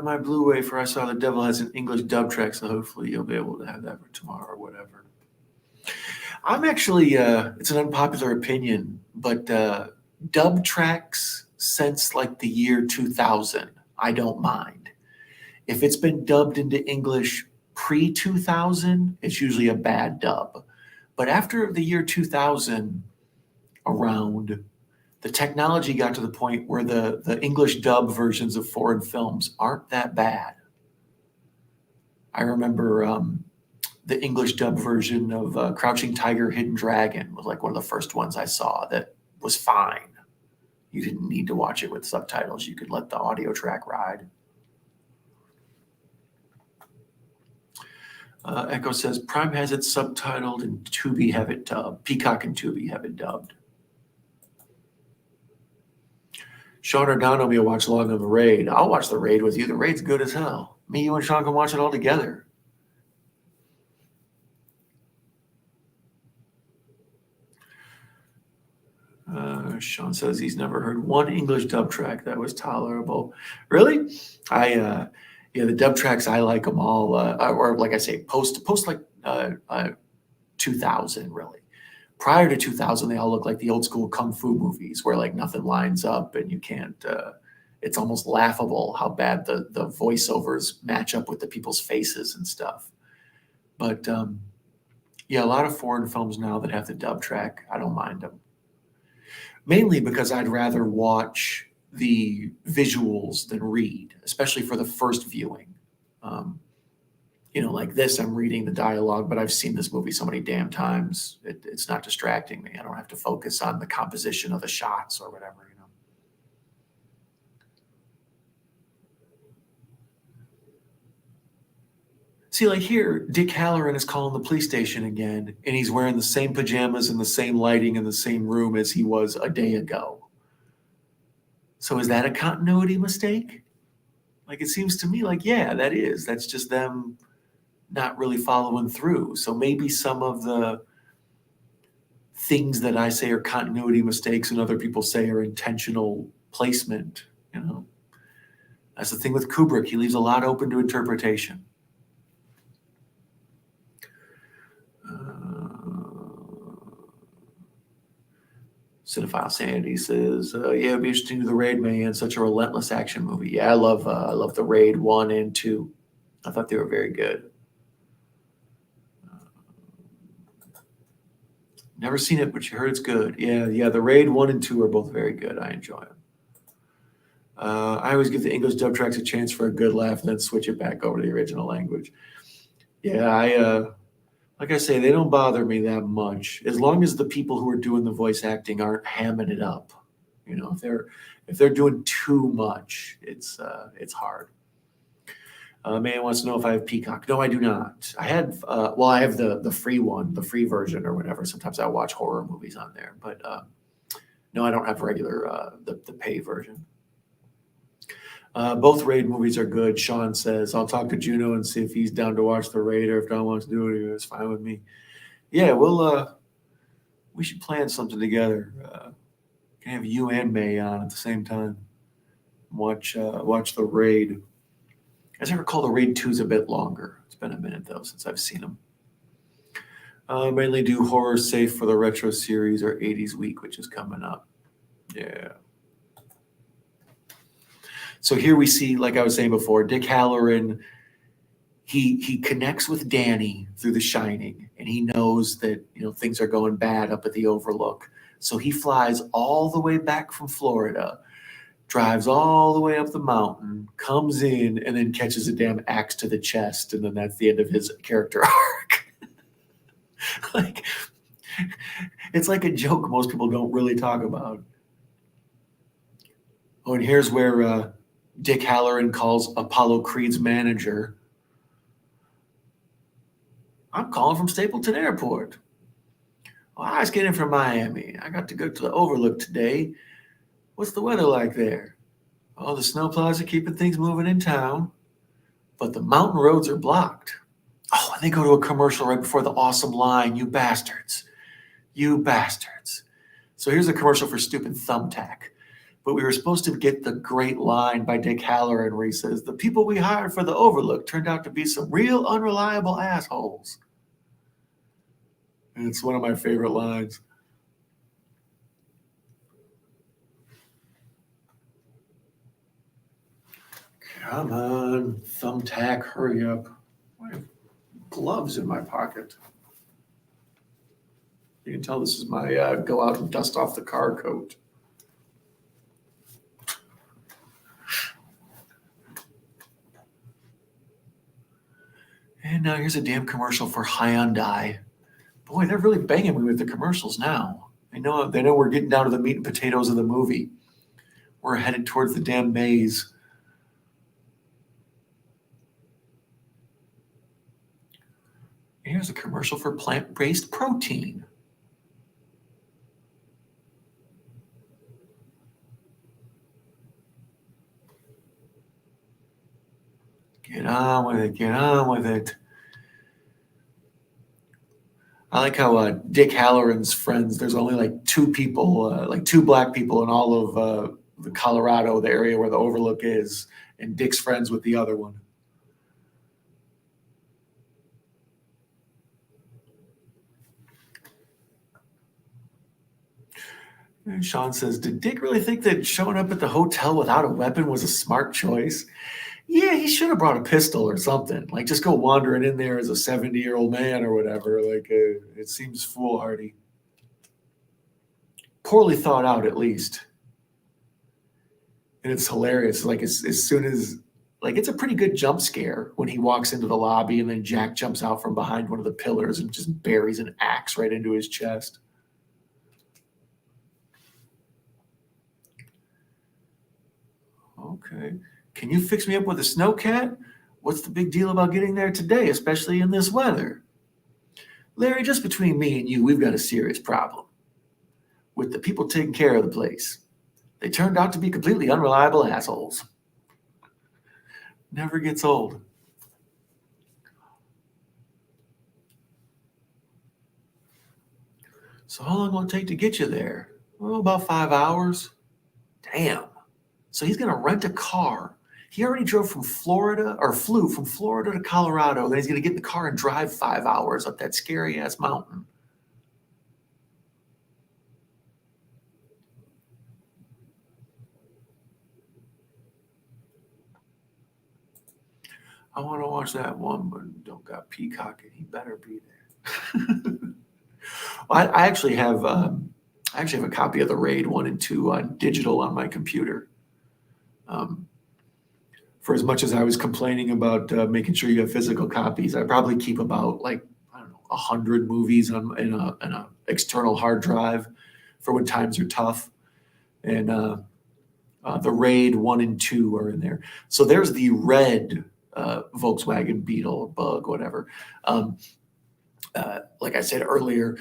My blue wafer, I saw The Devil has an English dub track, so hopefully you'll be able to have that for tomorrow or whatever. I'm actually, it's an unpopular opinion, but dub tracks since like the year 2000, I don't mind. If it's been dubbed into English pre-2000, it's usually a bad dub. But after the year 2000 around, the technology got to the point where the English dub versions of foreign films aren't that bad. I remember the English dub version of Crouching Tiger, Hidden Dragon was like one of the first ones I saw that was fine. You didn't need to watch it with subtitles. You could let the audio track ride. Echo says, Prime has it subtitled and Tubi have it dubbed. Peacock and Tubi have it dubbed. Sean or Don will watch along on The Raid. I'll watch The Raid with you. The Raid's good as hell. Me, you, and Sean can watch it all together. Sean says he's never heard one English dub track that was tolerable. Really? Yeah, the dub tracks, I like them all. Or like I say, post like 2000, really. Prior to 2000, they all look like the old school kung fu movies where like nothing lines up and you can't, it's almost laughable how bad the voiceovers match up with the people's faces and stuff. But yeah, a lot of foreign films now that have the dub track, I don't mind them. Mainly because I'd rather watch the visuals than read, especially for the first viewing. You know, like this, I'm reading the dialogue, but I've seen this movie so many damn times, it's not distracting me. I don't have to focus on the composition of the shots or whatever, you know. See, like here, Dick Halloran is calling the police station again, and he's wearing the same pajamas and the same lighting in the same room as he was a day ago. So is that a continuity mistake? Like, it seems to me like, yeah, that is. That's just them not really following through. So maybe some of the things that I say are continuity mistakes and other people say are intentional placement, you know. That's the thing with Kubrick. He leaves a lot open to interpretation. Cinephile Sanity says, yeah, it'd be interesting to do The Raid, man. Such a relentless action movie. Yeah, I love The Raid 1 and 2. I thought they were very good. Never seen it, but you heard it's good. Yeah, The Raid 1 and 2 are both very good. I enjoy them. I always give the English dub tracks a chance for a good laugh and then switch it back over to the original language. Yeah, like I say, they don't bother me that much as long as the people who are doing the voice acting aren't hamming it up. You know, if they're doing too much, it's hard. Man wants to know if I have Peacock. No, I do not. I have the free one, the free version or whatever. Sometimes I watch horror movies on there, but no, I don't have regular the pay version. Both Raid movies are good. Sean says, I'll talk to Juno and see if he's down to watch the Raid, or if Don wants to do it, it's fine with me. Yeah, we should plan something together. Can have you and May on at the same time. Watch the Raid. As I recall, the Raid 2 is a bit longer. It's been a minute, though, since I've seen them. Mainly do horror safe for the retro series or 80s week, which is coming up. Yeah. So here we see, like I was saying before, Dick Halloran, he connects with Danny through The Shining, and he knows that things are going bad up at the Overlook. So he flies all the way back from Florida, drives all the way up the mountain, comes in, and then catches a damn axe to the chest, and then that's the end of his character arc. Like, it's like a joke most people don't really talk about. Oh, and here's where Dick Halloran calls Apollo Creed's manager. I'm calling from Stapleton Airport. Well, I was getting from Miami. I got to go to the Overlook today. What's the weather like there? Oh, the snowplows are keeping things moving in town, but the mountain roads are blocked. Oh, and they go to a commercial right before the awesome line, you bastards. You bastards. So here's a commercial for stupid Thumbtack. But we were supposed to get the great line by Dick Halloran where he says, the people we hired for the Overlook turned out to be some real unreliable assholes. And it's one of my favorite lines. Come on, Thumbtack, hurry up. I have gloves in my pocket. You can tell this is my go out and dust off the car coat. And now here's a damn commercial for Hyundai. Boy, they're really banging me with the commercials now. They know we're getting down to the meat and potatoes of the movie. We're headed towards the damn maze. Here's a commercial for plant-based protein. Get on with it. Get on with it. I like how Dick Halloran's friends, there's only like two people, like two black people in all of the Colorado, the area where the Overlook is, and Dick's friends with the other one. And Sean says, did Dick really think that showing up at the hotel without a weapon was a smart choice? Yeah, he should have brought a pistol or something. Like, just go wandering in there as a 70-year-old man or whatever. Like, it seems foolhardy. Poorly thought out, at least. And it's hilarious. Like, as soon as, like, it's a pretty good jump scare when he walks into the lobby and then Jack jumps out from behind one of the pillars and just buries an axe right into his chest. Okay. Can you fix me up with a snowcat? What's the big deal about getting there today, especially in this weather? Larry, just between me and you, we've got a serious problem with the people taking care of the place. They turned out to be completely unreliable assholes. Never gets old. So how long will it take to get you there? Oh, about 5 hours. Damn. So he's going to rent a car. He already drove from Florida, or flew from Florida to Colorado. Then he's going to get in the car and drive 5 hours up that scary ass mountain. I want to watch that one, but don't got Peacock, and he better be there. Well, I actually have a copy of the Raid 1 and 2 on digital on my computer. For as much as I was complaining about making sure you have physical copies, I probably keep about 100 movies in a external hard drive for when times are tough. And the Raid 1 and 2 are in there. So there's the red Volkswagen Beetle, Bug, whatever. Like I said earlier,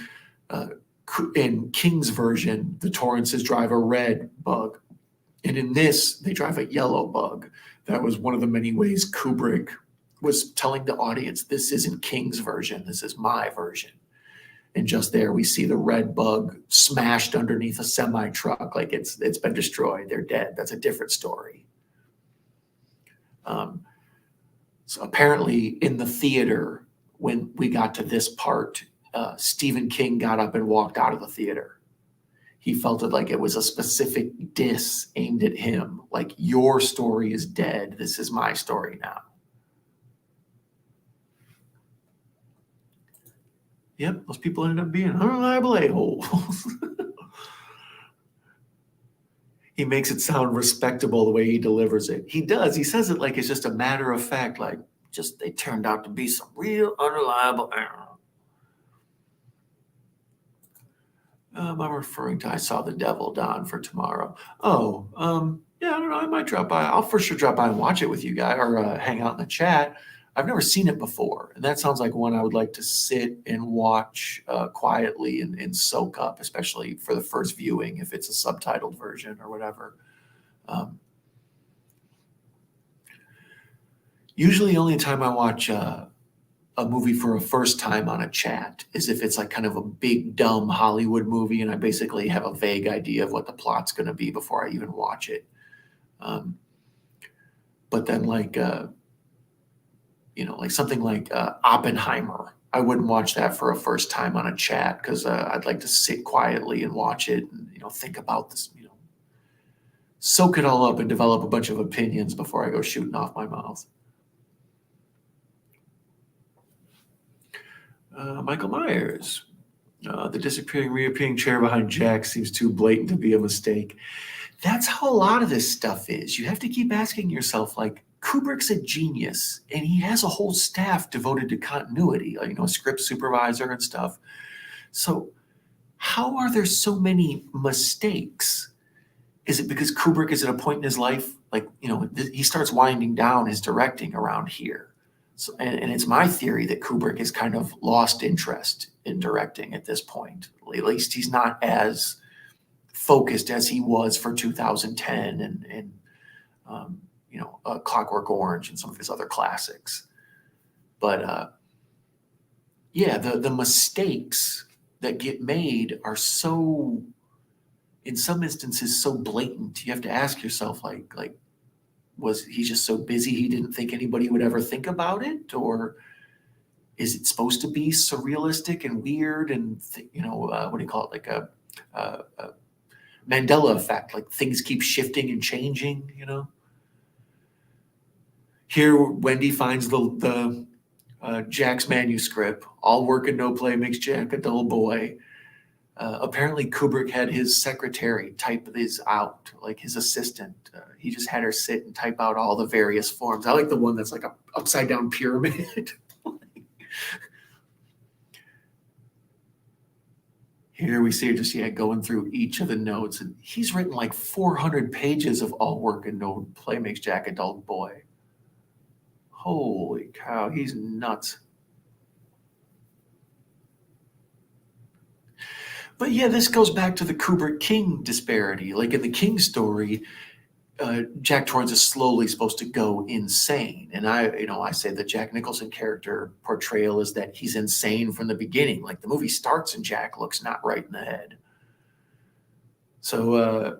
in King's version, the Torrances drive a red Bug. And in this, they drive a yellow bug. That was one of the many ways Kubrick was telling the audience, this isn't King's version, this is my version. And just there, we see the red bug smashed underneath a semi truck, like it's been destroyed. They're dead. That's a different story. So apparently, in the theater, when we got to this part, Stephen King got up and walked out of the theater. He felt it like it was a specific diss aimed at him, like your story is dead. This is my story now. Yep, those people ended up being unreliable a-holes. He makes it sound respectable the way he delivers it. He does. He says it like it's just a matter of fact, like just they turned out to be some real unreliable. I'm referring to I Saw the Devil, Don, for tomorrow. Oh, yeah, I don't know. I might drop by. I'll for sure drop by and watch it with you guys or hang out in the chat. I've never seen it before, and that sounds like one I would like to sit and watch quietly and soak up, especially for the first viewing if it's a subtitled version or whatever. Usually, the only time I watch a movie for a first time on a chat is if it's like kind of a big dumb Hollywood movie and I basically have a vague idea of what the plot's going to be before I even watch it. But then like like something like Oppenheimer, I wouldn't watch that for a first time on a chat because I'd like to sit quietly and watch it and think about this, soak it all up and develop a bunch of opinions before I go shooting off my mouth. Michael Myers. The disappearing, reappearing chair behind Jack seems too blatant to be a mistake. That's how a lot of this stuff is. You have to keep asking yourself, like, Kubrick's a genius, and he has a whole staff devoted to continuity, a script supervisor and stuff. So how are there so many mistakes? Is it because Kubrick is at a point in his life, like, he starts winding down his directing around here? So, and it's my theory that Kubrick has kind of lost interest in directing at this point. At least he's not as focused as he was for 2010 and Clockwork Orange and some of his other classics. But yeah, the mistakes that get made are so, in some instances, so blatant. You have to ask yourself, like, was he just so busy he didn't think anybody would ever think about it? Or is it supposed to be surrealistic and weird and, what do you call it? Like a Mandela effect, like things keep shifting and changing, Here, Wendy finds the Jack's manuscript. All work and no play makes Jack a dull boy. Apparently, Kubrick had his secretary type these out, like his assistant. He just had her sit and type out all the various forms. I like the one that's like a upside down pyramid. Here we see her just going through each of the notes, and he's written like 400 pages of all work and no play makes Jack a dull boy. Holy cow, he's nuts. But yeah, this goes back to the Kubrick-King disparity. Like in the King story, Jack Torrance is slowly supposed to go insane. And I say the Jack Nicholson character portrayal is that he's insane from the beginning. Like the movie starts and Jack looks not right in the head. So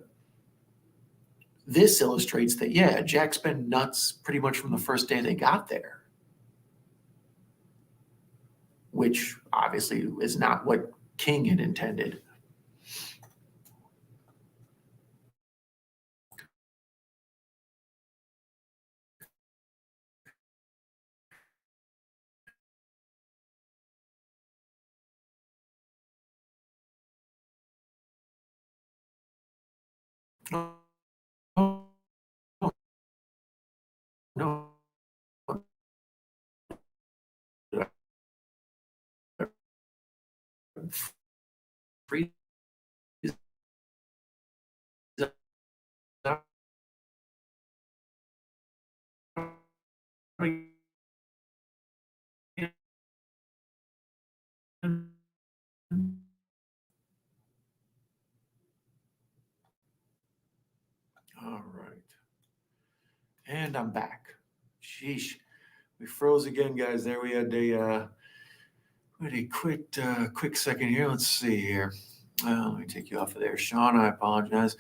this illustrates that, yeah, Jack's been nuts pretty much from the first day they got there. Which obviously is not what King had intended. No, no. Freeze up. All And I'm back. Sheesh. We froze again, guys. There we had a quick second here. Let's see here. Let me take you off of there, Sean. I apologize.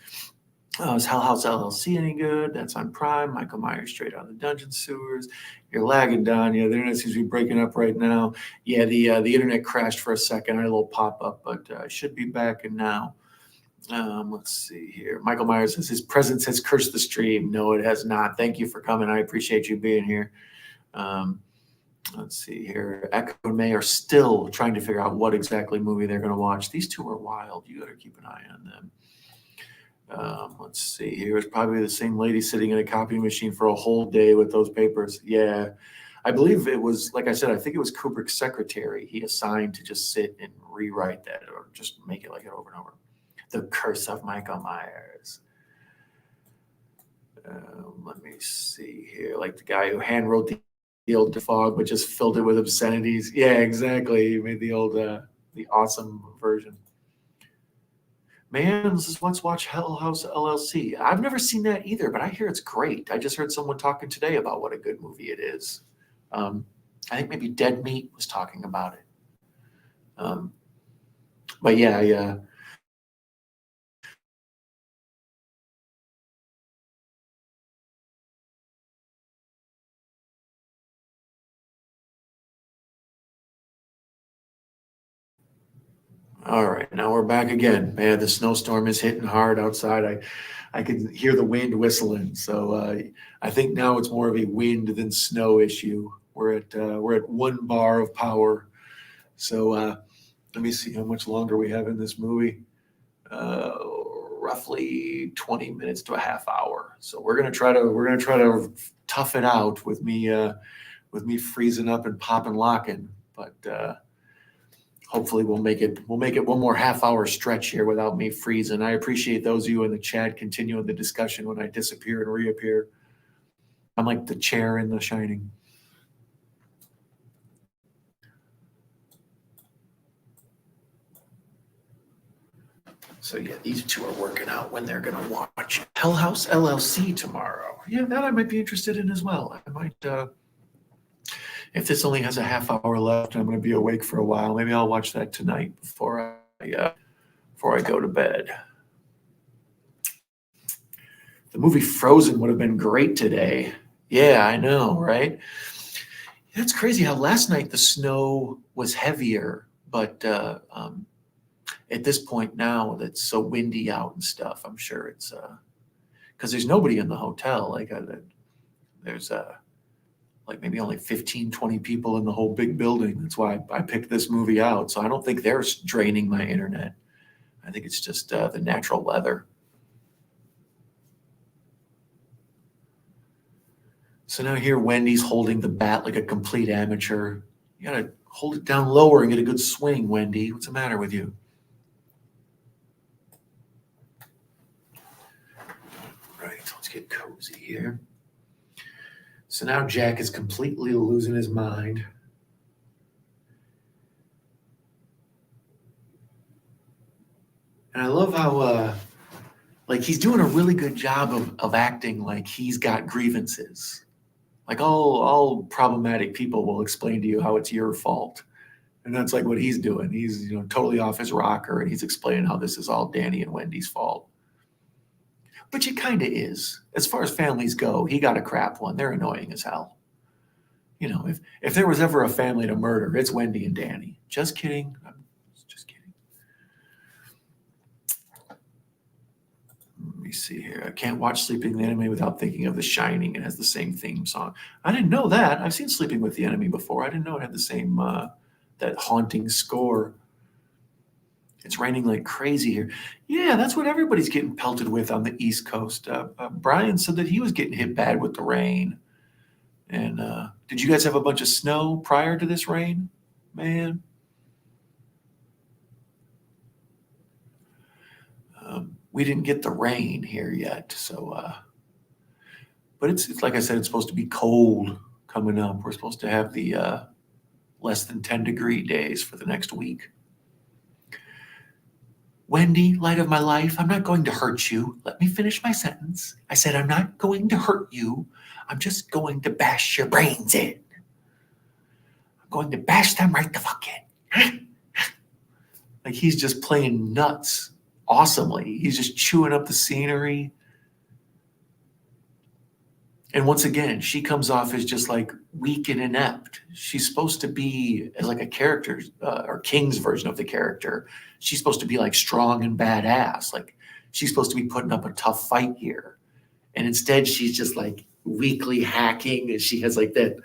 Is Hell House LLC any good? That's on Prime. Michael Myers straight out of the dungeon sewers. You're lagging, Don. Yeah, the internet seems to be breaking up right now. Yeah, the internet crashed for a second. I had a little pop up, but I should be back in now. Let's see here. Michael Myers says his presence has cursed the stream. No, it has not. Thank you for coming. I appreciate you being here. Let's see here. Echo and May are still trying to figure out what exactly movie they're going to watch. These two are wild. You got to keep an eye on them. Let's see here. It's probably the same lady sitting in a copy machine for a whole day with those papers. Yeah. I believe it was, like I said, I think it was Kubrick's secretary he assigned to just sit and rewrite that or just make it like it over and over. The Curse of Michael Myers. Let me see here. Like the guy who hand wrote the old Defog, but just filled it with obscenities. Yeah, exactly. He made the old, the awesome version. Man, let's watch Hell House LLC. I've never seen that either, but I hear it's great. I just heard someone talking today about what a good movie it is. I think maybe Dead Meat was talking about it. But yeah. All right, now we're back again. Man, the snowstorm is hitting hard outside. I can hear the wind whistling. So I think now it's more of a wind than snow issue. We're at 1 bar of power. So let me see how much longer we have in this movie. Roughly 20 minutes to a half hour. So we're gonna try to tough it out with me freezing up and popping locking. But hopefully we'll make it one more half hour stretch here without me freezing. I appreciate those of you in the chat continuing the discussion when I disappear and reappear. I'm like the chair in The Shining. So yeah, these two are working out when they're going to watch Hell House LLC tomorrow. Yeah, that I might be interested in as well. I might, if this only has a half hour left, I'm going to be awake for a while. Maybe I'll watch that tonight before I go to bed. The movie Frozen would have been great today. Yeah, I know, right? It's crazy how last night the snow was heavier, but at this point now that's so windy out and stuff, I'm sure it's because there's nobody in the hotel. Like there's like maybe only 15, 20 people in the whole big building. That's why I picked this movie out. So I don't think they're draining my internet. I think it's just the natural weather. So now here Wendy's holding the bat like a complete amateur. You gotta hold it down lower and get a good swing, Wendy. What's the matter with you? Right, let's get cozy here. So now Jack is completely losing his mind. And I love how like he's doing a really good job of acting like he's got grievances. Like all problematic people will explain to you how it's your fault. And that's like what he's doing. He's totally off his rocker and he's explaining how this is all Danny and Wendy's fault. Which it kind of is. As far as families go, he got a crap one. They're annoying as hell. If there was ever a family to murder, it's Wendy and Danny. Just kidding. I'm just kidding. Let me see here. I can't watch Sleeping with the Enemy without thinking of The Shining. It has the same theme song. I didn't know that. I've seen Sleeping with the Enemy before. I didn't know it had the same that haunting score. It's raining like crazy here. Yeah, that's what everybody's getting pelted with on the East Coast. Brian said that he was getting hit bad with the rain. And did you guys have a bunch of snow prior to this rain? Man. We didn't get the rain here yet. So, but it's like I said, it's supposed to be cold coming up. We're supposed to have the less than 10-degree days for the next week. Wendy, light of my life, I'm not going to hurt you. Let me finish my sentence. I said, I'm not going to hurt you. I'm just going to bash your brains in. I'm going to bash them right the fuck in. Like he's just playing nuts awesomely. He's just chewing up the scenery. And once again, she comes off as just like weak and inept. She's supposed to be as like a character, or King's version of the character. She's supposed to be like strong and badass. Like she's supposed to be putting up a tough fight here. And instead she's just like weakly hacking, and she has like that,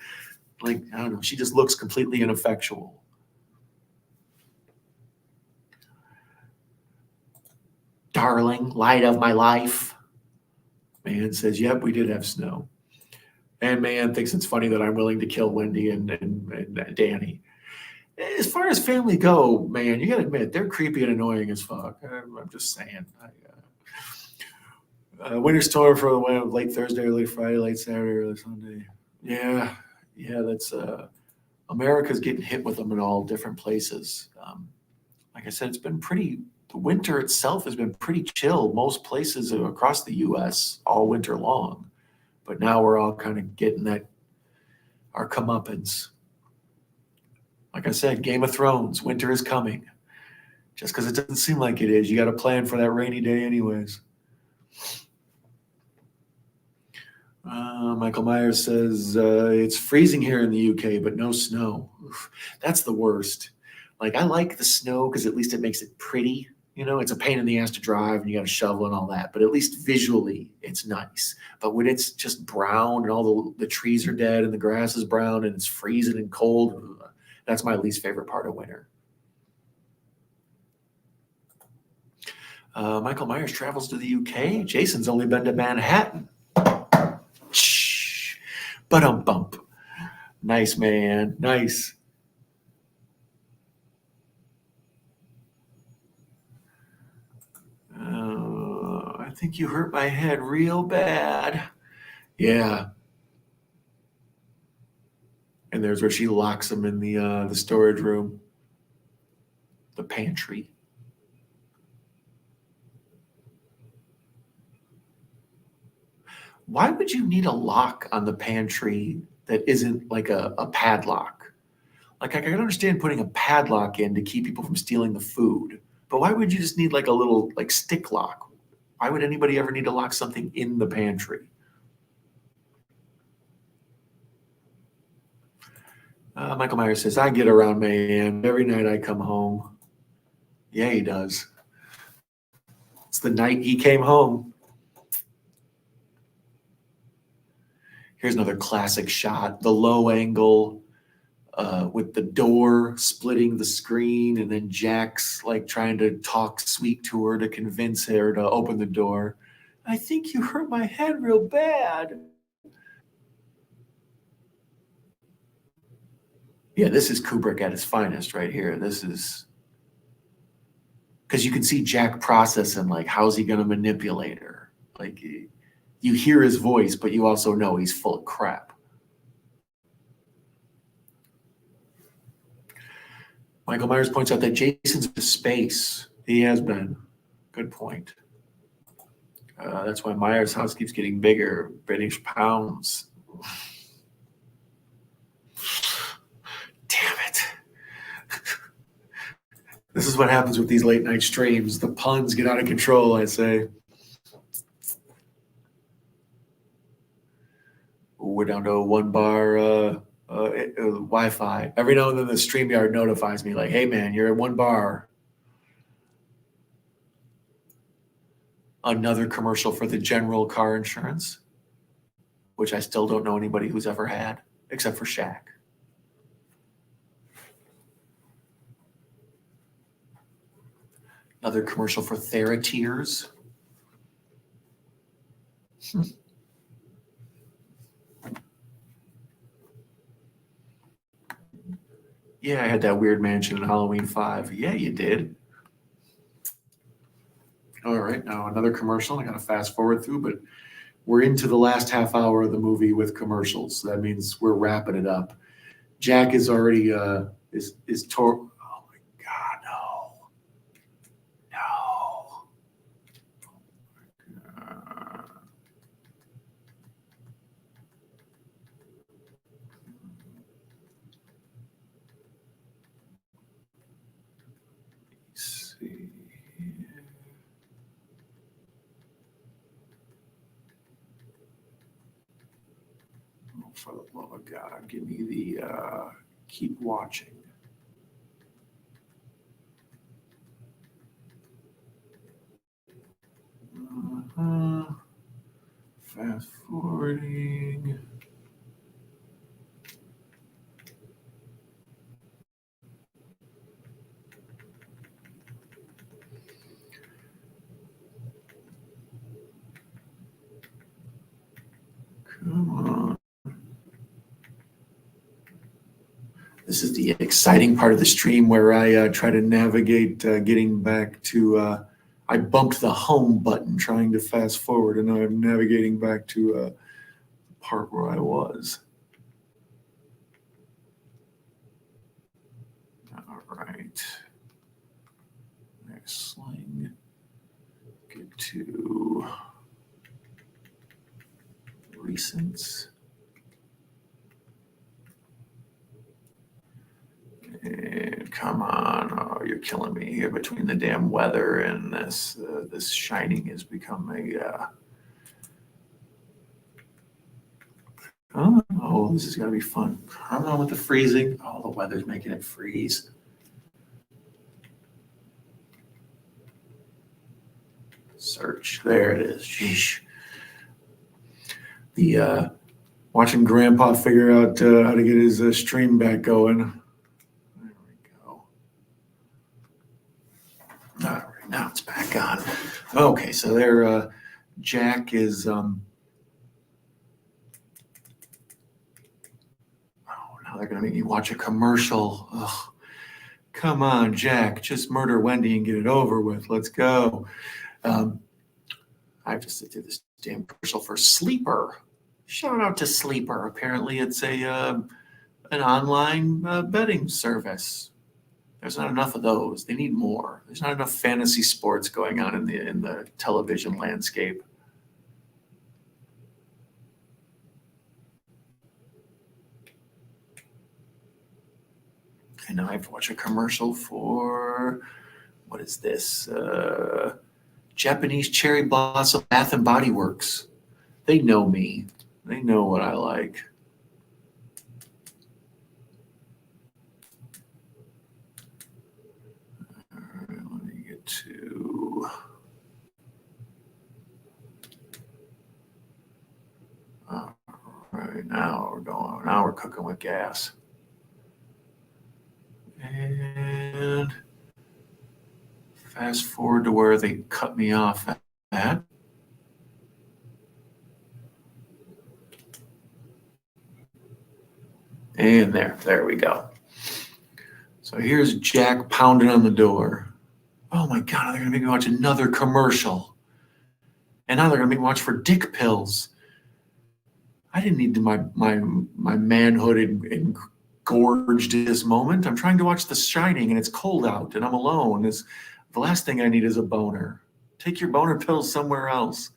like, I don't know, she just looks completely ineffectual. Darling, light of my life. Man says, yep, we did have snow. And man thinks it's funny that I'm willing to kill Wendy and Danny. As far as family go, man, you gotta admit, they're creepy and annoying as fuck. I'm just saying. Winter storm for late Thursday, early Friday, late Saturday, early Sunday. Yeah, that's America's getting hit with them in all different places. Like I said, it's been pretty. The winter itself has been pretty chill. Most places across the U.S. all winter long, but now we're all kind of getting that our comeuppance. Like I said, Game of Thrones, winter is coming. Just because it doesn't seem like it is, you got to plan for that rainy day, anyways. Michael Myers says it's freezing here in the UK, but no snow. Oof, that's the worst. Like I like the snow because at least it makes it pretty. You know, it's a pain in the ass to drive and you got to shovel and all that, but at least visually it's nice. But when it's just brown and all the trees are dead and the grass is brown and it's freezing and cold, that's my least favorite part of winter. Michael Myers travels to the UK. Jason's only been to Manhattan. Shh. Bump. Nice, man. Nice. I think you hurt my head real bad. Yeah. And there's where she locks him in the storage room, the pantry. Why would you need a lock on the pantry that isn't like a padlock? Like I can understand putting a padlock in to keep people from stealing the food, but why would you just need like a little like stick lock? Why would anybody ever need to lock something in the pantry? Michael Myers says, I get around man. Every night I come home. Yeah, he does. It's the night he came home. Here's another classic shot, the low angle with the door splitting the screen, and then Jack's like trying to talk sweet to her to convince her to open the door. I think you hurt my head real bad. Yeah, this is Kubrick at his finest right here. This is because you can see Jack processing like, how's he going to manipulate her? Like you hear his voice, but you also know he's full of crap. Michael Myers points out that Jason's in space. He has been. Good point. That's why Myers' house keeps getting bigger. British pounds. Damn it. This is what happens with these late night streams. The puns get out of control, I say. We're down to a 1 bar Wi-Fi. Every now and then the StreamYard notifies me like, hey man, you're at 1 bar. Another commercial for the General car insurance, which I still don't know anybody who's ever had, except for Shaq. Another commercial for TheraTears. Yeah, I had that weird mansion in Halloween 5. Yeah, you did. All right, now another commercial. I got to fast forward through, but we're into the last half hour of the movie with commercials. So that means we're wrapping it up. Jack is already is Oh my God, no, love of God, give me the keep watching. Fast forwarding. Come on. This is the exciting part of the stream where I try to navigate getting back to, I bumped the home button trying to fast forward, and now I'm navigating back to the part where I was. All right. Next sling. Get to recents. And come on, oh, you're killing me here between the damn weather and this. This shining has become a. Oh, this is gonna be fun. Come on with the freezing. Oh, the weather's making it freeze. Search. There it is. Sheesh. The watching Grandpa figure out how to get his stream back going. There we go. All right, now it's back on. Okay, so there, Jack is. Oh, now they're gonna make me watch a commercial. Ugh. Come on, Jack, just murder Wendy and get it over with. Let's go. I just did this damn commercial for Sleeper. Shout out to Sleeper. Apparently, it's an online betting service. There's not enough of those. They need more. There's not enough fantasy sports going on in the television landscape. And now I have to watch a commercial for, what is this? Japanese Cherry Blossom Bath and Body Works. They know me. They know what I like. All right, let me get to. All right, now we're going. Now we're cooking with gas. And fast forward to where they cut me off at. And there we go. So here's Jack pounding on the door. Oh my God, they're gonna make me watch another commercial. And now they're gonna make me watch for dick pills. I didn't need my manhood engorged at this moment. I'm trying to watch The Shining and it's cold out and I'm alone. The last thing I need is a boner. Take your boner pills somewhere else.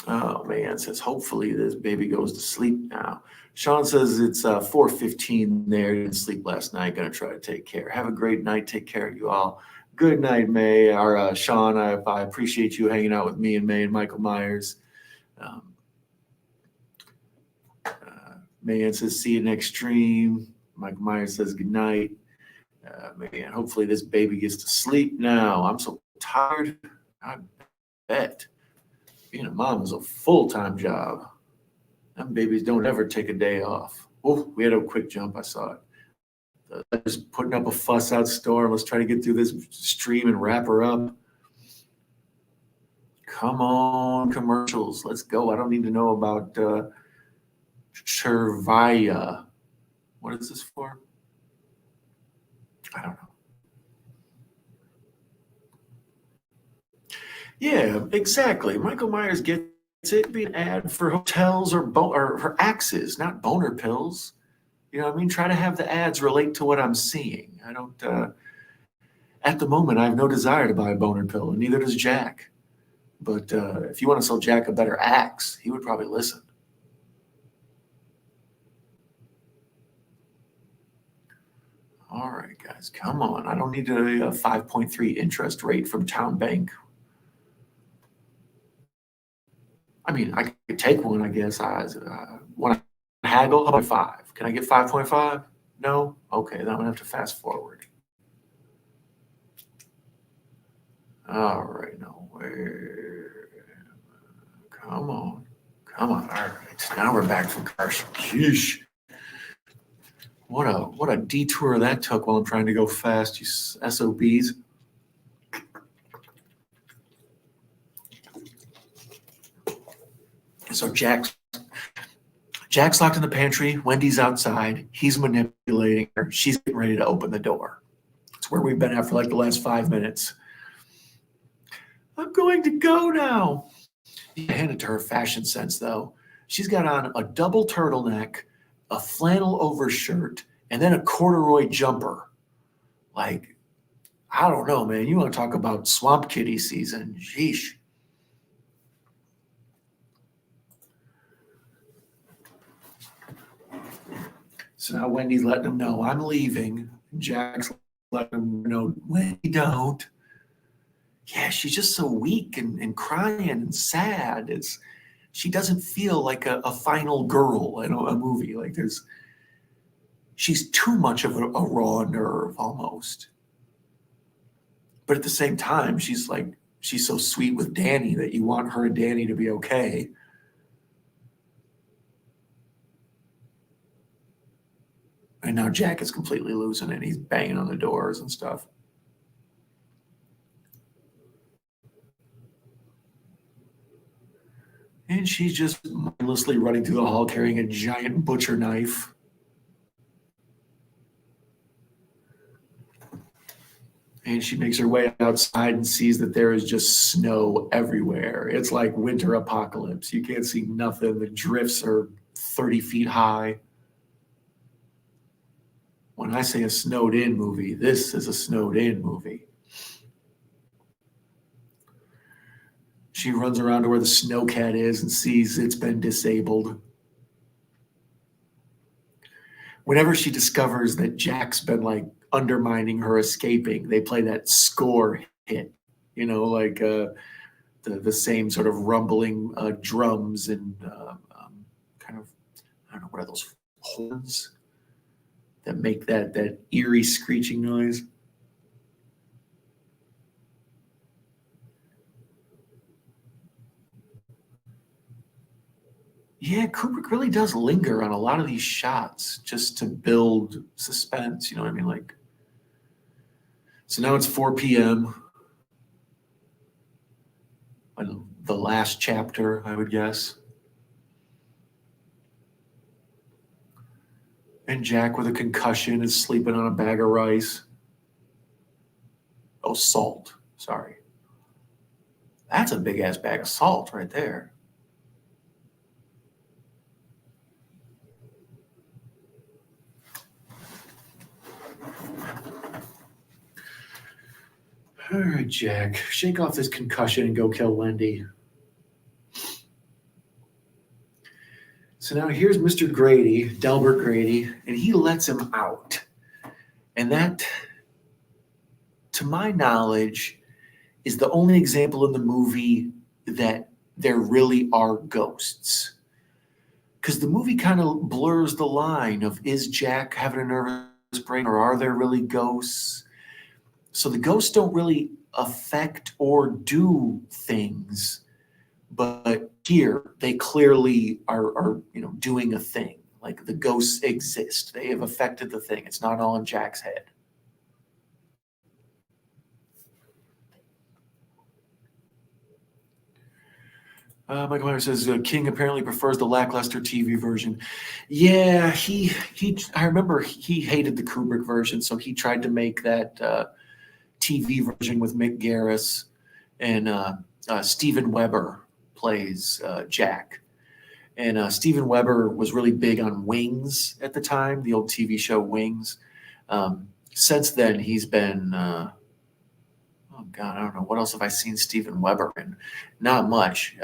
Oh man, it says hopefully this baby goes to sleep now. Sean says it's 4:15 there. Didn't sleep last night. Gonna try to take care. Have a great night. Take care of you all. Good night, May. Or Sean, I appreciate you hanging out with me and May and Michael Myers. Mayan says, see you next stream. Michael Myers says, good night. Man, hopefully this baby gets to sleep now. I'm so tired. I bet. Being a mom is a full-time job. Them babies don't ever take a day off. Oh, we had a quick jump. I saw it. Just putting up a fuss out storm. Let's try to get through this stream and wrap her up. Come on, commercials. Let's go. I don't need to know about Chervaya. What is this for? I don't know. Yeah, exactly. Michael Myers gets it. Be an ad for hotels or for axes, not boner pills. You know what I mean? Try to have the ads relate to what I'm seeing. I don't. At the moment, I have no desire to buy a boner pill, and neither does Jack. But if you want to sell Jack a better axe, he would probably listen. All right, guys, come on. I don't need a 5.3 interest rate from Town Bank. I mean, I could take one, I guess. I want to haggle. How about 5? Can I get 5.5? No? Okay, then I'm going to have to fast forward. All right, no. Come on. Come on. All right. Now we're back from commercial. Sheesh. What a detour that took while I'm trying to go fast, you SOBs. So Jack's locked in the pantry. Wendy's outside. He's manipulating her. She's getting ready to open the door. It's where we've been at for like the last 5 minutes. I'm going to go now. You hand it to her fashion sense, though. She's got on a double turtleneck, a flannel overshirt, and then a corduroy jumper. Like, I don't know, man. You want to talk about swamp kitty season. Sheesh. So now Wendy's letting him know I'm leaving. Jack's letting him know, Wendy, don't. Yeah, she's just so weak and crying and sad. She doesn't feel like a final girl in a movie. Like she's too much of a raw nerve almost. But at the same time, she's so sweet with Danny that you want her and Danny to be okay. And now Jack is completely losing it. He's banging on the doors and stuff. And she's just mindlessly running through the hall carrying a giant butcher knife. And she makes her way outside and sees that there is just snow everywhere. It's like winter apocalypse. You can't see nothing. The drifts are 30 feet high. When I say a snowed in movie, this is a snowed in movie. She runs around to where the snowcat is and sees it's been disabled. Whenever she discovers that Jack's been like undermining her escaping, they play that score hit, like the same sort of rumbling drums and kind of, I don't know, what are those horns that make that eerie screeching noise? Yeah, Kubrick really does linger on a lot of these shots just to build suspense. You know what I mean? Like, so now it's 4 p.m. The last chapter, I would guess. And Jack with a concussion is sleeping on a bag of rice. Oh, salt. Sorry. That's a big ass bag of salt right there. All right, Jack, shake off this concussion and go kill Wendy. So now here's Mr. Grady, Delbert Grady, and he lets him out. And that, to my knowledge, is the only example in the movie that there really are ghosts. Because the movie kind of blurs the line of, is Jack having a nervous breakdown or are there really ghosts? So the ghosts don't really affect or do things, but here they clearly are doing a thing. Like the ghosts exist. They have affected the thing. It's not all in Jack's head. Michael Myers says King apparently prefers the lackluster TV version. Yeah, I remember he hated the Kubrick version, so he tried to make that TV version with Mick Garris, and Steven Weber plays Jack. And Steven Weber was really big on Wings at the time, the old TV show Wings. Since then, he's been, oh God, I don't know. What else have I seen Steven Weber in? Not much.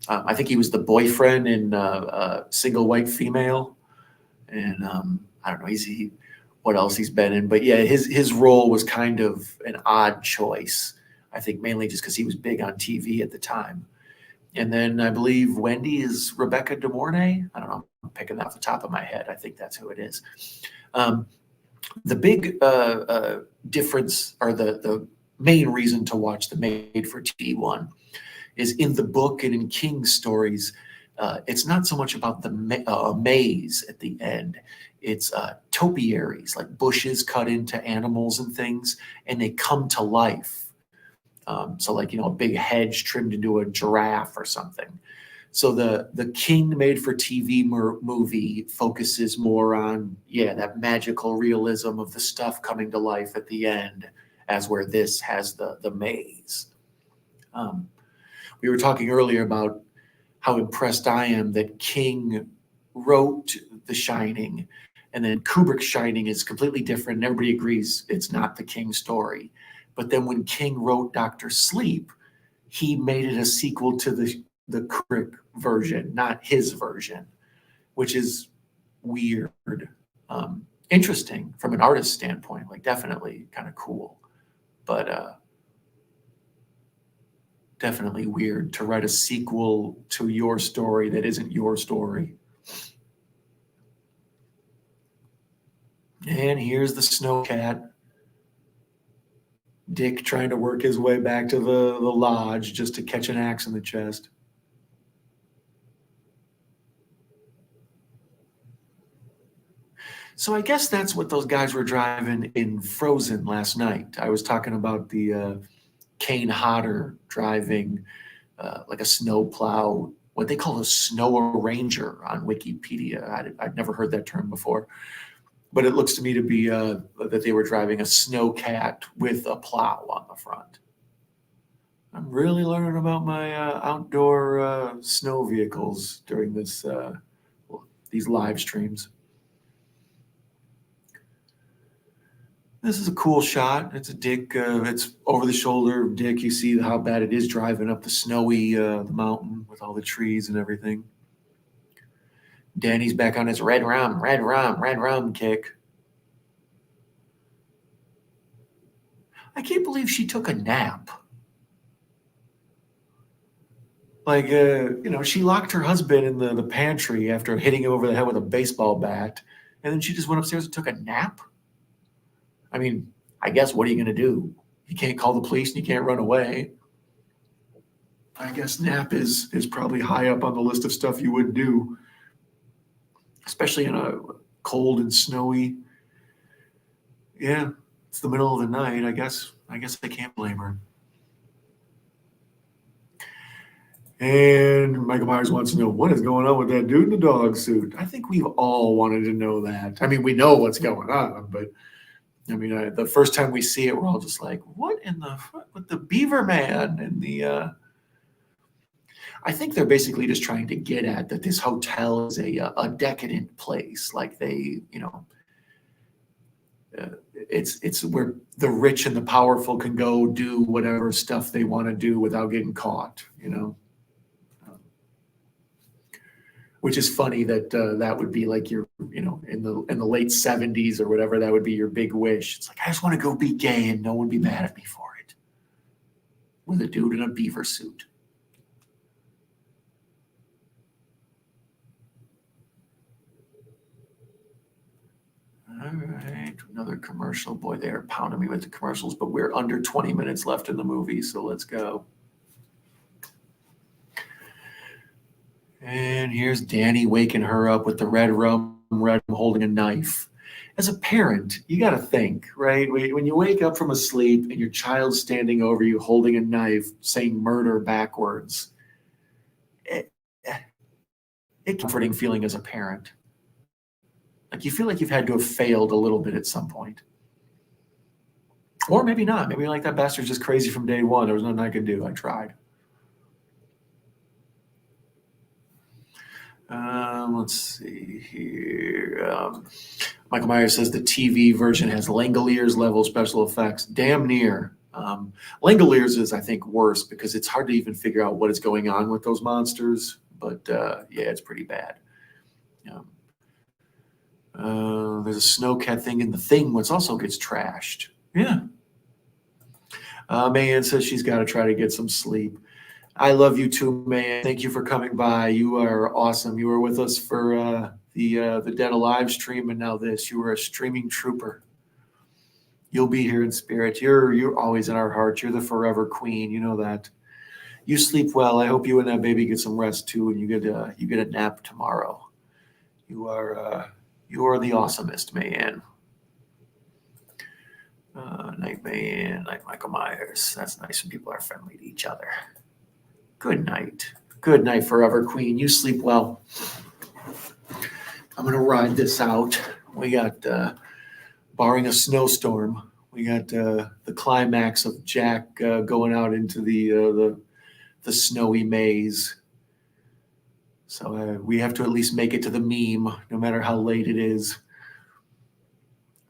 I think he was the boyfriend in Single White Female. And I don't know, what else he's been in. But yeah, his role was kind of an odd choice. I think mainly just because he was big on TV at the time. And then I believe Wendy is Rebecca De Mornay. I don't know. I'm picking that off the top of my head. I think that's who it is. The big difference, or the main reason to watch the made-for-TV one, is in the book and in King's stories, it's not so much about the maze at the end. It's topiaries, like bushes cut into animals and things, and they come to life. So like, a big hedge trimmed into a giraffe or something. So the King made-for-TV movie focuses more on, that magical realism of the stuff coming to life at the end, as where this has the maze. We were talking earlier about how impressed I am that King wrote The Shining, and then Kubrick's Shining is completely different, and everybody agrees it's not the King story. But then when King wrote Dr. Sleep, he made it a sequel to the Kubrick version, not his version, which is weird. Interesting from an artist standpoint, like definitely kind of cool, but definitely weird to write a sequel to your story that isn't your story. And here's the snowcat. Dick trying to work his way back to the lodge just to catch an axe in the chest. So I guess that's what those guys were driving in Frozen last night. I was talking about the Kane Hodder driving like a snowplow, what they call a snow arranger on Wikipedia. I'd never heard that term before. But it looks to me to be that they were driving a snowcat with a plow on the front. I'm really learning about my outdoor snow vehicles during these live streams. This is a cool shot. It's a Dick. It's over the shoulder of Dick. You see how bad it is driving up the snowy the mountain with all the trees and everything. Danny's back on his red rum kick. I can't believe she took a nap. Like, she locked her husband in the pantry after hitting him over the head with a baseball bat, and then she just went upstairs and took a nap? I mean, I guess what are you going to do? You can't call the police and you can't run away. I guess nap is probably high up on the list of stuff you would do, especially in a cold and snowy. Yeah, it's the middle of the night. I guess I can't blame her. And Michael Myers wants to know, what is going on with that dude in the dog suit? I think we've all wanted to know that. I mean, we know what's going on, but I mean, the first time we see it, we're all just like, what in the fuck with the Beaver Man and the... I think they're basically just trying to get at that this hotel is a decadent place. Like they, it's where the rich and the powerful can go do whatever stuff they want to do without getting caught, which is funny that that would be like your, in the late 70s or whatever, that would be your big wish. It's like, I just want to go be gay and no one be mad at me for it, with a dude in a beaver suit. All right, another commercial. Boy, they're pounding me with the commercials, but we're under 20 minutes left in the movie, so let's go. And here's Danny waking her up with the red rum holding a knife. As a parent, you got to think, right? When you wake up from a sleep and your child's standing over you holding a knife saying murder backwards, it's a comforting feeling as a parent. Like you feel like you've had to have failed a little bit at some point. Or maybe not. Maybe like that bastard's just crazy from day one. There was nothing I could do. I tried. Let's see here. Michael Myers says the TV version has Langoliers level special effects. Damn near. Langoliers is, I think, worse because it's hard to even figure out what is going on with those monsters. But yeah, it's pretty bad. There's a snowcat thing in the thing, which also gets trashed. Yeah. Mayan says she's got to try to get some sleep. I love you too, man. Thank you for coming by. You are awesome. You were with us for the Dead Alive stream, and now this. You were a streaming trooper. You'll be here in spirit. You're always in our hearts. You're the forever queen. You know that. You sleep well. I hope you and that baby get some rest too, and you get a nap tomorrow. You are the awesomest, man. Night, man. Night, Michael Myers. That's nice when people are friendly to each other. Good night. Good night, forever queen. You sleep well. I'm gonna ride this out. We got, barring a snowstorm, we got the climax of Jack going out into the snowy maze. So we have to at least make it to the meme, no matter how late it is.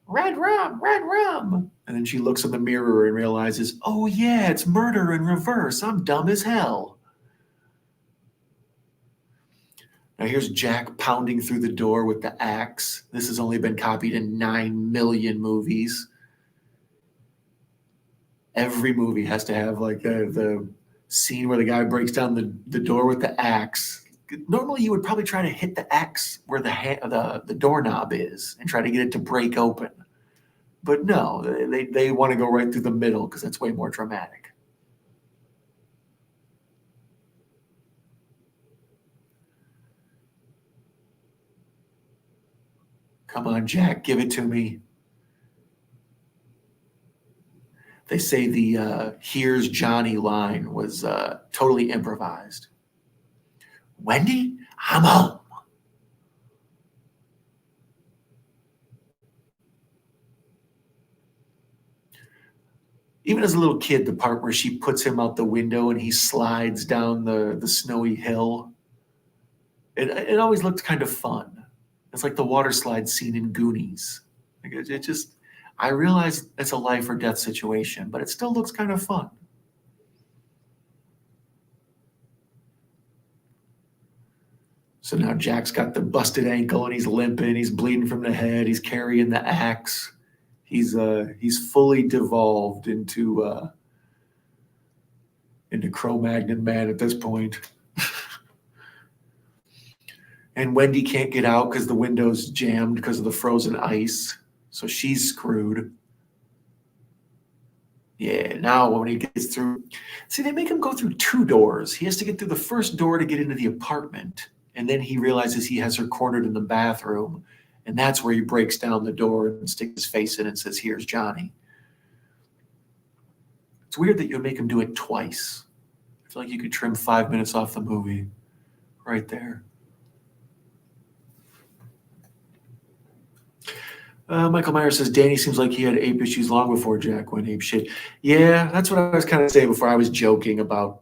Red rum, red rum. And then she looks in the mirror and realizes, oh yeah, it's murder in reverse. I'm dumb as hell. Now here's Jack pounding through the door with the axe. This has only been copied in 9 million movies. Every movie has to have like the scene where the guy breaks down the door with the axe. Normally you would probably try to hit the axe where the doorknob is and try to get it to break open. But no, they want to go right through the middle because that's way more dramatic. Come on, Jack, give it to me. They say the "Here's Johnny" line was totally improvised. Wendy, I'm home. Even as a little kid, the part where she puts him out the window and he slides down the snowy hill, it always looked kind of fun. It's like the water slide scene in Goonies. Like it just, I realize it's a life or death situation, but it still looks kind of fun. So now Jack's got the busted ankle and he's limping, he's bleeding from the head, he's carrying the axe. He's fully devolved into Cro-Magnon man at this point. And Wendy can't get out because the window's jammed because of the frozen ice. So she's screwed. Yeah, now when he gets through, see, they make him go through 2 doors. He has to get through the first door to get into the apartment. And then he realizes he has her cornered in the bathroom. And that's where he breaks down the door and sticks his face in and says, here's Johnny. It's weird that you make him do it twice. I feel like you could trim 5 minutes off the movie right there. Michael Myers says, Danny seems like he had ape issues long before Jack went ape shit. Yeah, that's what I was kind of saying before. I was joking about,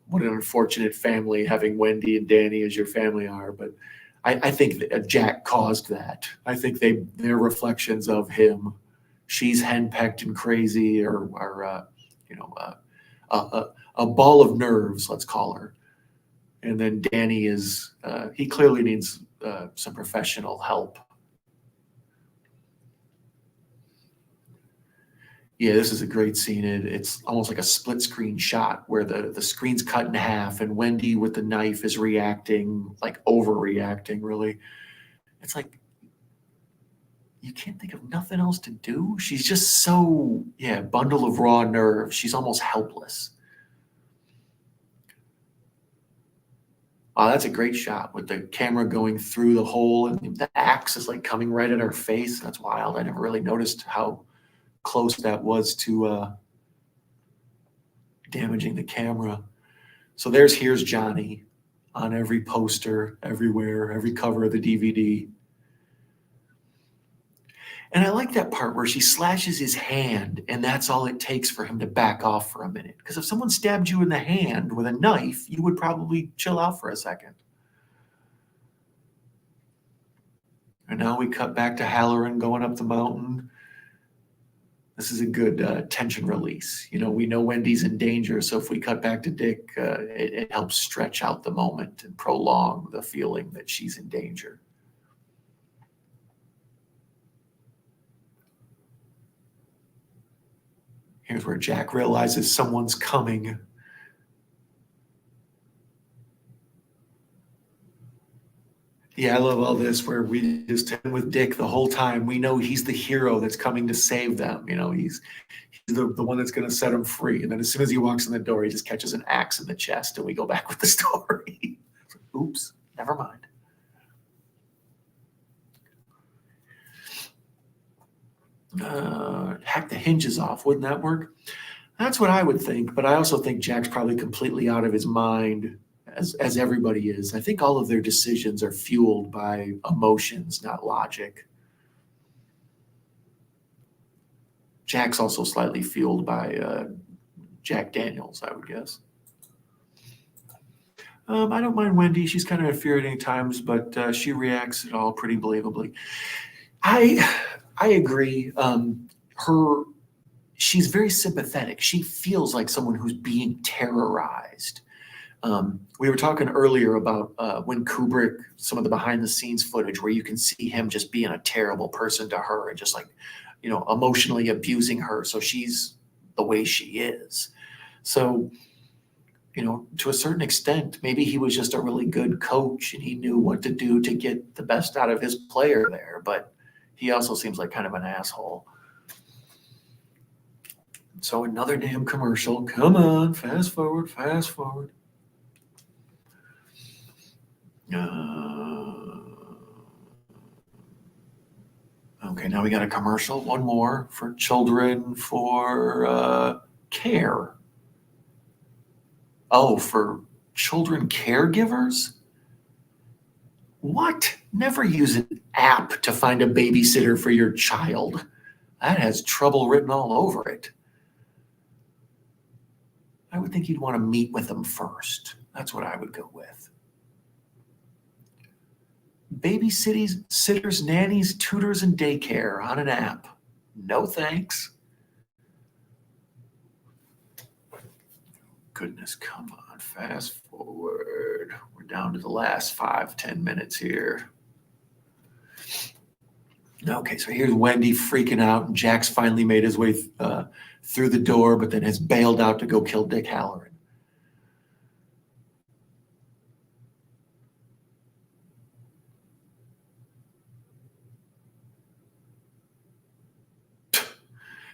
what an unfortunate family having Wendy and Danny as your family are. But I think that Jack caused that. I think they're reflections of him. She's henpecked and crazy, or a ball of nerves, let's call her. And then Danny is, he clearly needs some professional help. Yeah, this is a great scene. It's almost like a split screen shot where the screen's cut in half and Wendy with the knife is reacting, like overreacting, really. It's like, you can't think of nothing else to do. She's just so, bundle of raw nerves. She's almost helpless. Wow, that's a great shot with the camera going through the hole and the axe is like coming right at her face. That's wild. I never really noticed how close that was to damaging the camera. So here's Johnny on every poster, everywhere, every cover of the DVD. And I like that part where she slashes his hand and that's all it takes for him to back off for a minute. Because if someone stabbed you in the hand with a knife, you would probably chill out for a second. And now we cut back to Halloran going up the mountain. This is a good tension release. We know Wendy's in danger, so if we cut back to Dick, it helps stretch out the moment and prolong the feeling that she's in danger. Here's where Jack realizes someone's coming. Yeah, I love all this where we just him with Dick the whole time. We know he's the hero that's coming to save them. He's the one that's going to set him free. And then as soon as he walks in the door, he just catches an axe in the chest, and we go back with the story. Oops, never mind. Hack the hinges off. Wouldn't that work? That's what I would think. But I also think Jack's probably completely out of his mind, as everybody is. I think all of their decisions are fueled by emotions, not logic. Jack's also slightly fueled by Jack Daniels, I would guess. I don't mind Wendy. She's kind of infuriating at times, but she reacts it all pretty believably. I agree. She's very sympathetic. She feels like someone who's being terrorized. We were talking earlier about when Kubrick, some of the behind the scenes footage where you can see him just being a terrible person to her and just like, emotionally abusing her. So she's the way she is. So, to a certain extent, maybe he was just a really good coach and he knew what to do to get the best out of his player there. But he also seems like kind of an asshole. So another damn commercial. Come on, fast forward, fast forward. Okay, now we got a commercial. One more for children for care. Oh, for children caregivers? What? Never use an app to find a babysitter for your child. That has trouble written all over it. I would think you'd want to meet with them first. That's what I would go with. Babysitters, sitters, nannies, tutors, and daycare on an app. No thanks. Goodness, come on, fast forward. We're down to the last 5-10 minutes here. Okay, so here's Wendy freaking out, and Jack's finally made his way through the door, but then has bailed out to go kill Dick Halloran.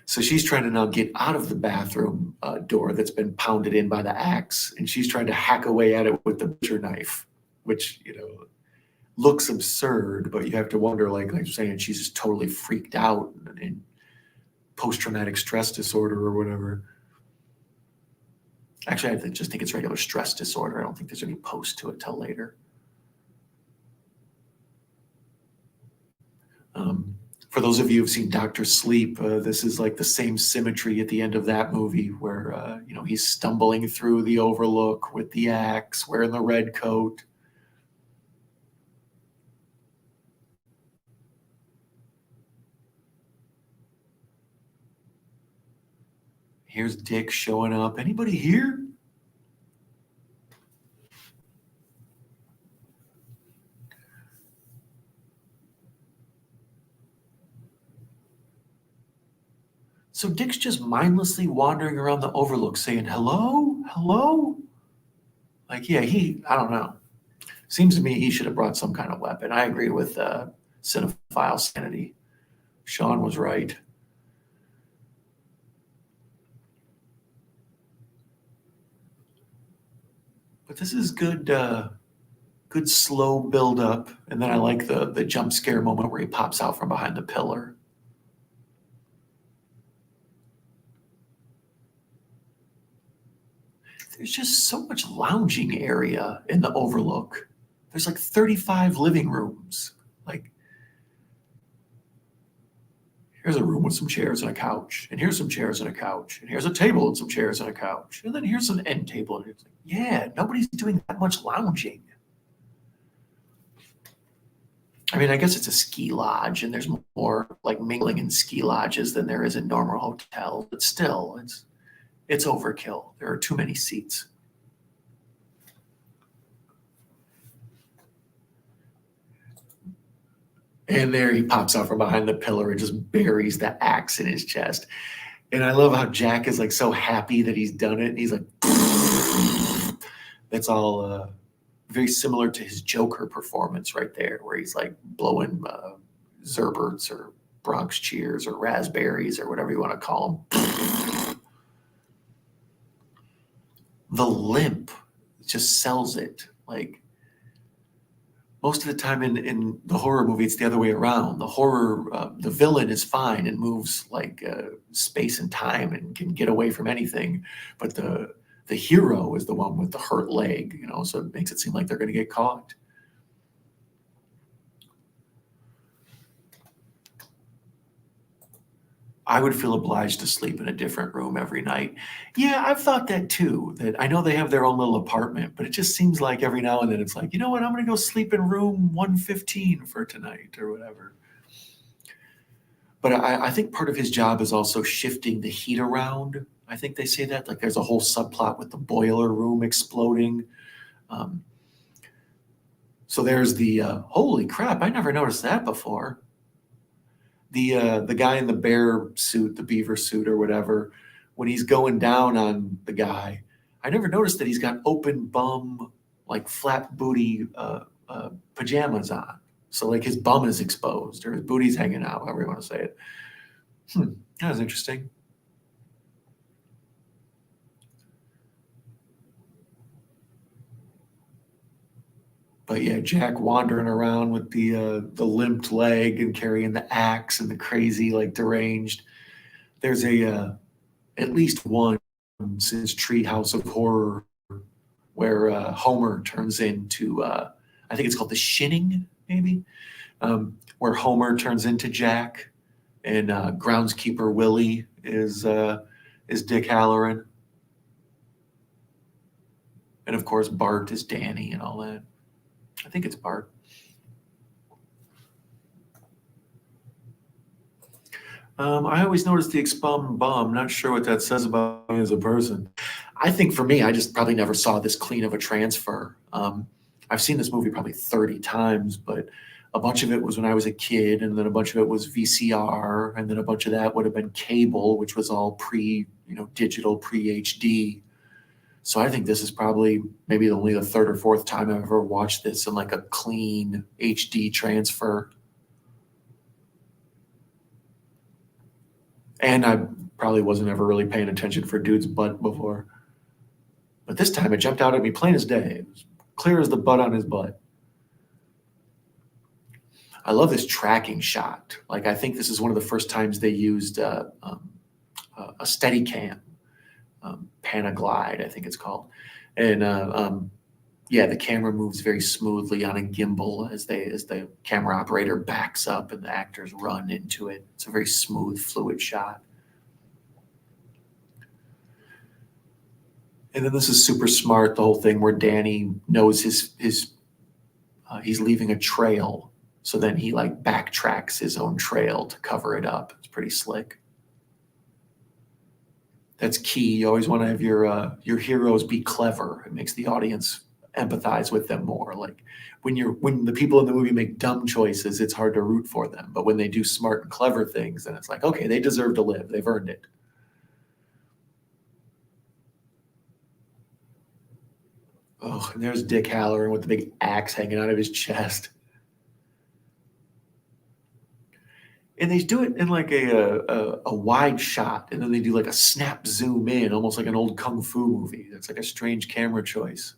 So she's trying to now get out of the bathroom door that's been pounded in by the axe, and she's trying to hack away at it with the butcher knife, which, looks absurd, but you have to wonder, like you're saying, she's just totally freaked out in post-traumatic stress disorder or whatever. Actually, I just think it's regular stress disorder. I don't think there's any post to it till later. For those of you who've seen Dr. Sleep, this is like the same symmetry at the end of that movie where, he's stumbling through the overlook with the axe, wearing the red coat. Here's Dick showing up. Anybody here? So Dick's just mindlessly wandering around the overlook saying, hello, hello? Like, yeah, I don't know. Seems to me he should have brought some kind of weapon. I agree with Cinephile Sanity. Sean was right. But this is good slow build up. And then I like the jump scare moment where he pops out from behind the pillar. There's just so much lounging area in the overlook. There's like 35 living rooms. Like, here's a room with some chairs and a couch, and here's some chairs and a couch, and here's a table and some chairs and a couch, and then here's an end table. And it's like, yeah, nobody's doing that much lounging. I mean, I guess it's a ski lodge, and there's more like mingling in ski lodges than there is in normal hotels, but still, it's overkill. There are too many seats. And there he pops out from behind the pillar and just buries the axe in his chest. And I love how Jack is like so happy that he's done it. And he's like, that's all very similar to his Joker performance right there, where he's like blowing Zerberts or Bronx cheers or raspberries or whatever you want to call them. The limp just sells it. Like, most of the time in the horror movie, it's the other way around. The horror, the villain is fine and moves like space and time and can get away from anything. But the hero is the one with the hurt leg, you know, so it makes it seem like they're going to get caught. I would feel obliged to sleep in a different room every night. Yeah, I've thought that too. That I know they have their own little apartment, but it just seems like every now and then it's like, you know what, I'm going to go sleep in room 115 for tonight or whatever. But I think part of his job is also shifting the heat around. I think they say that, like there's a whole subplot with the boiler room exploding. So there's the, holy crap, I never noticed that before. The guy in the bear suit, the beaver suit or whatever, when he's going down on the guy, I never noticed that he's got open bum, like flat booty pajamas on. So like his bum is exposed or his booty's hanging out, however you want to say it. That was interesting. But yeah, Jack wandering around with the limped leg and carrying the axe and the crazy, like deranged. There's a at least one since Treehouse of Horror where Homer turns into I think it's called The Shinning, maybe, where Homer turns into Jack and groundskeeper Willie is Dick Halloran, and of course Bart is Danny and all that. I think it's Bart. I always notice the expum bum. Not sure what that says about me as a person. I think for me, I just probably never saw this clean of a transfer. I've seen this movie probably 30 times, but a bunch of it was when I was a kid, and then a bunch of it was VCR, and then a bunch of that would have been cable, which was all digital, pre-HD. So I think this is probably maybe only the third or fourth time I've ever watched this in like a clean HD transfer. And I probably wasn't ever really paying attention for dude's butt before. But this time it jumped out at me plain as day. It was clear as the butt on his butt. I love this tracking shot. Like, I think this is one of the first times they used a steady cam, Panaglide, I think it's called. And yeah, the camera moves very smoothly on a gimbal as the camera operator backs up and the actors run into it. It's a very smooth, fluid shot. And then this is super smart, the whole thing where Danny knows he's leaving a trail. So then he like backtracks his own trail to cover it up. It's pretty slick. That's key. You always want to have your heroes be clever. It makes the audience empathize with them more. Like when the people in the movie make dumb choices, it's hard to root for them. But when they do smart and clever things, then it's like, okay, they deserve to live. They've earned it. Oh, and there's Dick Halloran with the big axe hanging out of his chest. And they do it in like a wide shot, and then they do like a snap zoom in, almost like an old kung fu movie. That's like a strange camera choice.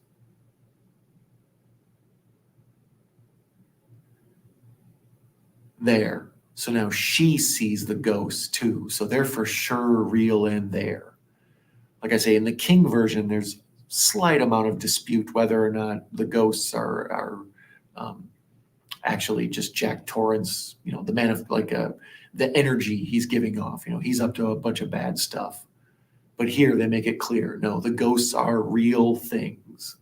There. So now she sees the ghosts too. So they're for sure real in there. Like I say, in the King version, there's slight amount of dispute whether or not the ghosts are actually just Jack Torrance, the man of like the energy he's giving off. He's up to a bunch of bad stuff. But here they make it clear, no, the ghosts are real things.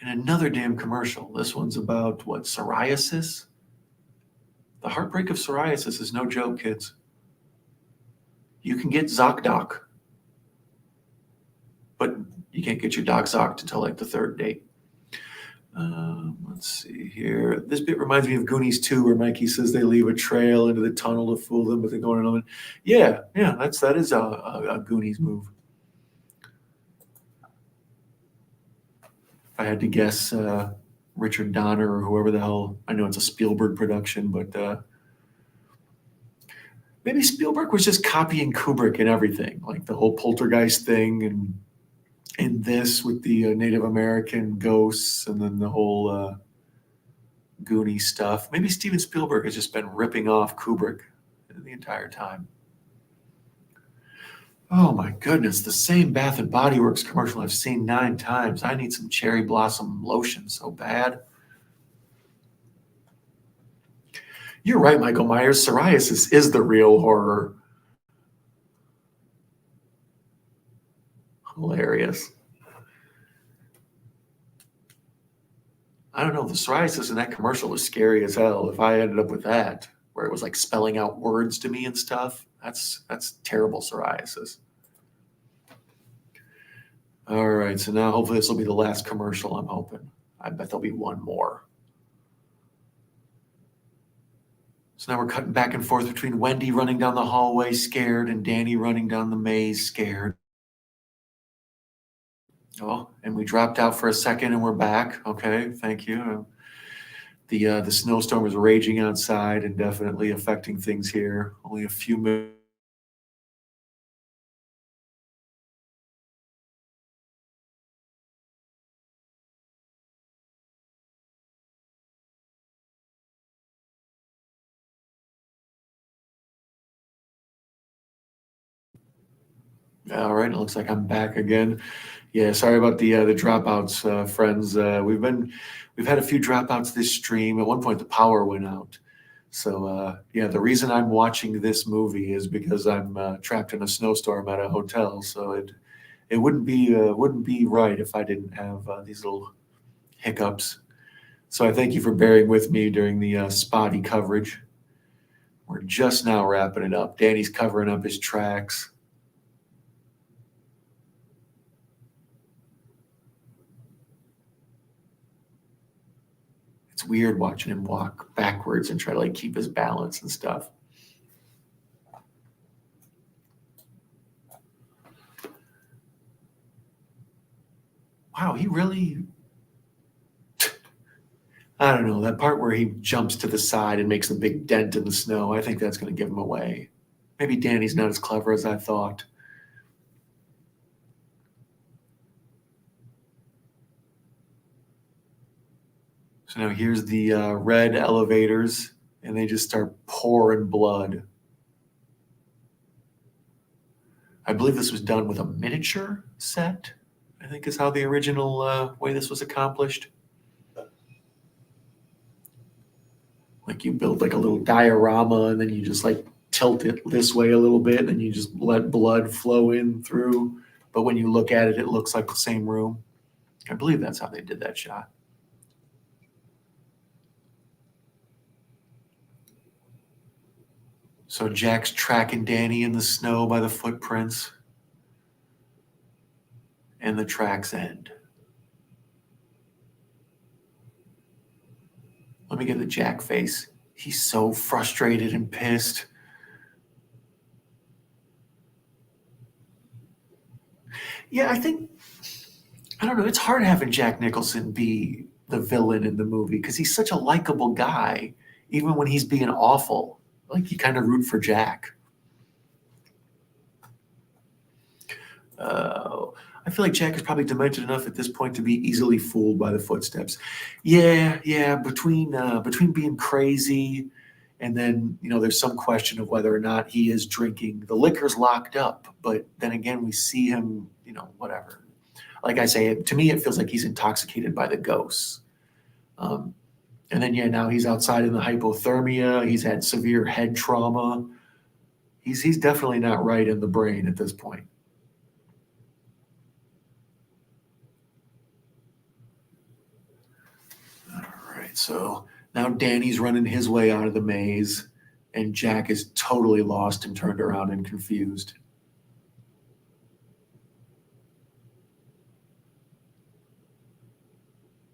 And another damn commercial. This one's about what, psoriasis? The heartbreak of psoriasis is no joke, kids. You can get ZocDoc, but you can't get your dog zocked until like the third date. Let's see here. This bit reminds me of Goonies 2, where Mikey says they leave a trail into the tunnel to fool them, but they're going on. Yeah, that is a Goonies move. If I had to guess, Richard Donner or whoever the hell, I know it's a Spielberg production, but maybe Spielberg was just copying Kubrick and everything, like the whole poltergeist thing, and in this with the Native American ghosts, and then the whole Goonie stuff. Maybe Steven Spielberg has just been ripping off Kubrick the entire time. Oh my goodness, the same Bath and Body Works commercial I've seen 9 times. I need some cherry blossom lotion so bad. You're right, Michael Myers. Psoriasis is the real horror. Hilarious. I don't know. The psoriasis in that commercial was scary as hell. If I ended up with that, where it was like spelling out words to me and stuff, that's terrible psoriasis. All right, so now hopefully this will be the last commercial. I'm hoping. I bet there'll be one more. So now we're cutting back and forth between Wendy running down the hallway scared and Danny running down the maze scared. Oh, and we dropped out for a second and we're back. Okay, thank you. The snowstorm is raging outside and definitely affecting things here. Only a few minutes. All right, it looks like I'm back again. Yeah, sorry about the dropouts, friends. We've had a few dropouts this stream. At one point, the power went out. So yeah, the reason I'm watching this movie is because I'm trapped in a snowstorm at a hotel. So it wouldn't be right if I didn't have these little hiccups. So I thank you for bearing with me during the spotty coverage. We're just now wrapping it up. Danny's covering up his tracks. It's weird watching him walk backwards and try to like keep his balance and stuff. Wow, he really, I don't know, that part where he jumps to the side and makes a big dent in the snow, I think that's going to give him away. Maybe Danny's not as clever as I thought. So now here's the red elevators, and they just start pouring blood. I believe this was done with a miniature set, I think is how the original way this was accomplished. Like you build like a little diorama and then you just like tilt it this way a little bit and you just let blood flow in through. But when you look at it, it looks like the same room. I believe that's how they did that shot. So Jack's tracking Danny in the snow by the footprints. And the tracks end. Let me get the Jack face. He's so frustrated and pissed. Yeah, I don't know. It's hard having Jack Nicholson be the villain in the movie because he's such a likable guy, even when he's being awful. Like you kind of root for Jack. I feel like Jack is probably demented enough at this point to be easily fooled by the footsteps. Yeah. Between being crazy and then there's some question of whether or not he is drinking. The liquor's locked up, but then again, we see him. Whatever. Like I say, to me, it feels like he's intoxicated by the ghosts. And then now he's outside in the hypothermia. He's had severe head trauma. He's definitely not right in the brain at this point. So now Danny's running his way out of the maze, and Jack is totally lost and turned around and confused.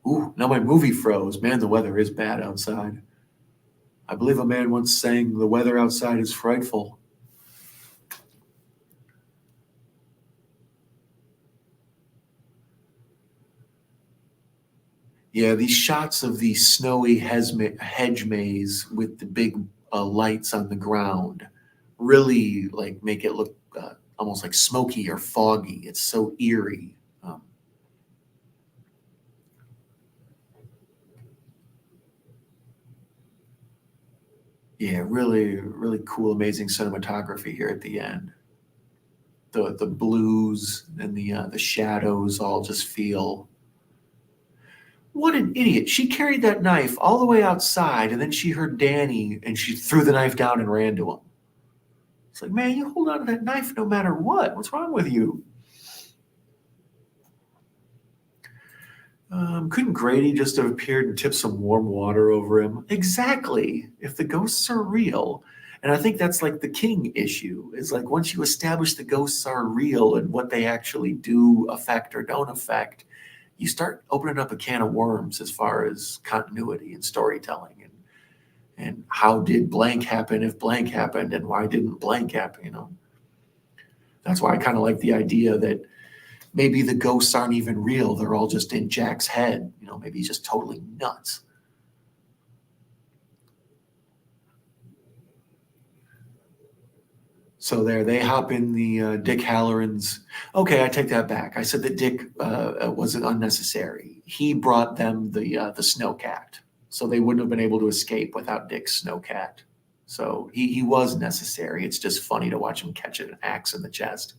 Ooh, now my movie froze. Man, the weather is bad outside. I believe a man once sang, "The weather outside is frightful." Yeah, these shots of the snowy hedge maze with the big lights on the ground really like make it look almost like smoky or foggy. It's so eerie. Yeah, really, really cool, amazing cinematography here at the end. The blues and the shadows all just feel. What an idiot! She carried that knife all the way outside, and then she heard Danny, and she threw the knife down and ran to him. It's like, man, you hold on to that knife no matter what. What's wrong with you? Couldn't Grady just have appeared and tipped some warm water over him? Exactly. If the ghosts are real, and I think that's like the king issue, is like once you establish the ghosts are real and what they actually do affect or don't affect, you start opening up a can of worms as far as continuity and storytelling and how did blank happen if blank happened and why didn't blank happen. That's why I kind of like the idea that maybe the ghosts aren't even real. They're all just in Jack's head. Maybe he's just totally nuts. So there, they hop in the Dick Halloran's. Okay, I take that back. I said that Dick wasn't unnecessary. He brought them the snowcat, so they wouldn't have been able to escape without Dick's snowcat. So he was necessary. It's just funny to watch him catch an axe in the chest.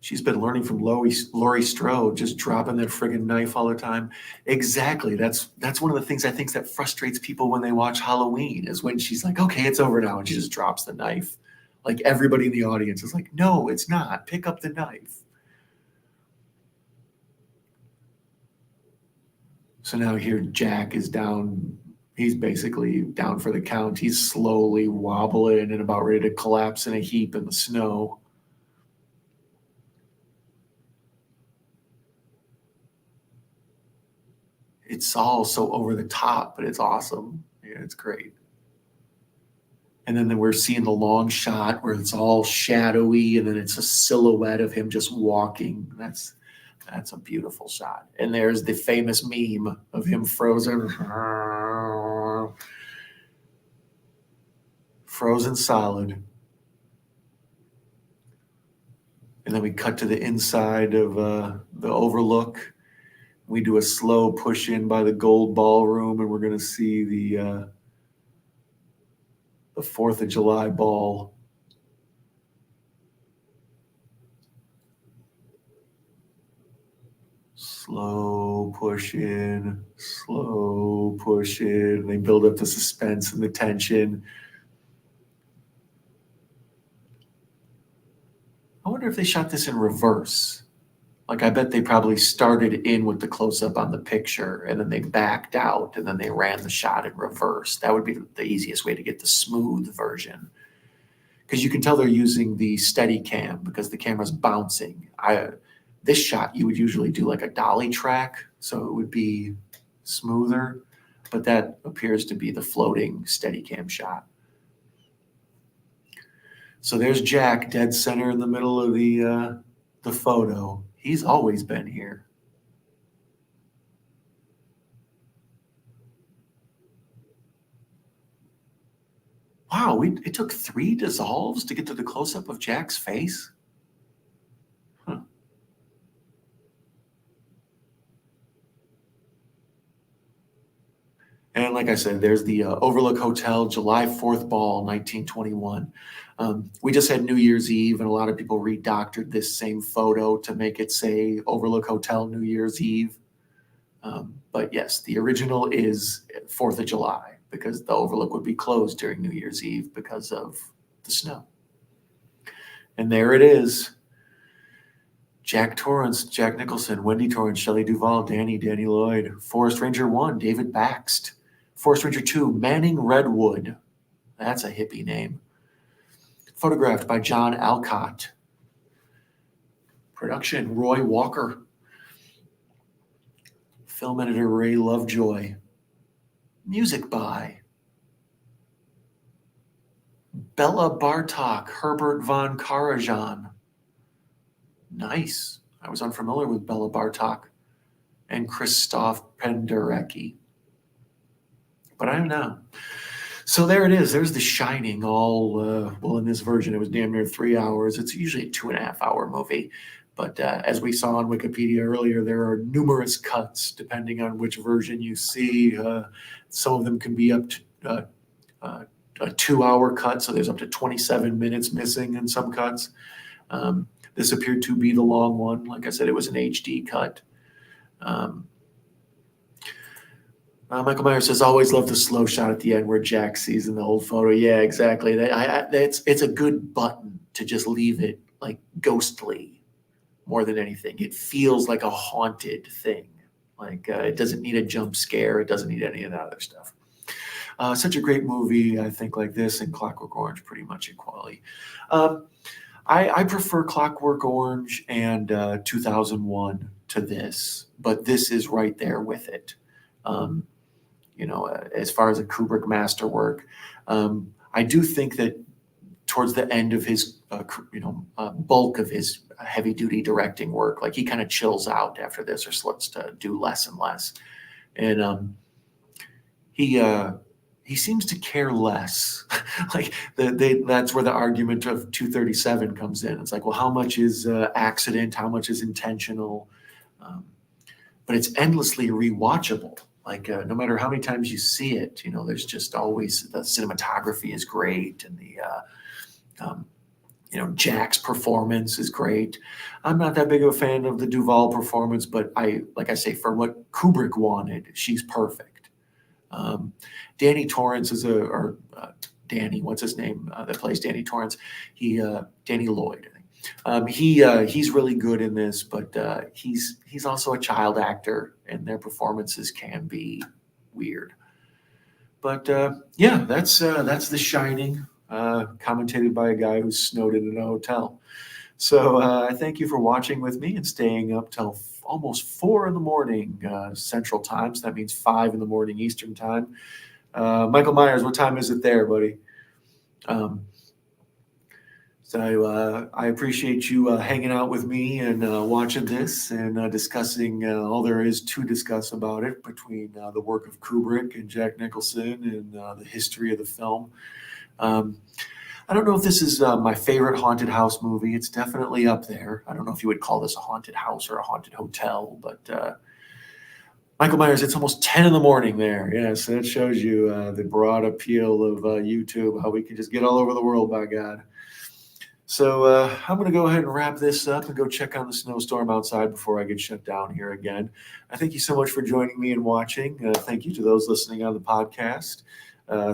She's been learning from Laurie Strode, just dropping that friggin' knife all the time. Exactly. That's one of the things I think that frustrates people when they watch Halloween is when she's like, okay, it's over now. And she just drops the knife. Like everybody in the audience is like, no, it's not. Pick up the knife. So now here Jack is down. He's basically down for the count. He's slowly wobbling and about ready to collapse in a heap in the snow. It's all so over the top, but it's awesome. Yeah, it's great. And then we're seeing the long shot where it's all shadowy, and then it's a silhouette of him just walking. That's a beautiful shot. And there's the famous meme of him frozen, frozen solid. And then we cut to the inside of the Overlook. We do a slow push in by the gold ballroom, and we're going to see the 4th of July ball. Slow push in, slow push in. They build up the suspense and the tension. I wonder if they shot this in reverse. Like, I bet they probably started in with the close up on the picture and then they backed out and then they ran the shot in reverse. That would be the easiest way to get the smooth version. Because you can tell they're using the steady cam because the camera's bouncing. This shot, you would usually do like a dolly track, so it would be smoother, but that appears to be the floating steady cam shot. So there's Jack, dead center in the middle of the photo. He's always been here. Wow, it took 3 dissolves to get to the close-up of Jack's face? Huh. And like I said, there's the Overlook Hotel, July 4th ball, 1921. We just had New Year's Eve, and a lot of people redoctored this same photo to make it say Overlook Hotel New Year's Eve. But yes, the original is 4th of July because the Overlook would be closed during New Year's Eve because of the snow. And there it is. Jack Torrance, Jack Nicholson, Wendy Torrance, Shelley Duvall, Danny Lloyd, Forest Ranger 1, David Baxt, Forest Ranger 2, Manning Redwood. That's a hippie name. Photographed by John Alcott. Production, Roy Walker. Film editor, Ray Lovejoy. Music by Bella Bartok, Herbert von Karajan. Nice. I was unfamiliar with Bela Bartok and Krzysztof Penderecki, but I am now. So there it is. There's The Shining. Well, in this version, it was damn near 3 hours. It's usually a 2.5 hour movie. But as we saw on Wikipedia earlier, there are numerous cuts depending on which version you see. Some of them can be up to a 2 hour cut, so there's up to 27 minutes missing in some cuts. This appeared to be the long one. Like I said, it was an HD cut. Michael Myers says, always love the slow shot at the end where Jack sees in the old photo. Yeah, exactly. It's a good button to just leave it like ghostly more than anything. It feels like a haunted thing. Like it doesn't need a jump scare. It doesn't need any of that other stuff. Such a great movie, I think, like this and Clockwork Orange, pretty much equally. I prefer Clockwork Orange and 2001 to this, but this is right there with it. As far as a Kubrick masterwork, I do think that towards the end of his, bulk of his heavy-duty directing work, like he kind of chills out after this or starts to do less and less, and he seems to care less. Like that's where the argument of 237 comes in. It's like, well, how much is accident? How much is intentional? But it's endlessly rewatchable. Like no matter how many times you see it, there's just always the cinematography is great, and the Jack's performance is great. I'm not that big of a fan of the Duvall performance, but like I say, for what Kubrick wanted, she's perfect. Danny Torrance is Danny, what's his name that plays Danny Torrance? Danny Lloyd, I think. He's really good in this, but he's also a child actor, and their performances can be weird. But yeah, that's The Shining, commentated by a guy who's snowed in a hotel. So I thank you for watching with me and staying up till almost 4 a.m. Central Time. So that means 5 a.m. Eastern Time. Michael Myers, what time is it there, buddy? So I appreciate you hanging out with me and watching this and discussing all there is to discuss about it between the work of Kubrick and Jack Nicholson and the history of the film. I don't know if this is my favorite haunted house movie. It's definitely up there. I don't know if you would call this a haunted house or a haunted hotel, but Michael Myers, it's almost 10 a.m. there. Yeah, so that shows you the broad appeal of YouTube, how we can just get all over the world, by God. So I'm going to go ahead and wrap this up and go check on the snowstorm outside before I get shut down here again. I thank you so much for joining me and watching. Thank you to those listening on the podcast.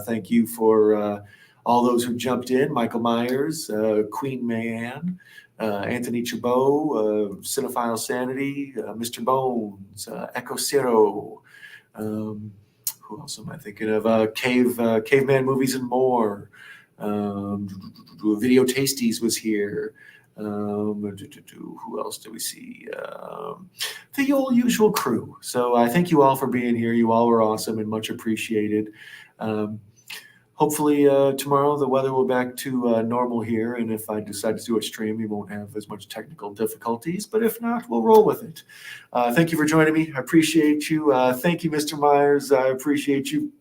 Thank you for all those who jumped in: Michael Myers, Queen Mayanne, Anthony Chabot, Cinephile Sanity, Mr. Bones, Echo Zero. Who else am I thinking of? Caveman Movies and More. Video Tasties was here. Who else do we see? The old usual crew. So I thank you all for being here. You all were awesome and much appreciated. Hopefully tomorrow the weather will be back to normal here, and if I decide to do a stream, we won't have as much technical difficulties, but if not, we'll roll with it. Thank you for joining me. I appreciate you. Thank you, Mr. Myers. I appreciate you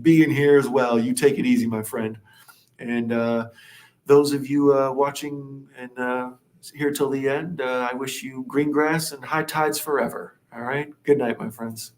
being here as well. You take it easy, my friend. And those of you watching and here till the end, I wish you green grass and high tides forever. All right? Good night, my friends.